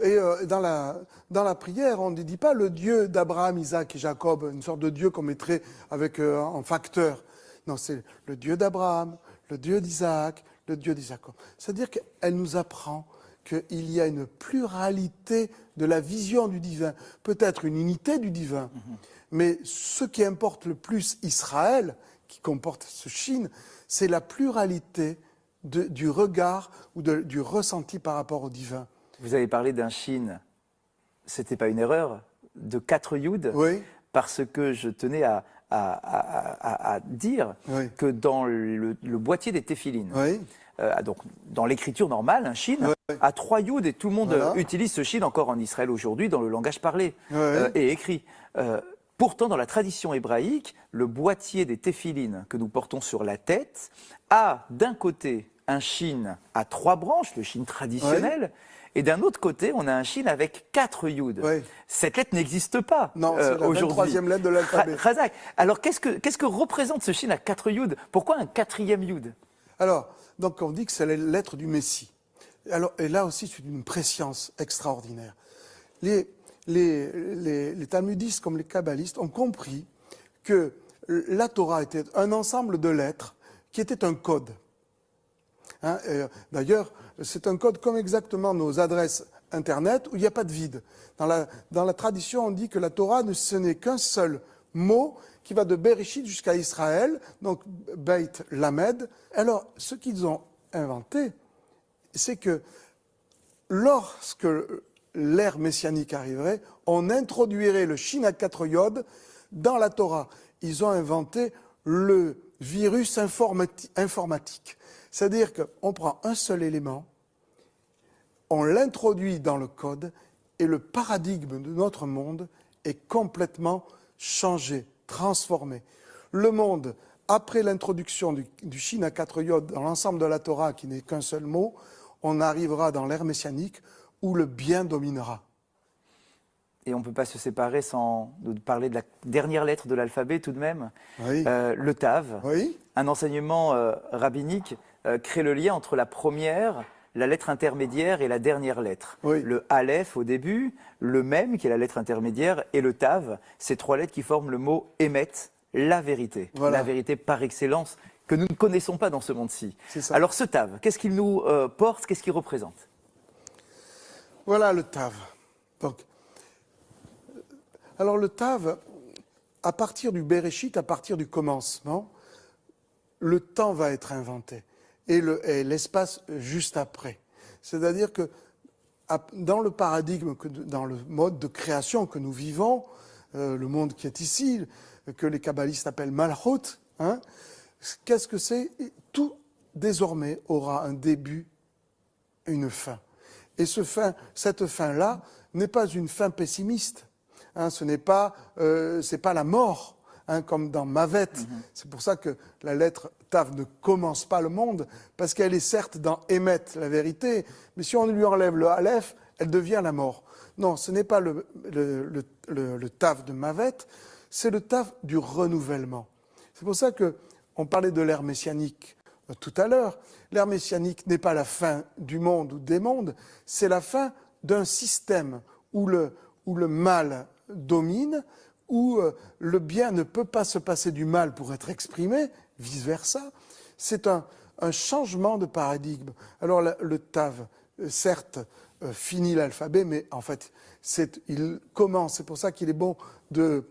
Et dans la prière, on ne dit pas le Dieu d'Abraham, Isaac et Jacob, une sorte de Dieu qu'on mettrait avec en facteur. Non, c'est le Dieu d'Abraham, le Dieu d'Isaac, le Dieu d'Isaac. C'est-à-dire qu'elle nous apprend qu'il y a une pluralité de la vision du divin, peut-être une unité du divin, mais ce qui importe le plus Israël, qui comporte ce Shin, c'est la pluralité du regard ou du ressenti par rapport au divin. Vous avez parlé d'un Shin, c'était pas une erreur, de 4 Yud, oui. Parce que je tenais à dire oui. que dans le boîtier des téphilines, oui. Donc dans l'écriture normale, un Shin a 3 Yud et tout le monde utilise ce Shin encore en Israël aujourd'hui dans le langage parlé et écrit. Pourtant, dans la tradition hébraïque, le boîtier des téphilines que nous portons sur la tête a d'un côté un Shin à 3 branches, le Shin traditionnel, et d'un autre côté, on a un Shin avec 4 Yud. Cette lettre n'existe pas non, c'est la 23e lettre de l'alphabet. Razak. Alors, qu'est-ce que représente ce Shin à 4 Yud? Pourquoi un 4e Yud? Alors, donc on dit que c'est la lettre du Messie. Alors, et là aussi, c'est une préscience extraordinaire. Les talmudistes comme les kabbalistes ont compris que la Torah était un ensemble de lettres qui était un code. Hein, d'ailleurs, c'est un code comme exactement nos adresses Internet où il n'y a pas de vide. Dans la tradition, on dit que la Torah, ce n'est qu'un seul mot qui va de Bereshit jusqu'à Israël, donc Beit Lamed. Alors, ce qu'ils ont inventé, c'est que lorsque l'ère messianique arriverait, on introduirait le Shin à 4 Yod dans la Torah. Ils ont inventé le virus informatique. C'est-à-dire qu'on prend un seul élément, on l'introduit dans le code et le paradigme de notre monde est complètement changé, transformé. Le monde, après l'introduction du Shin à 4 Yod dans l'ensemble de la Torah, qui n'est qu'un seul mot, on arrivera dans l'ère messianique où le bien dominera. Et on ne peut pas se séparer sans nous parler de la dernière lettre de l'alphabet tout de même, le Tav. Un enseignement rabbinique crée le lien entre la première, la lettre intermédiaire et la dernière lettre. Le Aleph au début, le Mem qui est la lettre intermédiaire et le Tav, ces 3 lettres qui forment le mot Emet, la vérité. La vérité par excellence que nous ne connaissons pas dans ce monde-ci. Alors ce Tav, qu'est-ce qu'il nous porte, qu'est-ce qu'il représente? Voilà le Tav. Donc, alors le Tav, à partir du Bereshit, à partir du commencement, le temps va être inventé et l'espace juste après. C'est-à-dire que dans le paradigme, dans le mode de création que nous vivons, le monde qui est ici, que les kabbalistes appellent Malchut, hein, qu'est-ce que c'est? Tout désormais aura un début et une fin. Et cette fin-là n'est pas une fin pessimiste. Hein, c'est pas la mort, hein, comme dans Mavet. C'est pour ça que la lettre Tav ne commence pas le monde, parce qu'elle est certes dans Emet, la vérité, mais si on lui enlève le Aleph, elle devient la mort. Non, ce n'est pas le Tav de Mavet, c'est le Tav du renouvellement. C'est pour ça qu'on parlait de l'ère messianique tout à l'heure. L'ère messianique n'est pas la fin du monde ou des mondes, c'est la fin d'un système où le mal domine, où le bien ne peut pas se passer du mal pour être exprimé, vice-versa. C'est un changement de paradigme. Alors le Tav, certes, finit l'alphabet, mais en fait, il commence. C'est pour ça qu'il est bon de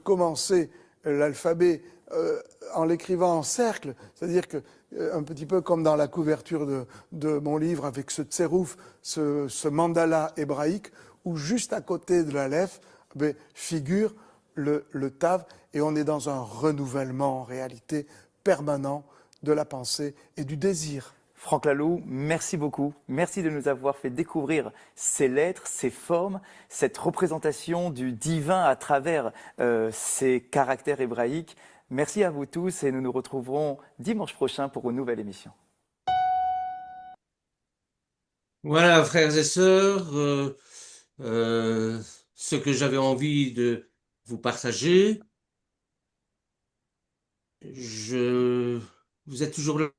commencer l'alphabet en l'écrivant en cercle, c'est-à-dire que un petit peu comme dans la couverture de mon livre avec ce tsérouf, ce mandala hébraïque, où juste à côté de l'Aleph figure le Tav, et on est dans un renouvellement en réalité permanent de la pensée et du désir. Franck Laloux, merci beaucoup. Merci de nous avoir fait découvrir ces lettres, ces formes, cette représentation du divin à travers ces caractères hébraïques. Merci à vous tous et nous nous retrouverons dimanche prochain pour une nouvelle émission. Voilà, frères et sœurs, ce que j'avais envie de vous partager. Vous êtes toujours là?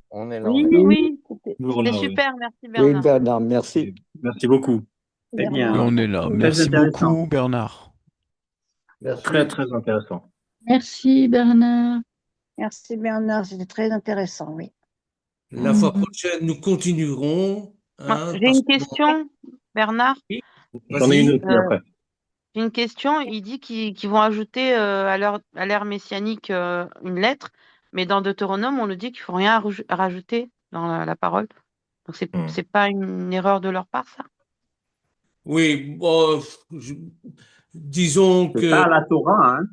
On est là. Oui, Toujours c'était là, oui. super, merci Bernard. Oui, Bernard, merci. Merci beaucoup. Très bien. On est là. Très Merci intéressant. beaucoup, Bernard. Merci. Très, très intéressant. Merci Bernard. Merci Bernard, c'était très intéressant, oui. La fois prochaine, nous continuerons. J'ai une question, Bernard. J'en ai une Vas-y. aussi après. J'ai une question. Il dit qu'ils vont ajouter à l'ère messianique une lettre, mais dans Deutéronome, on nous dit qu'il faut rien rajouter dans la parole. Donc c'est pas une erreur de leur part, ça? Oui, bon, disons C'est que. pas à la Torah, hein,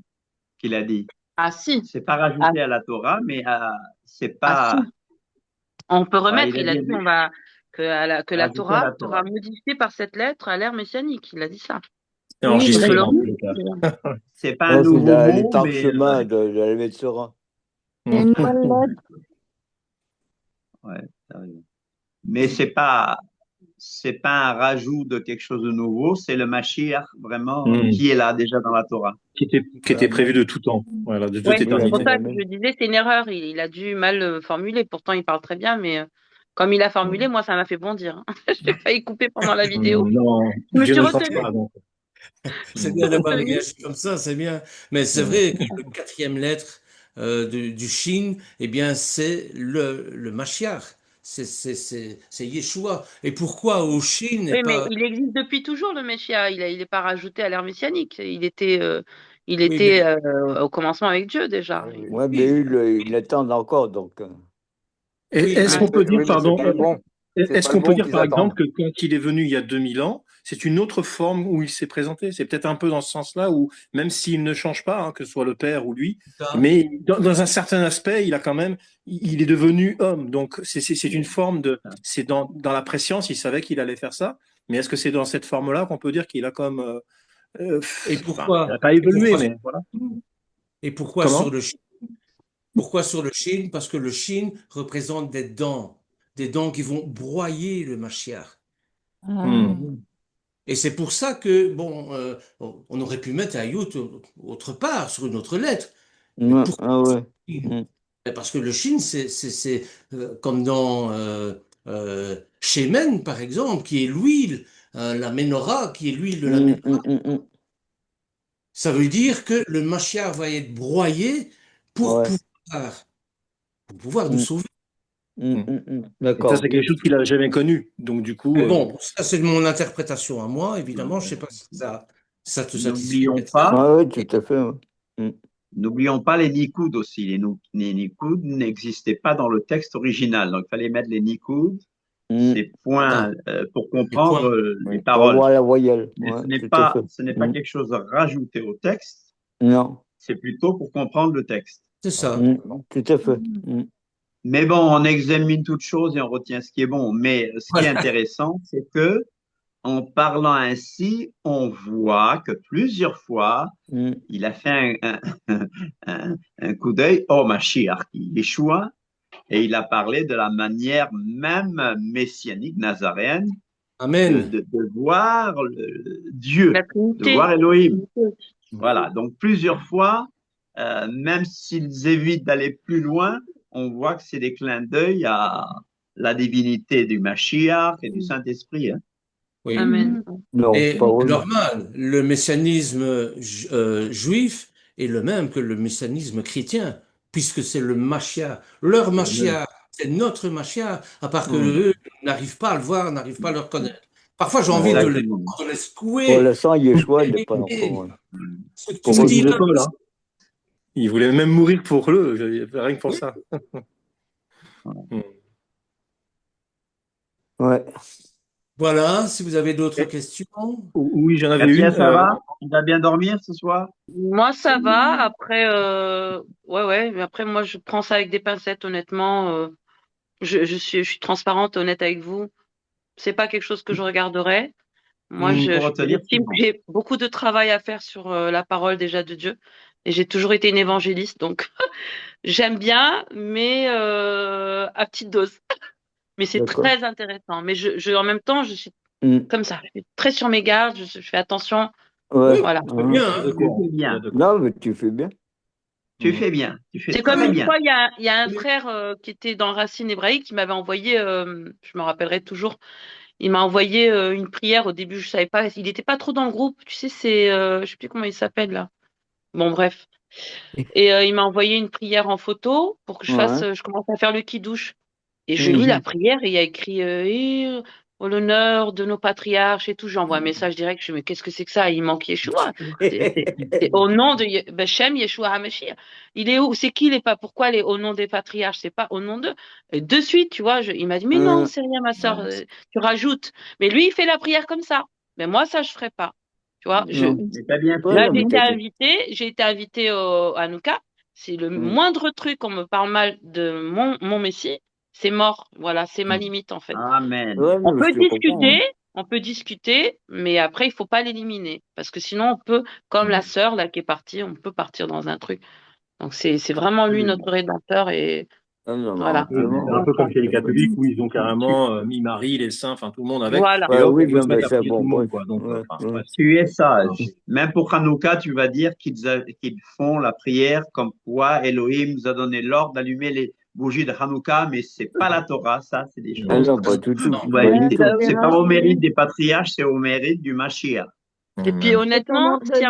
qu'il a dit. Ah si. C'est pas rajouté à la Torah, mais c'est Ah pas. si. On peut remettre. il a Il a dit dit que la rajouter à Torah la Torah. sera modifiée par cette lettre à l'ère messianique. Il a dit ça. C'est Oui, enregistré, je peux le dans tous les remettre. cas. C'est pas un Non, c'est nouveau les mot, mais parchemins de la levée de Sera. Il y a une nouvelle lettre. ouais, t'as raison. Mais c'est pas un rajout de quelque chose de nouveau, c'est le Mashiach vraiment qui est là déjà dans la Torah. Qui était prévu de tout temps. Voilà, de toute Ouais, c'est éternité. pour ça que je disais, c'est une erreur. Il a dû mal formuler. Pourtant, il parle très bien, mais comme il a formulé, moi, ça m'a fait bondir. J'ai failli couper pendant la vidéo. Non, Je me Dieu suis ne change retenue. pas. Donc. C'est bien d'avoir Retenue. réagi comme ça, c'est bien. Mais c'est vrai que le quatrième lettre du Shin, eh bien, c'est le Mashiach. C'est Yeshua. Et pourquoi au Shin et Oui, mais pas. il existe depuis toujours, le Messia. Il est pas rajouté à l'ère messianique. Il Oui, était mais. au commencement avec Dieu déjà. Ouais, mais ils l'attendent encore, donc. Oui, Est-ce qu'on peut dire, Oui, mais c'est pardon, pas le bon. C'est est-ce pas le qu'on peut bon dire qu'ils par exemple attendent. que quand il est venu il y a 2000 ans, c'est une autre forme où il s'est présenté? C'est peut-être un peu dans ce sens-là où, même s'il ne change pas, hein, que ce soit le père ou lui, ça. mais dans un certain aspect, il a quand même, il est devenu homme. Donc c'est une forme de, c'est dans la préscience, il savait qu'il allait faire ça. Mais est-ce que c'est dans cette forme-là qu'on peut dire qu'il a comme, Et enfin, il n'a pourquoi? pas Et évolué, pourquoi, mais voilà. et pourquoi sur Comment? le Shin? Pourquoi sur le Shin? Parce que le Shin représente des dents qui vont broyer le Mashiach. Et c'est pour ça que, bon, on aurait pu mettre un Yud autre part, sur une autre lettre. Mais Ouais, pourquoi ah sur ouais. le Shin? Parce que le Shin, c'est comme dans Shemen, par exemple, qui est l'huile, la menorah, qui est l'huile de la menorah. Ça veut dire que le Mashiach va être broyé pour Ouais. pouvoir, pour pouvoir nous Mm, sauver. Et ça, D'accord. c'est quelque chose qu'il n'a jamais connu. Donc, du coup, Mais bon, ça c'est mon interprétation à moi, évidemment. Je ne sais pas si ça te satisfait. N'oublions pas, Ah oui, tout à fait. Ouais. n'oublions pas les Nikoud aussi. Les Nikoud n'existaient pas dans le texte original, donc il fallait mettre les Nikoud, ces points pour comprendre les Pour paroles. avoir la voyelle. Mais Ouais, ce n'est tout à pas, fait. ce n'est pas quelque chose à rajouter au texte, Non. c'est plutôt pour comprendre le texte. C'est ça. Tout à fait. Mais bon, on examine toute chose et on retient ce qui est bon. Mais ce qui est intéressant, c'est que en parlant ainsi, on voit que plusieurs fois, il a fait un coup d'œil au Mashiach, Yeshua, et il a parlé de la manière même messianique nazaréenne Amen. de voir Dieu, La de Trinité. voir Elohim. Voilà, donc plusieurs fois, même s'ils évitent d'aller plus loin, on voit que c'est des clins d'œil à la divinité du Mashiach et du Saint-Esprit. Hein. Oui. Amen. Non, Et pas vraiment. normal, le messianisme juif est le même que le messianisme chrétien, puisque c'est le Mashiach. Leur Mashiach, c'est notre Mashiach, à part que eux n'arrivent pas à le voir, n'arrivent pas à le reconnaître. Parfois, j'ai envie de les secouer. Pour l'instant, Yeshua, il n'est pas encore. Ce que pour tu me eux, dis il là, est pas là. Il voulait même mourir pour eux, rien que pour ça. Ouais. voilà, si vous avez d'autres questions. Oui, j'en avais Katia, une. ça va? Tu vas bien dormir ce soir? Moi, ça va. Après, ouais. Mais après, moi, je prends ça avec des pincettes, honnêtement. Je suis transparente, honnête avec vous. C'est pas quelque chose que je regarderais. Moi, Pour retenir j'estime que j'ai beaucoup de travail à faire sur la parole déjà de Dieu. Et j'ai toujours été une évangéliste, donc j'aime bien, mais à petite dose. Mais c'est D'accord. très intéressant. Mais en même temps, je suis comme ça. Je suis très sur mes gardes. Je fais attention. Ouais. Voilà. C'est bien, hein. Tu fais bien. Non, mais tu fais bien. Tu fais bien. Tu fais C'est comme très une bien. fois, il y a un frère qui était dans Racine hébraïque qui m'avait envoyé, je me rappellerai toujours, il m'a envoyé une prière. Au début, je savais pas, il n'était pas trop dans le groupe. Tu sais, je sais plus comment il s'appelle là. Bon, bref. Et il m'a envoyé une prière en photo pour que Ouais. je commence à faire le kidouche. Et je lis la prière et il y a écrit au l'honneur de nos patriarches et tout. J'envoie un message direct. Je dis, mais qu'est-ce que c'est que ça? Il manque Yeshua. C'est au nom de Beshem Yeshua HaMashiach. Il est où? C'est qui les pas? Pourquoi les au nom des patriarches? C'est pas au nom d'eux. Et de suite, tu vois, il m'a dit, mais non, c'est rien, ma sœur. Tu rajoutes. Mais lui, il fait la prière comme ça. Mais moi, ça, je ferai pas. Tu vois, Non. Mais t'as bien Ouais, là, non, mais t'as fait. j'ai été invitée au Hanouka. C'est le Mm. moindre truc, on me parle mal de mon Messie, c'est mort. Voilà, c'est ma limite, en fait. Amen. Ouais, non, On mais peut je te comprends. Hein. discuter, mais après, il faut pas l'éliminer. Parce que sinon, on peut, comme la sœur, là, qui est partie, on peut partir dans un truc. Donc, c'est vraiment lui, notre rédempteur, et Ah, non, mais voilà. amplement. C'est un peu comme chez les Tout à fait. catholiques où ils ont carrément mis Marie, les saints, enfin tout le monde avec, Voilà. et Ouais, hop, oui, on peut non, se mais mettre à c'est prier tout bon, le monde, bref. quoi. Donc, Ouais, enfin, ouais. bref. Tu es sage. Même pour Hanouka, tu vas dire qu'ils font la prière comme quoi Elohim nous a donné l'ordre d'allumer les bougies de Hanouka, mais c'est pas la Torah, ça, c'est des Ah choses. non, pas du tout. Ouais, Pas du tout. c'est pas au mérite des patriarches, c'est au mérite du Mashiach. Et puis, C'est honnêtement, ton d'allumer. s'il y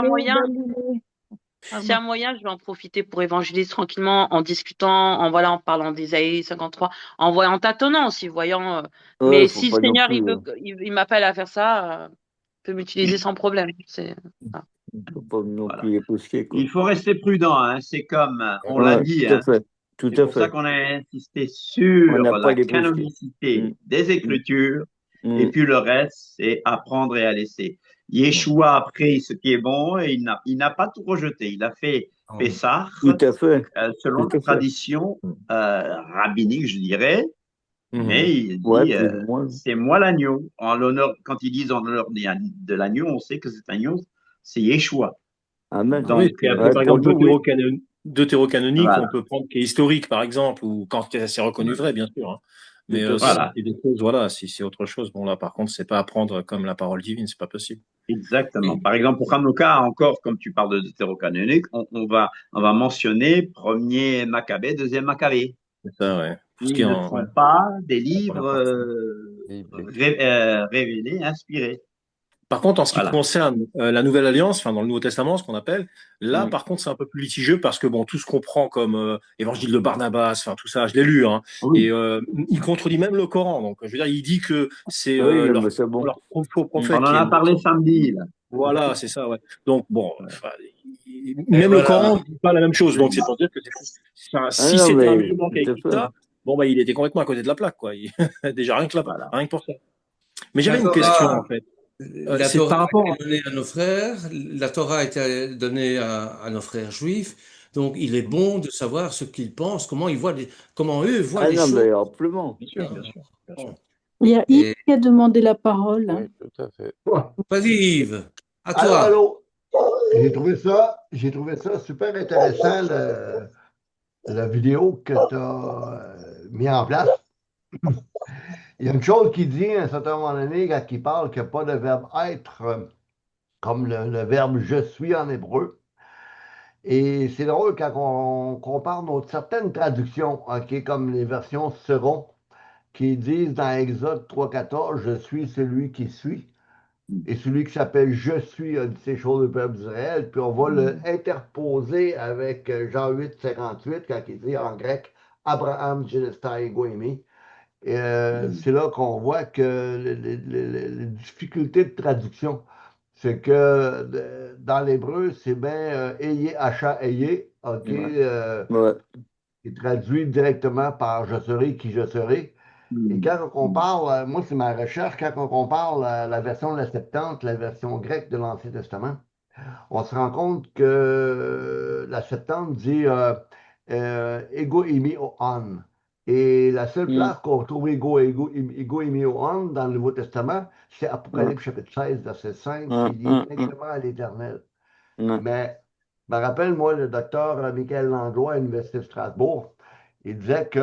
a moyen, je vais en profiter pour évangéliser tranquillement en discutant, en parlant d'Ésaïe 53, en tâtonnant aussi, voyant. Ouais, Mais faut si le pas non Seigneur, plus. il m'appelle à faire ça, il peut m'utiliser sans problème. Voilà. Faut pas non Voilà. plus épouser, quoi. Il faut rester prudent, hein. C'est comme on l'a Ouais, dit, tout à hein. fait. Tout C'est à pour ça fait. qu'on a insisté On sur n'a pas la les brusquer. canonicité des Écritures, et Mm. puis le reste, c'est apprendre et à laisser. Yeshua a pris ce qui est bon et il n'a pas tout rejeté. Il a fait Pessah Tout à fait. selon Tout la à fait. tradition rabbinique, je dirais, mais il Ouais, dit plus ou moins. c'est moi l'agneau. En l'honneur, quand ils disent en l'honneur de l'agneau, on sait que cet agneau, c'est Yeshua. Amen. Donc, Oui, puis après, par Pour exemple, nous, oui. deutérocanonique, voilà. on peut prendre qui est historique, par exemple, ou quand c'est reconnu vrai, bien sûr. Hein. Mais Tout à si fait. Voilà. c'est des choses, voilà, si c'est autre chose, bon là, par contre, c'est pas à prendre comme la parole divine, c'est pas possible. Exactement. Par exemple, pour Hanouka, encore, comme tu parles de deutérocanonique, on va mentionner premier Maccabée, deuxième Maccabée. C'est ça, ouais. Pour ce qui Ils est ne en, sont ouais, pas des en livres première partie. révélés, inspirés. Par contre, en ce qui Voilà. concerne la Nouvelle Alliance, enfin dans le Nouveau Testament, ce qu'on appelle, là, Mm. par contre, c'est un peu plus litigieux parce que bon, tout ce qu'on prend comme Évangile de Barnabas, enfin tout ça, je l'ai lu, hein, Oui. et il contredit même le Coran. Donc, je veux dire, il dit que c'est Oui, non, mais c'est bon. leur faux On prophète en qui est a parlé Mohammed. samedi, là. Voilà, c'est ça, ouais. Donc bon, enfin, Et même le Coran voilà. ne dit pas la même chose. Donc c'est pour dire que Ah si non, c'était un mais musulman qui a tout à écrit fait. ça, bon bah il était complètement à côté de la plaque, quoi. Déjà rien que là, Voilà. rien que pour ça. Mais La j'avais une question en Torah, fait. la C'est Torah par rapport a été donnée à nos frères, la Torah a été donnée à nos frères juifs, donc il est bon de savoir ce qu'ils pensent, comment eux voient Ah les non, choses. mais amplement. Bien sûr, bien sûr, bien sûr. Bon. Il y a Yves Et qui a demandé la parole. Hein. Tout à fait. vas-y Yves, à Allô, toi. allô. J'ai trouvé ça super intéressant, la vidéo que tu as mis en place. Il y a une chose qui dit à un certain moment donné, quand il parle qu'il n'y a pas de verbe être comme le verbe je suis en hébreu. Et c'est drôle quand on compare certaines traductions, ok, comme les versions seront, qui disent dans Exode 3,14, je suis celui qui suis. Et celui qui s'appelle Je suis a dit ces choses au peuple d'Israël, puis on va l'interposer avec Jean 8, 58, quand il dit en grec Abraham, Genestai, Goémi. C'est là qu'on voit que les difficultés de traduction, c'est que dans l'hébreu, c'est bien ayez, achat, ayez, ok, Ouais. qui traduit directement par je serai qui je serai. Et quand on compare, moi c'est ma recherche, quand on compare la version de la Septante, la version grecque de l'Ancien Testament, on se rend compte que la Septante dit ego imi o an. Et la seule place qu'on retrouve ego imi o an dans le Nouveau Testament, c'est Apocalypse chapitre 16, verset 5, qui dit directement à l'Éternel. Mais je me rappelle, moi, le docteur Michael Langlois à l'Université de Strasbourg, il disait que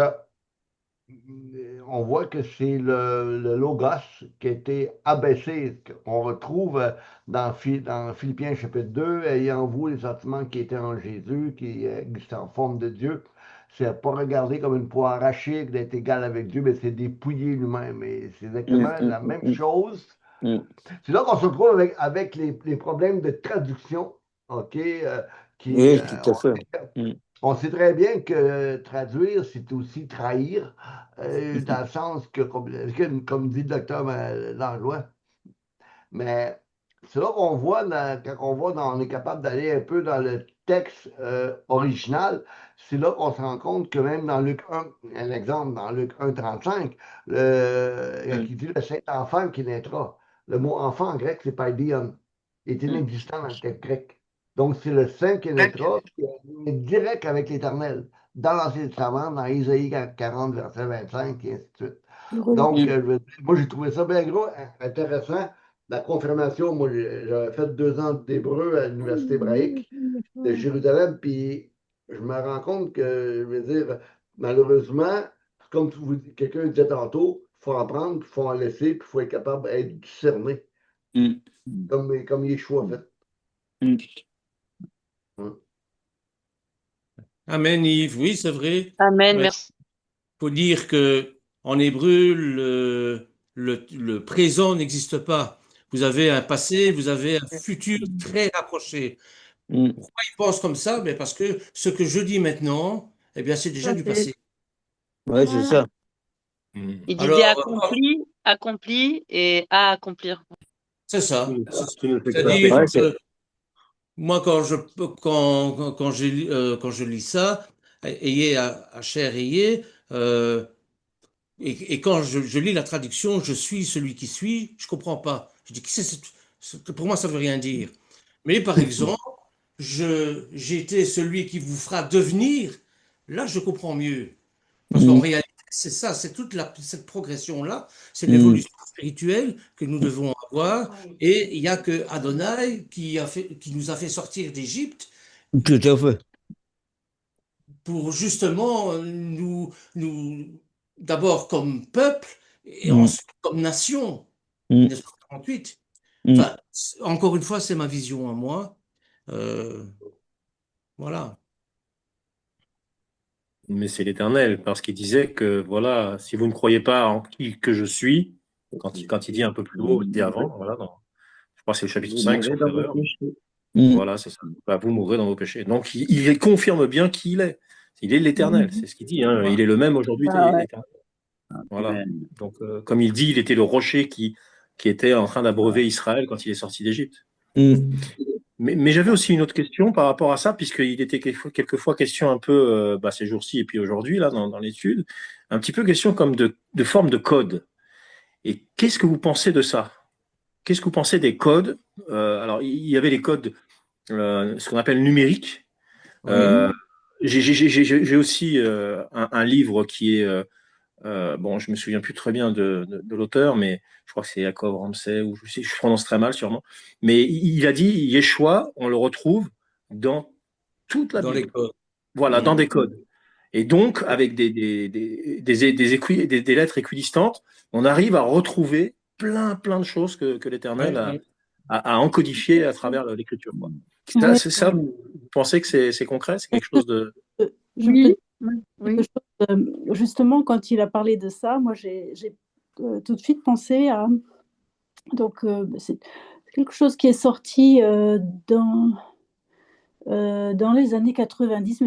on voit que c'est le logos qui a été abaissé, qu'on retrouve dans Philippiens chapitre 2, ayant vous les sentiments qui étaient en Jésus, qui existent en forme de Dieu. C'est pas regarder comme une poire arrachée d'être égal avec Dieu, mais c'est dépouiller lui-même. Et c'est exactement la même chose. C'est là qu'on se retrouve avec les problèmes de traduction. OK? Oui, tout à fait. On sait très bien que traduire, c'est aussi trahir, dans le sens que, comme dit le docteur Langlois, mais c'est là qu'on voit, quand on est capable d'aller un peu dans le texte original, c'est là qu'on se rend compte que même dans Luc 1, un exemple, dans Luc 1,35, qui dit le Saint-Enfant qui naîtra. Le mot enfant en grec, c'est paidion. Il est inexistant dans le texte grec. Donc, c'est le Saint qui naîtra, qui est direct avec l'Éternel. Dans l'Ancien Testament, dans Isaïe 40, verset 25, et ainsi de suite. Donc, moi, j'ai trouvé ça bien gros, intéressant. La confirmation, moi, j'avais fait 2 ans d'hébreu à l'Université hébraïque de Jérusalem, puis je me rends compte que, je veux dire, malheureusement, comme quelqu'un disait tantôt, il faut en prendre, puis il faut en laisser, puis il faut être capable d'être discerné, comme Yeshua a fait. Amen, Yves. Oui, c'est vrai. Amen, Ouais. merci. Il faut dire que en hébreu, le présent n'existe pas. Vous avez un passé, vous avez un futur très rapproché. Pourquoi ils pensent comme ça? Ben parce que ce que je dis maintenant, eh bien, c'est déjà du passé. Oui, c'est ça. Il disait Alors, accompli et à accomplir. c'est ça. C'est-à-dire, Moi, quand je lis ça, ayez à chair ayez, et quand je lis la traduction, je suis celui qui suis, je comprends pas. Je dis, pour moi, ça veut rien dire. Mais par exemple, j'ai été celui qui vous fera devenir, là, je comprends mieux. Parce qu'en réalité, c'est ça, c'est toute cette progression-là, c'est l'évolution spirituelle que nous devons avoir. Et il n'y a que Adonai qui nous a fait sortir d'Égypte Tout à fait. pour justement d'abord comme peuple et ensuite comme nation, 1948. Enfin, encore une fois, c'est ma vision à moi. Voilà. Mais c'est l'Éternel, parce qu'il disait que, voilà, si vous ne croyez pas en qui que je suis, quand il dit un peu plus haut, il dit avant, voilà, je crois que c'est le chapitre 5, sauf erreur. Voilà, c'est ça. Bah, vous mourrez dans vos péchés. Donc, il confirme bien qui il est. Il est l'Éternel, c'est ce qu'il dit. Hein. Il est le même aujourd'hui, l'Éternel. Voilà. Donc, comme il dit, il était le rocher qui était en train d'abreuver Israël quand il est sorti d'Égypte. Mais j'avais aussi une autre question par rapport à ça, puisqu'il était quelquefois question un peu, ces jours-ci et puis aujourd'hui, là, dans l'étude, un petit peu question comme de forme de code. Et qu'est-ce que vous pensez de ça? Qu'est-ce que vous pensez des codes? Alors, il y avait les codes, ce qu'on appelle numériques. J'ai aussi un livre qui est, bon, je me souviens plus très bien de l'auteur, mais je crois que c'est Yaakov Ramsey, ou je prononce très mal sûrement. Mais il a dit, Yeshua, on le retrouve dans toute la Bible. Les codes. Voilà, dans des codes. Et donc, avec des lettres équidistantes, on arrive à retrouver plein de choses que l'Éternel a encodifiées à travers l'écriture. C'est ça, vous pensez que c'est concret? C'est quelque chose de... Oui. Justement, quand il a parlé de ça, moi, j'ai tout de suite pensé à... Donc, c'est quelque chose qui est sorti dans les années 90,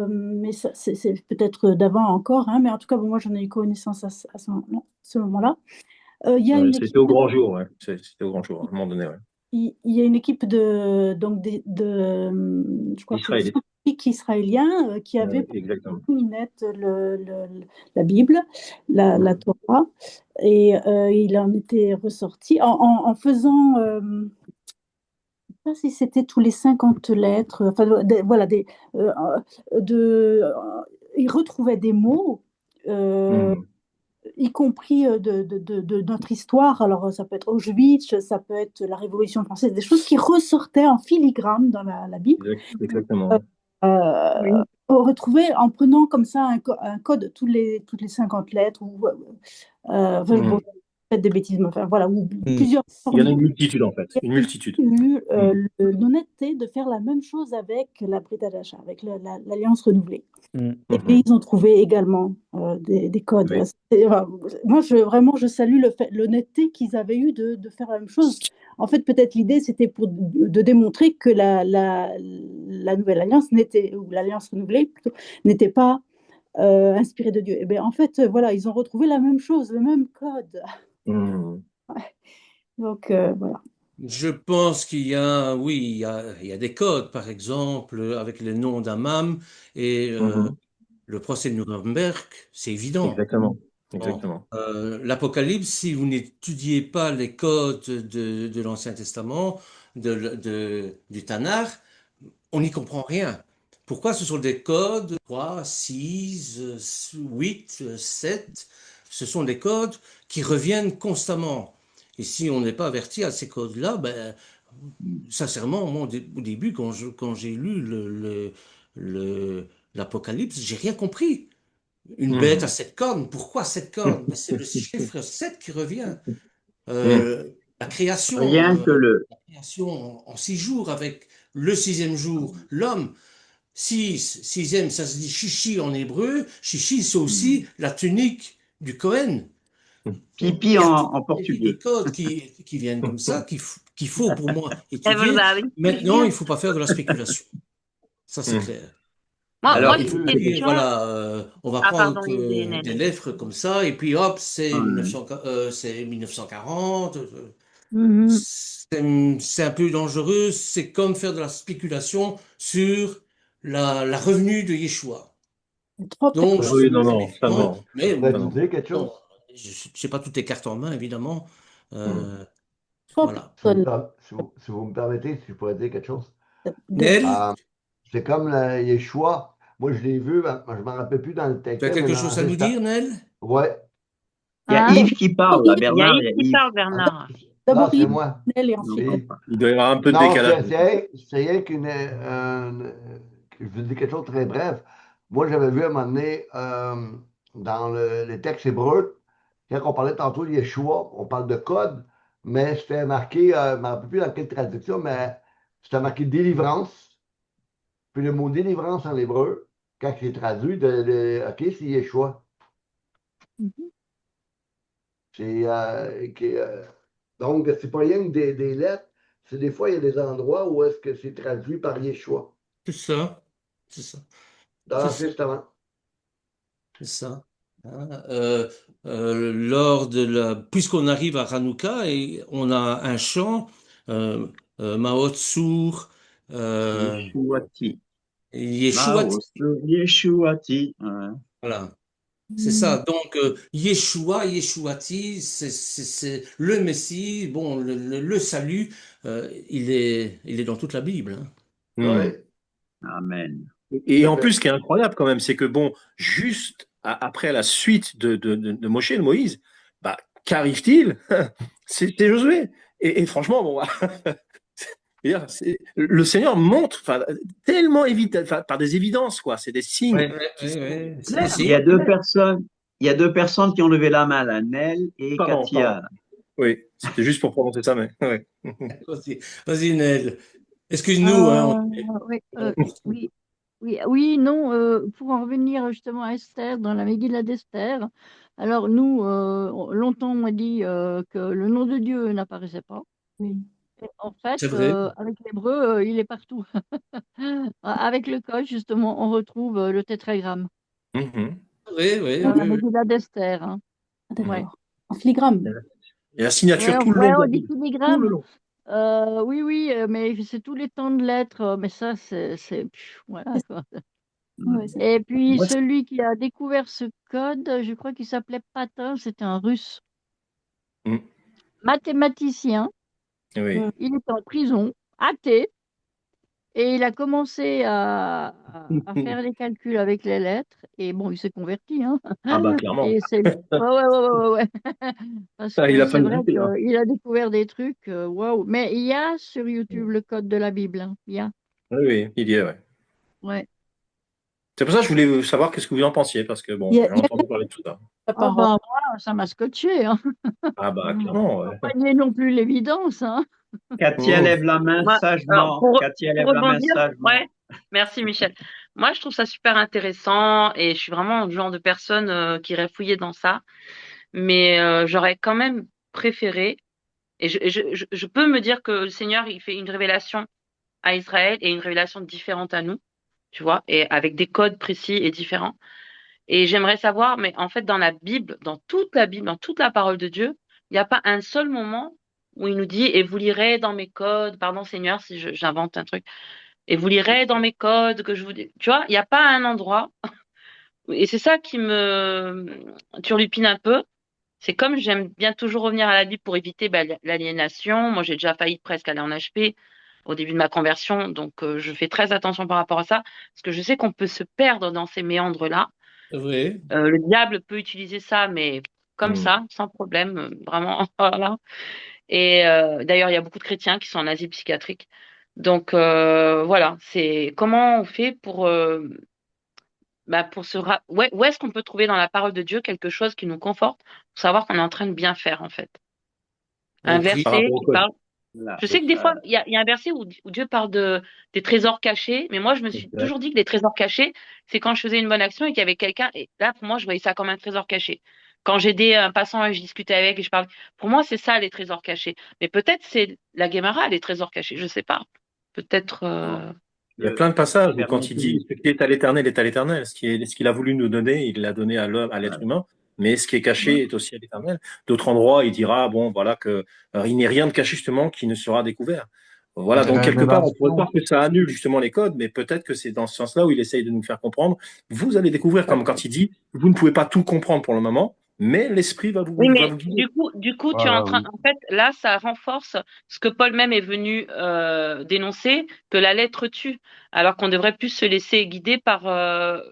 mais ça, c'est peut-être d'avant encore, hein, mais en tout cas, moi, j'en ai eu connaissance à ce moment-là. C'était au grand jour, ouais. C'était au grand jour, à un moment donné, ouais. Il y a une équipe je crois israéliens qui avait net la Bible, la Torah, et il en était ressorti en faisant, je ne sais pas si c'était tous les 50 lettres, enfin voilà, il retrouvait des mots. Y compris de notre histoire. Alors, ça peut être Auschwitz, ça peut être la Révolution française, des choses qui ressortaient en filigrane dans la Bible. Exactement. Retrouver en prenant comme ça un code toutes les 50 lettres, ou bon, peut-être des bêtises, mais enfin, voilà, ou plusieurs. Il y en a une multitude, en fait. Une multitude. L'honnêteté de faire la même chose avec la Brit Hadasha, avec l'Alliance renouvelée. Et ils ont trouvé également des codes. Oui. Moi, je salue l'honnêteté qu'ils avaient eu de faire la même chose En fait, peut-être l'idée, c'était de démontrer que la nouvelle alliance ou l'alliance renouvelée plutôt, n'était pas inspirée de Dieu. Et bien, en fait, voilà, ils ont retrouvé la même chose, le même code. Ouais. Donc, voilà. Je pense qu'il y a, oui, il y a des codes, par exemple, avec le nom d'Amam et le procès de Nuremberg, c'est évident. Exactement. Bon, Exactement. l'Apocalypse, si vous n'étudiez pas les codes de l'Ancien Testament, du Tanakh, on n'y comprend rien. Pourquoi ce sont des codes 3, 6, 8, 7? Ce sont des codes qui reviennent constamment. Et si on n'est pas averti à ces codes-là, ben, sincèrement, moi, au début, quand j'ai lu l'Apocalypse, j'ai rien compris. Une bête à 7 cornes, pourquoi 7 cornes? Ben, c'est le chiffre 7 qui revient. La création, Rien que le. la création en 6 jours avec le 6e jour, l'homme. 6e, ça se dit chichi en hébreu. Chichi, c'est aussi la tunique du Cohen. Pipi Il y a en des portugais. codes qui viennent comme ça, qu'il faut pour moi Eh étudier. ben, bah oui. Maintenant, il ne faut pas faire de la spéculation. Ça, c'est clair. Moi, Alors, j'ai il faut une dire, question. voilà, on va Ah, prendre pardon, des lettres comme ça, et puis hop, c'est 1940. C'est un peu dangereux. C'est comme faire de la spéculation sur la revenue de Yeshua. Donc, je Oui, fais non, très non, ça méfiant, non. mais Je pourrais Ça te non. dire quelque bon, chose. je n'ai pas toutes les cartes en main, évidemment. Trois Voilà. personnes. Si vous me permettez, si je pourrais dire quelque chose. Nel, C'est comme Yeshua. Moi, je l'ai vu, je ne m'en rappelle plus dans le tu as texte, mais quelque dans chose à nous dire, Nel? Ouais. Il y a Hein? Yves qui parle, là, Il y a Bernard. Il y Yves a qui Yves. parle, Bernard. D'abord Non, c'est Yves, moi. Nel et Non, ensuite. Il doit y avoir un peu de Non, décalage. c'est rien je vous dis quelque chose de très bref. Moi, j'avais vu à un moment donné, dans les textes hébreux, quand on parlait tantôt de Yeshua, on parle de code, mais c'était marqué, je ne me rappelle plus dans quelle traduction, mais c'était marqué délivrance. Puis le mot délivrance en hébreu, quand c'est traduit, OK, c'est Yeshua. C'est, donc, c'est pas rien que des lettres. C'est des fois, il y a des endroits où est-ce que c'est traduit par Yeshua, C'est ça. C'est ça. dans C'est l'Ancien ça. Testament. C'est ça. Hein, puisqu'on arrive à Hanouka et on a un chant, Maot Sur, Yeshuati. Yeshua. Yeshuati. Ouais. Voilà. C'est ça. Donc, Yeshua, Yeshuati, c'est le Messie, bon, le salut, il est dans toute la Bible. Hein. Ouais. Amen. Et en plus, ce qui est incroyable quand même, c'est que bon, juste après la suite de Moshe et de Moïse, bah, qu'arrive-t-il? C'est Josué. Et franchement, bon, le Seigneur montre tellement par des évidences, quoi. C'est des signes qui sont clairs. Il y a deux personnes. Il y a deux personnes qui ont levé la main, là, Nel et Katia. Oui, c'était juste pour prononcer ça, mais ouais. Vas-y, Nel. Excuse-nous. Oui, non, pour en revenir justement à Esther, dans la Megillah d'Esther, alors nous, longtemps on m'a dit que le nom de Dieu n'apparaissait pas. Oui. Et en fait, C'est vrai. avec l'hébreu, il est partout. Avec le code, justement, on retrouve le tétragramme. Oui. Dans la Megillah d'Esther. Hein. D'accord. Ouais. En filigrane. Et la signature tout le Ouais, long. on dit filigrane. Tout le long. Oui, mais c'est tous les temps de lettres. Mais ça, voilà, quoi. Ouais, Et puis, Moi, celui qui a découvert ce code, je crois qu'il s'appelait Patin, c'était un Russe. Mathématicien. Oui. Il était en prison, athée, et il a commencé à faire les calculs avec les lettres. Et bon, il s'est converti. Hein. Ah bah clairement. Et c'est... Ouais. Parce Ah, il que a pas c'est vrai hésité, hein. qu'il a découvert des trucs, waouh. Mais il y a sur YouTube le code de la Bible. Hein. Il y a. Oui, il y est, ouais. Ouais. C'est pour ça que je voulais savoir qu'est-ce que vous en pensiez, parce que bon, j'ai entendu parler de tout ça. Ah bah, moi, ça m'a scotché. Hein. Ah bah clairement, ouais. Pas nier non plus l'évidence. Hein. Katia lève la main sagement. Katia lève la main sagement. Ouais, merci Michel. Moi, je trouve ça super intéressant et je suis vraiment le genre de personne qui irait fouiller dans ça. Mais j'aurais quand même préféré Et je peux me dire que le Seigneur, il fait une révélation à Israël et une révélation différente à nous, tu vois, et avec des codes précis et différents. Et j'aimerais savoir, mais en fait, dans la Bible, dans toute la parole de Dieu, il n'y a pas un seul moment où il nous dit, et vous lirez dans mes codes, pardon Seigneur si j'invente un truc, et vous lirez dans mes codes que je vous dis, tu vois, il n'y a pas un endroit, et c'est ça qui me turlupine un peu. C'est comme j'aime bien toujours revenir à la Bible pour éviter l'aliénation. Moi, j'ai déjà failli presque aller en HP au début de ma conversion, donc je fais très attention par rapport à ça, parce que je sais qu'on peut se perdre dans ces méandres-là. Oui. Le diable peut utiliser ça, mais comme ça, sans problème, vraiment. Voilà. Et d'ailleurs, il y a beaucoup de chrétiens qui sont en asile psychiatrique. Donc voilà, c'est comment on fait pour où est-ce qu'on peut trouver dans la parole de Dieu quelque chose qui nous conforte pour savoir qu'on est en train de bien faire en fait. Un verset qui parle. Je sais que des fois, il y a un verset où Dieu parle des trésors cachés, mais moi, je me suis toujours dit que les trésors cachés, c'est quand je faisais une bonne action et qu'il y avait quelqu'un, et là, pour moi, je voyais ça comme un trésor caché. Quand j'aidais un passant et je discutais avec et je parlais, pour moi, c'est ça, les trésors cachés. Mais peut-être c'est la Guémara, les trésors cachés, je sais pas. Peut-être. Il y a plein de passages où quand il dit ce qui est à l'éternel est à l'éternel, ce qu'il a voulu nous donner, il l'a donné à l'homme, à l'être humain, mais ce qui est caché est aussi à l'éternel. D'autres endroits, il dira, bon, voilà, que il n'est rien de caché justement qui ne sera découvert. Voilà, donc quelque part, on pourrait croire que ça annule justement les codes, mais peut-être que c'est dans ce sens-là où il essaye de nous faire comprendre. Vous allez découvrir, comme quand il dit, vous ne pouvez pas tout comprendre pour le moment, mais l'esprit va vous guider. Du coup, tu es en fait, là, ça renforce ce que Paul même est venu dénoncer, que la lettre tue, alors qu'on devrait plus se laisser guider par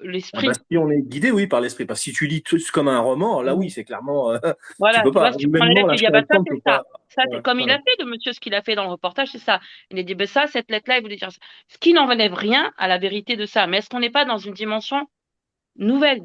l'esprit. Si on est guidé, oui, par l'esprit. Parce que si tu lis tout comme un roman, là, oui, c'est clairement, voilà, tu peux pas. Si tu prends la lettre, tu dis, bah, ça, c'est ça. Ouais, comme il a fait de monsieur, ce qu'il a fait dans le reportage, c'est ça. Il a dit, bah, ça, cette lettre-là, il voulait dire ça. Ce qui n'enlève rien à la vérité de ça. Mais est-ce qu'on n'est pas dans une dimension nouvelle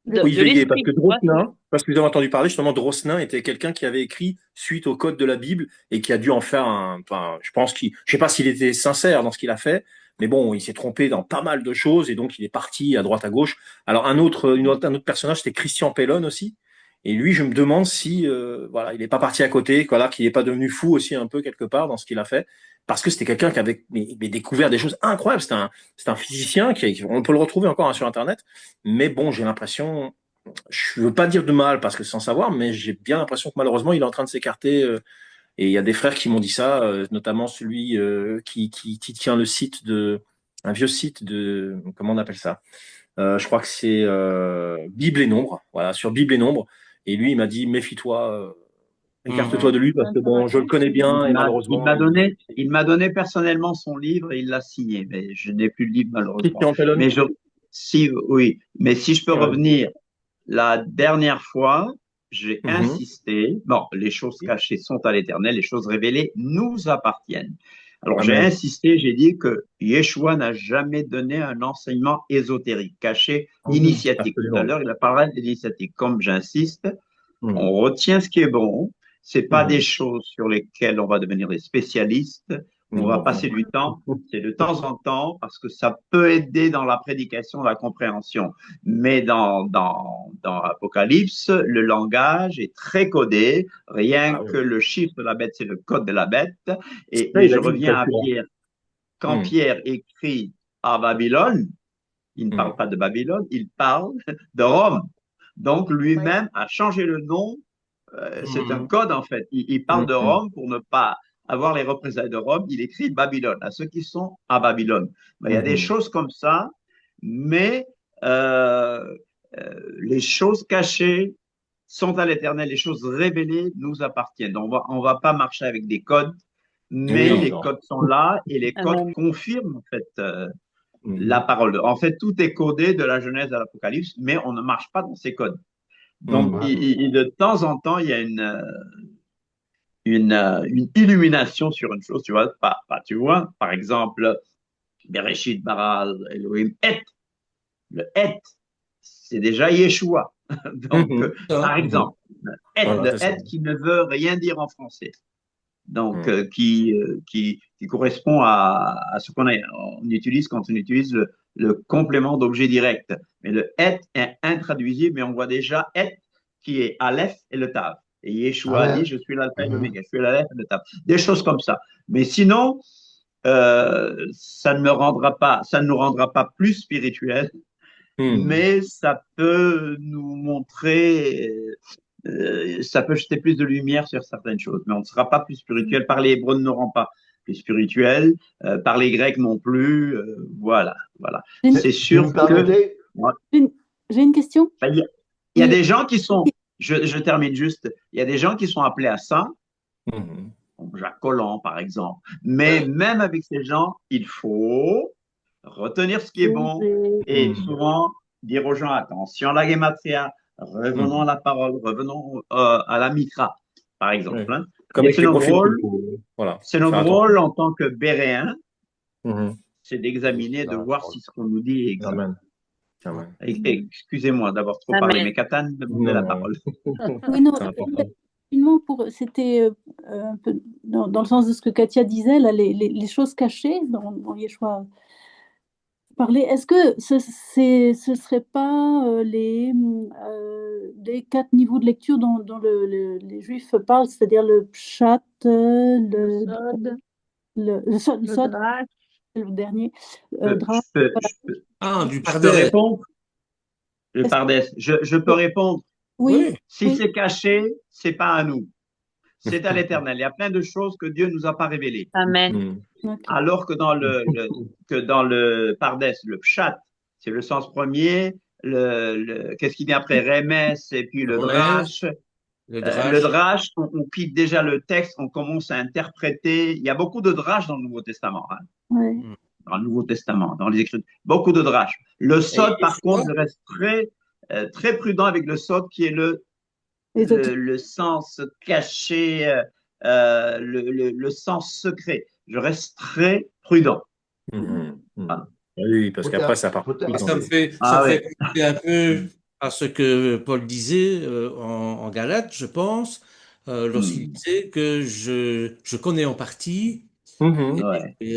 de l'esprit, parce que Drosnin, parce que vous avez entendu parler, justement, Drosnin était quelqu'un qui avait écrit suite au code de la Bible et qui a dû en faire je pense je sais pas s'il était sincère dans ce qu'il a fait, mais bon, il s'est trompé dans pas mal de choses et donc il est parti à droite à gauche. Alors un autre personnage, c'était Christian Pellon aussi. Et lui, je me demande si il n'est pas parti à côté, qu'il n'est pas devenu fou aussi un peu quelque part dans ce qu'il a fait, parce que c'était quelqu'un qui avait découvert des choses incroyables. C'est un physicien on peut le retrouver encore sur Internet, mais bon, j'ai l'impression, je veux pas dire de mal parce que sans savoir, mais j'ai bien l'impression que malheureusement, il est en train de s'écarter. Et il y a des frères qui m'ont dit ça, notamment celui qui tient un vieux site de, comment on appelle ça je crois que c'est Bible et Nombre, voilà, sur Bible et Nombre. Et lui, il m'a dit, méfie-toi, écarte-toi de lui parce que bon, je le connais bien et malheureusement. Il m'a donné personnellement son livre et il l'a signé, mais je n'ai plus le livre malheureusement. Mais si je peux revenir, la dernière fois, j'ai insisté. Bon, les choses cachées sont à l'Éternel, les choses révélées nous appartiennent. Alors, j'ai insisté, j'ai dit que Yeshua n'a jamais donné un enseignement ésotérique, caché, initiatique. Tout à l'heure, il a parlé d'initiatique. Comme j'insiste, on retient ce qui est bon. C'est pas des choses sur lesquelles on va devenir des spécialistes. On va passer du temps, c'est de temps en temps, parce que ça peut aider dans la prédication, la compréhension. Mais dans Apocalypse, le langage est très codé. Rien que le chiffre de la bête, c'est le code de la bête. Et je reviens à Pierre. Quand Pierre écrit à Babylone, il ne parle pas de Babylone, il parle de Rome. Donc, lui-même a changé le nom. C'est un code, en fait. Il parle de Rome pour ne pas avoir les représailles de Rome. Il écrit Babylone, à ceux qui sont à Babylone. Il y a des choses comme ça, mais les choses cachées sont à l'Éternel, les choses révélées nous appartiennent. Donc, on va pas marcher avec des codes, mais les codes sont là et les codes confirment, en fait, la parole. En fait, tout est codé de la Genèse à l'Apocalypse, mais on ne marche pas dans ces codes. Donc, de temps en temps, il y a une illumination sur une chose, tu vois, par exemple, Bereshit bara Elohim et. Le et, c'est déjà Yeshua. Donc, par exemple, le et qui ne veut rien dire en français. Donc, qui correspond à ce qu'on utilise quand on utilise le complément d'objet direct. Mais le et est intraduisible, mais on voit déjà et qui est Aleph et le Tav. Et Yeshua a dit, je suis l'alpha et l'oméga, je suis la lettre et le taf. Des choses comme ça. Mais sinon, ça ne nous rendra pas plus spirituels, mais ça peut nous montrer, ça peut jeter plus de lumière sur certaines choses, mais on ne sera pas plus spirituel. Par les Hébreux ne rend pas plus spirituel, par les Grecs non plus. Voilà. C'est sûr que. J'ai une question. Il y a des gens qui sont. Je termine juste. Il y a des gens qui sont appelés à ça. Jacques Collomb, par exemple. Mais même avec ces gens, il faut retenir ce qui est bon et souvent dire aux gens, attention, la gematria, revenons à la parole, revenons à la mitra, par exemple. Hein. C'est notre rôle en tant que béréens, c'est d'examiner, de voir si ce qu'on nous dit est exact. Excusez-moi d'avoir trop parlé, mais Catane me demandait la parole. Oui, non, c'était un peu dans le sens de ce que Katia disait, là, les choses cachées dans Yeshua parlait. Est-ce que ce serait pas les 4 niveaux de lecture dont les Juifs parlent, c'est-à-dire le pshat, le sod, le dernier, drash. Du pardès. Je peux répondre. Le pardès. Je peux répondre. Oui. Si c'est caché, c'est pas à nous. C'est à l'Éternel. Il y a plein de choses que Dieu nous a pas révélées. Amen. Alors que dans le pardès, le pshat, c'est le sens premier. Qu'est-ce qui vient après? Remes et puis le drash. Le drash, on quitte déjà le texte, on commence à interpréter. Il y a beaucoup de drash dans le Nouveau Testament. Dans le Nouveau Testament, dans les Écritures. Beaucoup de drash. Le sod, par contre, je reste très prudent avec le sod qui est le sens caché, le sens secret. Je reste très prudent. Voilà. Oui, parce qu'après, ça part. Ça me fait penser un peu à ce que Paul disait en Galates, je pense, lorsqu'il disait que je connais en partie, et,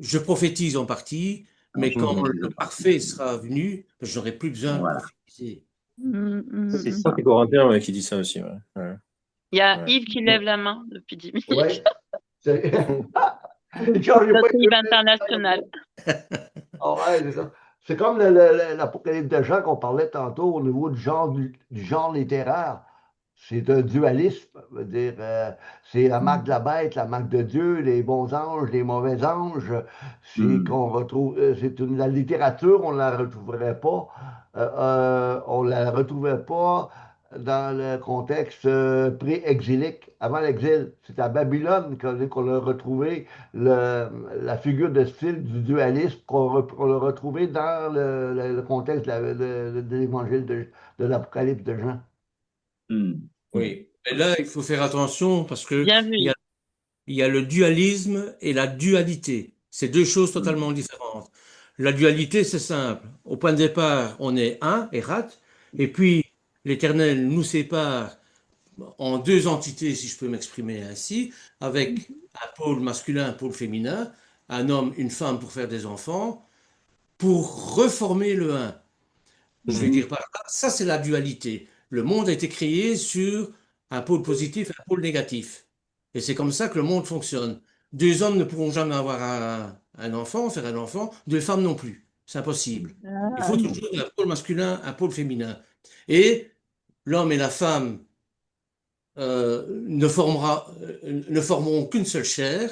je prophétise en partie, mais quand le parfait sera venu, je n'aurai plus besoin de prophétiser. C'est ça. C'est Corinthien qui dit ça aussi. Il y a Yves qui lève la main depuis 10 minutes. Ouais. Notre Yves international. C'est ça. C'est comme l'Apocalypse de Jean qu'on parlait tantôt au niveau du genre littéraire. C'est un dualisme, dire, c'est la marque de la bête, la marque de Dieu, les bons anges, les mauvais anges. C'est qu'on retrouve, la littérature, on ne la retrouverait pas, on la retrouvait pas dans le contexte pré-exilique, avant l'exil. C'est à Babylone qu'on a retrouvé la figure de style du dualisme qu'on a retrouvé dans le contexte de l'évangile de l'Apocalypse de Jean. Oui, mais là, il faut faire attention parce que il y a le dualisme et la dualité. C'est deux choses totalement différentes. La dualité, c'est simple. Au point de départ, on est un, Erat, et puis l'Éternel nous sépare en deux entités, si je peux m'exprimer ainsi, avec un pôle masculin, un pôle féminin, un homme, une femme pour faire des enfants, pour reformer le un. Je vais dire par là, ça c'est la dualité. Le monde a été créé sur un pôle positif et un pôle négatif. Et c'est comme ça que le monde fonctionne. Deux hommes ne pourront jamais avoir un enfant, faire un enfant, deux femmes non plus. C'est impossible. Il faut toujours un pôle masculin, un pôle féminin. Et l'homme et la femme ne formeront qu'une seule chair.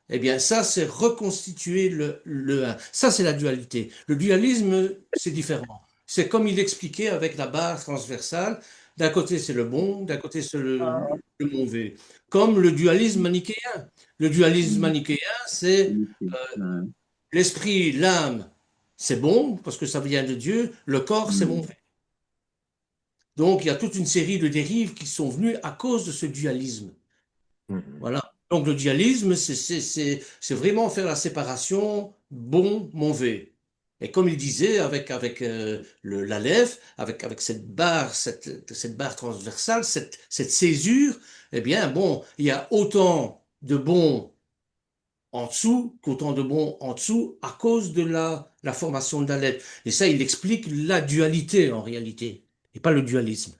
Eh bien, ça, c'est reconstituer le un. Ça, c'est la dualité. Le dualisme, c'est différent. C'est comme il expliquait avec la barre transversale. D'un côté, c'est le bon, d'un côté, c'est le mauvais. Comme le dualisme manichéen. Le dualisme manichéen, c'est l'esprit, l'âme, c'est bon, parce que ça vient de Dieu. Le corps, c'est mauvais. Donc, il y a toute une série de dérives qui sont venues à cause de ce dualisme. Voilà. Donc, le dualisme, c'est vraiment faire la séparation bon-mauvais. Et comme il disait, avec l'Aleph, avec cette barre transversale, cette césure, eh bien, bon, il y a autant de bons en dessous qu'autant de bons en dessous à cause de la formation de l'Aleph. Et ça, il explique la dualité en réalité, et pas le dualisme.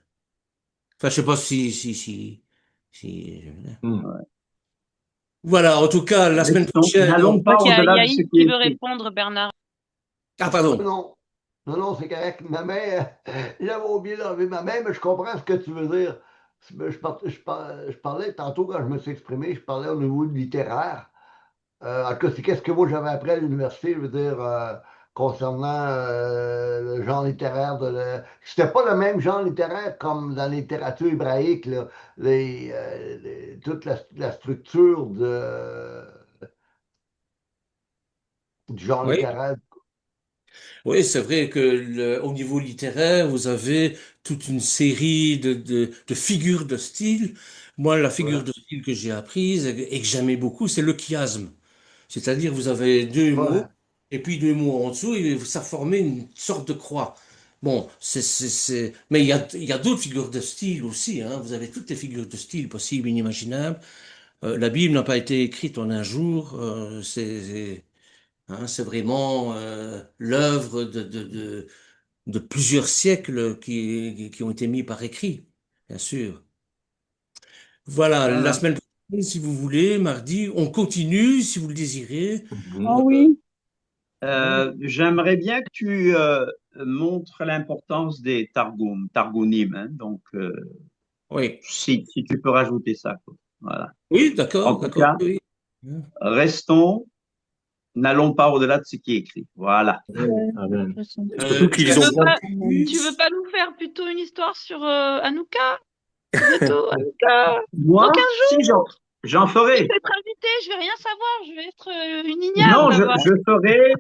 Enfin, je sais pas si... Voilà, en tout cas, la semaine prochaine. Je crois qu'il y a Yves qui veut répondre, Bernard. Ah, pardon. Non, non, non, c'est correct. Ma main, j'avais oublié d'enlever ma main, mais je comprends ce que tu veux dire. Je parlais tantôt, quand je me suis exprimé, je parlais au niveau littéraire. En tout cas, c'est qu'est-ce que moi j'avais appris à l'université, je veux dire, concernant le genre littéraire. C'était pas le même genre littéraire comme dans la littérature hébraïque, là. Toute la structure du genre Oui. littéraire. Oui, c'est vrai que au niveau littéraire, vous avez toute une série de figures de style. Moi, la figure Voilà. de style que j'ai apprise et que j'aimais beaucoup, c'est le chiasme. C'est-à-dire, vous avez deux mots, Ouais. et puis deux mots en dessous, et ça formait une sorte de croix. Bon, mais il y a d'autres figures de style aussi, hein. Vous avez toutes les figures de style possibles, inimaginables. La Bible n'a pas été écrite en un jour. C'est vraiment l'œuvre de plusieurs siècles qui ont été mis par écrit, bien sûr. Voilà, la Voilà. semaine prochaine, si vous voulez, mardi, on continue, si vous le désirez. Ah oui. J'aimerais bien que tu montres l'importance des targonim, hein, donc Oui, si tu peux rajouter ça, quoi. Voilà. oui, En d'accord, tout d'accord. cas, Oui. n'allons pas au-delà de ce qui est écrit. Voilà. Amen. Surtout Tu veux pas nous faire plutôt une histoire sur Hanouka? Bientôt, Hanouka. Moi, Dans 15 si jours. j'en Je ferai. vais être invitée, je vais rien savoir, je vais être une ignare Non, là-bas. je ferai.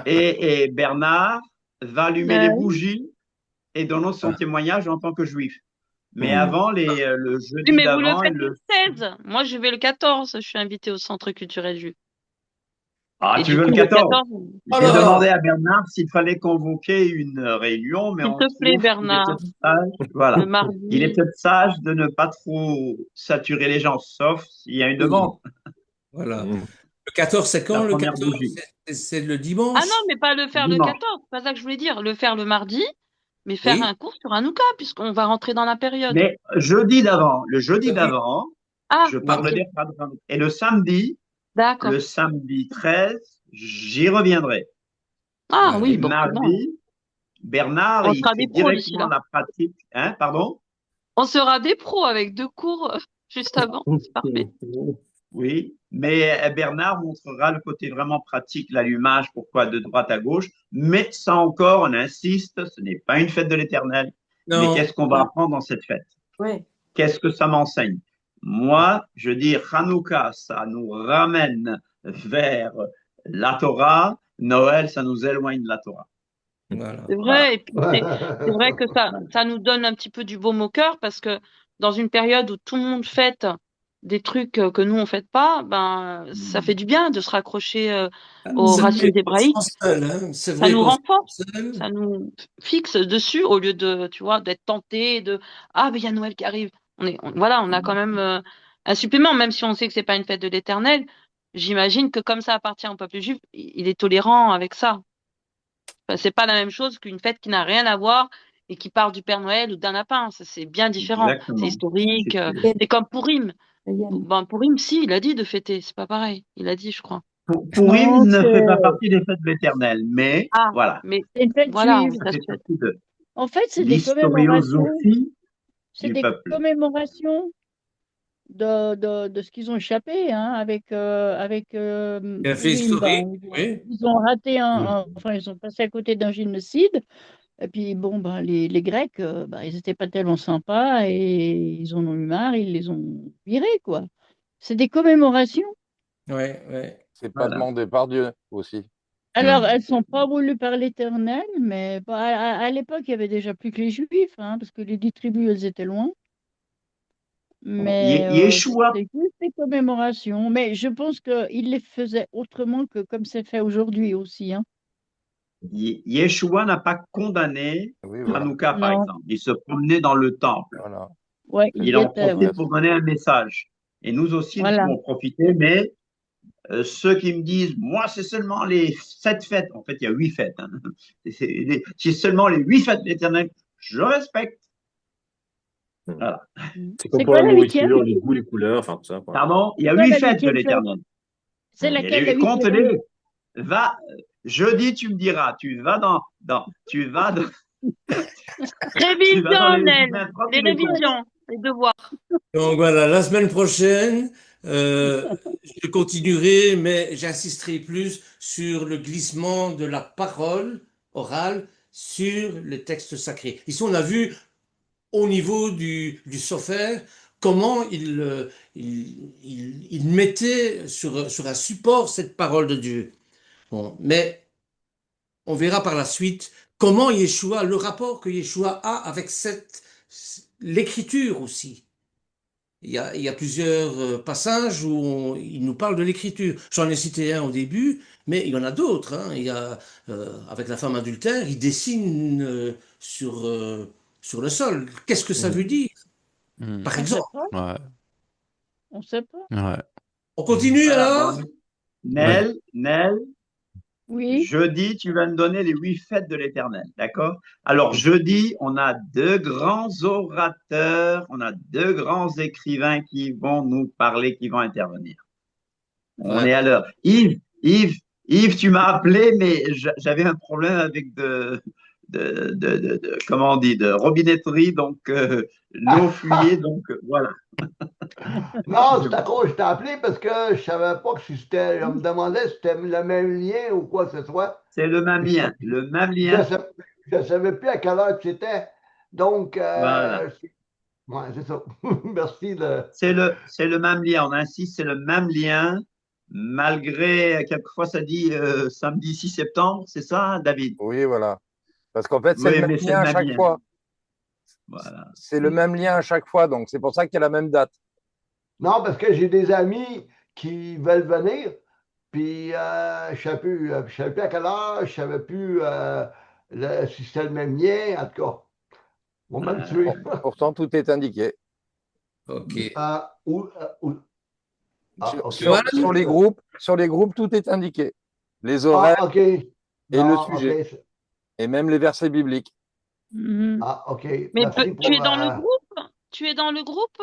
Et Bernard va allumer les bougies et donner son témoignage en tant que juif. Mais avant, le Oui, jeudi mais vous le d'avant et faites le 16. Moi, je vais le 14. Je suis invitée au Centre culturel juif. Ah, Et tu du veux coup, le le 14? 14. J'ai demandé à Bernard s'il fallait convoquer une réunion, mais S'il on te plaît, trouve qu'il est Bernard. peut-être sage. Voilà. Le mardi. Il est peut-être sage de ne pas trop saturer les gens, sauf s'il y a une demande. Voilà. Le 14, c'est quand La le première 14? bougie. C'est le Ah dimanche? non, mais pas le faire le Dimanche. 14. C'est pas ça que je voulais dire. Le faire le mardi, mais faire Oui. un cours sur Hanouka, puisqu'on va rentrer dans la période. Mais le jeudi d'avant, Ah, je ok. parlerai pas de Hanouka. Et le samedi D'accord. 13, j'y reviendrai. Ah Et oui, bon, c'est bon. mardi, Bernard, On il sera fait des pros d'ici directement là. la pratique. Hein, pardon? On sera des pros avec 2 cours juste avant. C'est parfait. Oui, mais Bernard montrera le côté vraiment pratique, l'allumage, pourquoi de droite à gauche. Mais ça encore, on insiste, ce n'est pas une fête de l'Éternel. Mais Non. qu'est-ce qu'on va apprendre dans cette fête? Ouais. Qu'est-ce que ça m'enseigne? Moi, je dis Hanouka, ça nous ramène vers la Torah. Noël, ça nous éloigne de la Torah. Voilà. C'est vrai, et puis c'est vrai que ça nous donne un petit peu du baume au cœur parce que dans une période où tout le monde fête des trucs que nous on fête pas, ben ça fait du bien de se raccrocher aux racines hébraïques. Hein. C'est Ça vrai nous qu'on renforce, se sent seul. ça nous fixe dessus au lieu de, tu vois, d'être tenté de ah ben il y a Noël qui arrive. Voilà, on a quand même un supplément, même si on sait que c'est pas une fête de l'Éternel. J'imagine que comme ça appartient au peuple juif, il est tolérant avec ça. Enfin, c'est pas la même chose qu'une fête qui n'a rien à voir et qui part du Père Noël ou d'un lapin. Ça, c'est bien différent. C'est Exactement. historique. C'est comme Purim. Ben, Purim, si, il a dit de fêter. C'est pas pareil. Il a dit, je crois. Purim Non, ne fait pas c'est- partie des fêtes de l'Éternel, mais Ah, voilà, mais C'est une fête voilà, juive. ça ça se fait fête. partie de En fait, c'est des commémorations. l'historiosophie C'est du des peuple. commémorations de ce qu'ils ont échappé, hein, avec Un fait Purim, ben, historique, oui. ils ont raté enfin, ils ont passé à côté d'un génocide. Et puis, bon, ben, les Grecs, ben, ils n'étaient pas tellement sympas et ils en ont eu marre, ils les ont virés, quoi. C'est des commémorations. Ouais, ouais. C'est pas Voilà. demandé par Dieu aussi. Alors, elles sont pas voulues par l'Éternel, mais bah, à l'époque, il y avait déjà plus que les Juifs, hein, parce que les 10 tribus, elles étaient loin. Mais Yeshua, c'est juste des commémorations. Mais je pense qu'ils les faisaient autrement que comme c'est fait aujourd'hui aussi, hein. Yeshua n'a pas condamné Oui, voilà. Hanouka, par Non, exemple. Il se promenait dans le temple. Voilà. ouais, il Il y en était, ouais. profite pour donner un message. Et nous aussi, nous Voilà. pouvons profiter, mais ceux qui me disent, moi, c'est seulement les 7 fêtes. En fait, il y a 8 fêtes. Hein. C'est seulement les 8 fêtes de l'Éternel. Je respecte. Voilà. C'est comme C'est pour quoi la la huitième? nourriture, les goûts, les couleurs, enfin tout ça. Quoi. Pardon, il y a C'est quoi 8 la fêtes de huitième fête? l'Éternel. C'est laquelle la huitième? Compte-les. Va, jeudi, tu me diras. Tu vas dans tu vas dans Révision, les Nel. 23 Les tous les jours. révisions, les devoirs. Donc voilà, la semaine prochaine, je continuerai, mais j'insisterai plus sur le glissement de la parole orale sur le texte sacré. Ici, on a vu au niveau du sophère comment il mettait sur un support cette parole de Dieu. Bon, mais on verra par la suite comment Yeshua, le rapport que Yeshua a avec l'écriture aussi. Il y a plusieurs passages où il nous parle de l'écriture. J'en ai cité un au début, mais il y en a d'autres. Hein. Il y a, avec la femme adultère, il dessine sur le sol. Qu'est-ce que ça veut dire, par On sait exemple? pas. Ouais. On sait pas. Ouais. On continue Voilà, alors? bon. Nel, Oui. jeudi, tu vas me donner les 8 fêtes de l'Éternel, d'accord? Alors, jeudi, on a 2 grands orateurs, on a 2 grands écrivains qui vont nous parler, qui vont intervenir. On est à l'heure. Yves, tu m'as appelé, mais j'avais un problème avec comment on dit, de robinetterie, donc l'eau fuyait, donc voilà. Non, c'est à cause, je t'ai appelé parce que je savais pas que si c'était. Je me demandais si c'était le même lien ou quoi que ce soit. C'est le même lien. Le même lien. Je ne savais plus à quelle heure c'était. Donc, voilà. Ouais, c'est ça. Merci. C'est le même lien. On insiste, c'est le même lien, malgré quelquefois ça dit samedi 6 septembre, c'est ça, David? Oui, voilà. Parce qu'en fait, c'est Oui, le même mais c'est lien le à même chaque lien. fois. Voilà. C'est le même lien à chaque fois, donc c'est pour ça qu'il y a la même date. Non, parce que j'ai des amis qui veulent venir, puis je ne savais plus à quelle heure, je ne savais plus si c'était le même lien, en tout cas. On m'a même tué. Pourtant, tout est indiqué. Ok. Sur les groupes, tout est indiqué. Les horaires et le sujet. Okay. Et même les versets bibliques. Ah, OK. Mais merci tu es dans le groupe? Tu es dans le groupe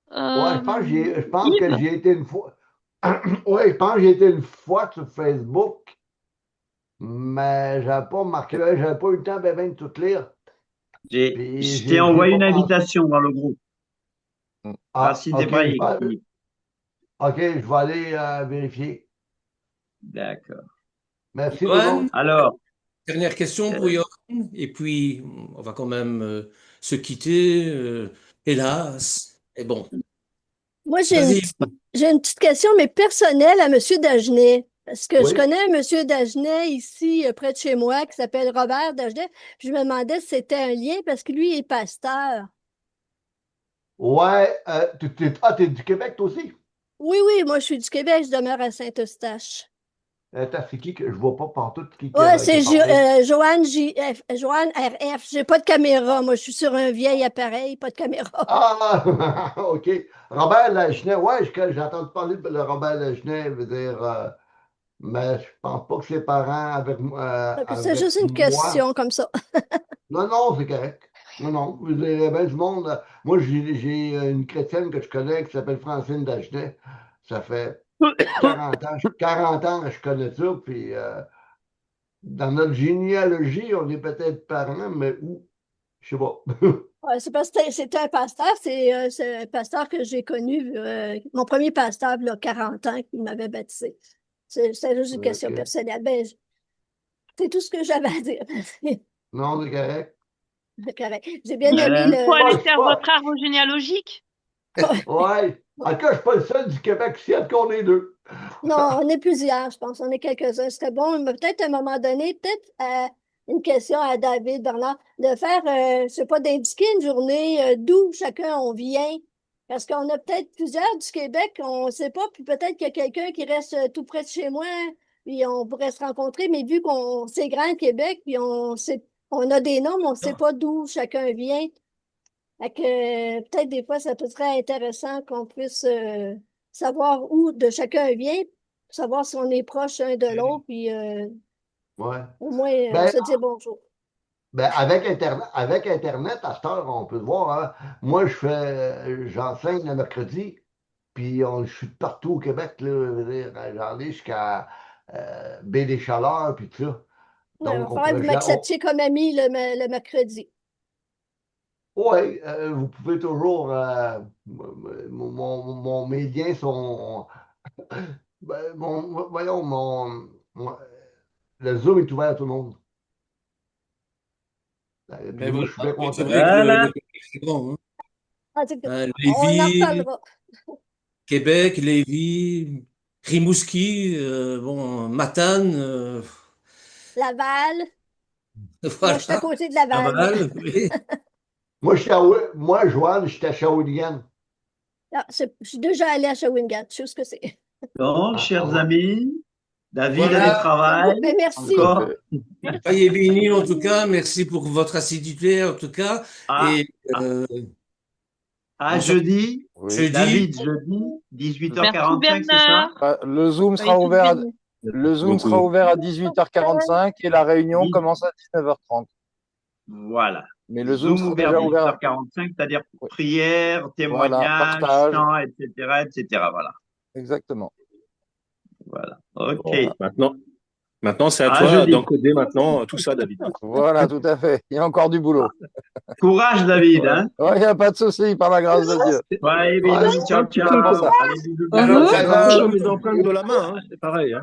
ouais, je pense que j'ai été une fois. Oui, je pense que j'ai été une fois sur Facebook, mais je n'avais pas marqué, j'avais pas eu le temps de tout lire. Je t'ai envoyé une invitation dans le groupe. Racine OK, d'hébraïque. OK, je vais aller vérifier. D'accord. Merci, Johan, alors, dernière question pour Johan, et puis on va quand même se quitter, hélas. Et bon. Moi, j'ai une petite question, mais personnelle à M. Dagenet. Parce que je connais un M. Dagenet ici, près de chez moi, qui s'appelle Robert Dagenet. Puis je me demandais si c'était un lien, parce que lui, il est pasteur. Ouais. T'es du Québec, toi aussi? Oui, moi, je suis du Québec, je demeure à Saint-Eustache. C'est qui que je vois pas partout qui Ouais, c'est Joanne JF, Joanne RF. J'ai pas de caméra. Moi, je suis sur un vieil appareil, pas de caméra. Ah, OK. Robert Lagenet, ouais, j'ai entendu parler de Robert Lagenet, je veux dire, mais je pense pas que ses parents avec moi. C'est juste une question comme ça. Non, c'est correct. Non, vous avez bien du monde. Moi, j'ai une chrétienne que je connais qui s'appelle Francine Dagenet. Ça fait 40 ans que je connais ça, puis dans notre généalogie, on est peut-être parents, mais où? Je sais pas. Ouais, c'est parce que c'était un pasteur, c'est un pasteur que j'ai connu, mon premier pasteur, il y a 40 ans, qui m'avait baptisé. C'est juste une question personnelle. Ben, c'est tout ce que j'avais à dire. Non, c'est correct. C'est correct. J'ai bien aimé Il faut aller faire votre arbre généalogique. Ouais. En tout cas, je ne suis pas le seul du Québec ici, en tout cas, on est deux. Non, on est plusieurs, je pense. On est quelques-uns. C'était bon, mais peut-être à un moment donné, peut-être une question à David Bernard, de faire, je ne sais pas, d'indiquer une journée d'où chacun on vient. Parce qu'on a peut-être plusieurs du Québec, on ne sait pas, puis peut-être qu'il y a quelqu'un qui reste tout près de chez moi, puis on pourrait se rencontrer, mais vu qu'on c'est grand le Québec, puis on a des noms, mais on ne sait pas d'où chacun vient. Fait que peut-être des fois, ça peut être intéressant qu'on puisse savoir où de chacun vient, savoir si on est proche un de l'autre, puis au moins on se dit bonjour. Ben, avec Internet, à cette heure, on peut le voir. Hein. Moi, j'enseigne le mercredi, puis je suis partout au Québec. Là, je veux dire, j'en ai jusqu'à Baie des Chaleurs, puis tout ça. Il va Donc, falloir que vous m'acceptiez comme ami le mercredi. Oui, vous pouvez toujours. Mes liens sont. Voyons, le Zoom est ouvert à tout le monde. Mais Moi, voilà, je suis bien oui, c'est content. vrai que le Québec, c'est grand. Hein. On en Lévis, reparlera. Québec, Lévis, Rimouski, bon, Matane, Laval. voilà. Moi, je suis à côté de Laval. Laval, oui. Moi, Joanne, j'étais à Shawinigan. Ah, je suis déjà allée à Shawinigan. Je sais ce que c'est. Donc, chers amis, David a Voilà. du travail. Mais merci. Encore. Soyez bénis en tout cas. Merci pour votre assiduité en tout cas. Et jeudi. Jeudi. David, jeudi, 18h45, Merci, c'est ça? Bah, le Zoom sera ouvert à 18h45 et la réunion commence à 19h30. Voilà. Mais le Zoom sera ouvert déjà à ouvert. 18h45, c'est-à-dire prière, témoignage, partage. chant, etc. Voilà. Exactement. Voilà. OK. Voilà. Maintenant, c'est à À toi jeudi. d'encoder maintenant tout ça, David. Voilà, tout à fait. Il y a encore du boulot. Courage, David. Hein? Il n'y a pas de souci, par la grâce de Dieu. Ouais, bisous, ciao, ciao. Pour ça. Allez, bisous, Alors, bisous. c'est la même chose, les empreintes de la main, hein, c'est pareil. Hein.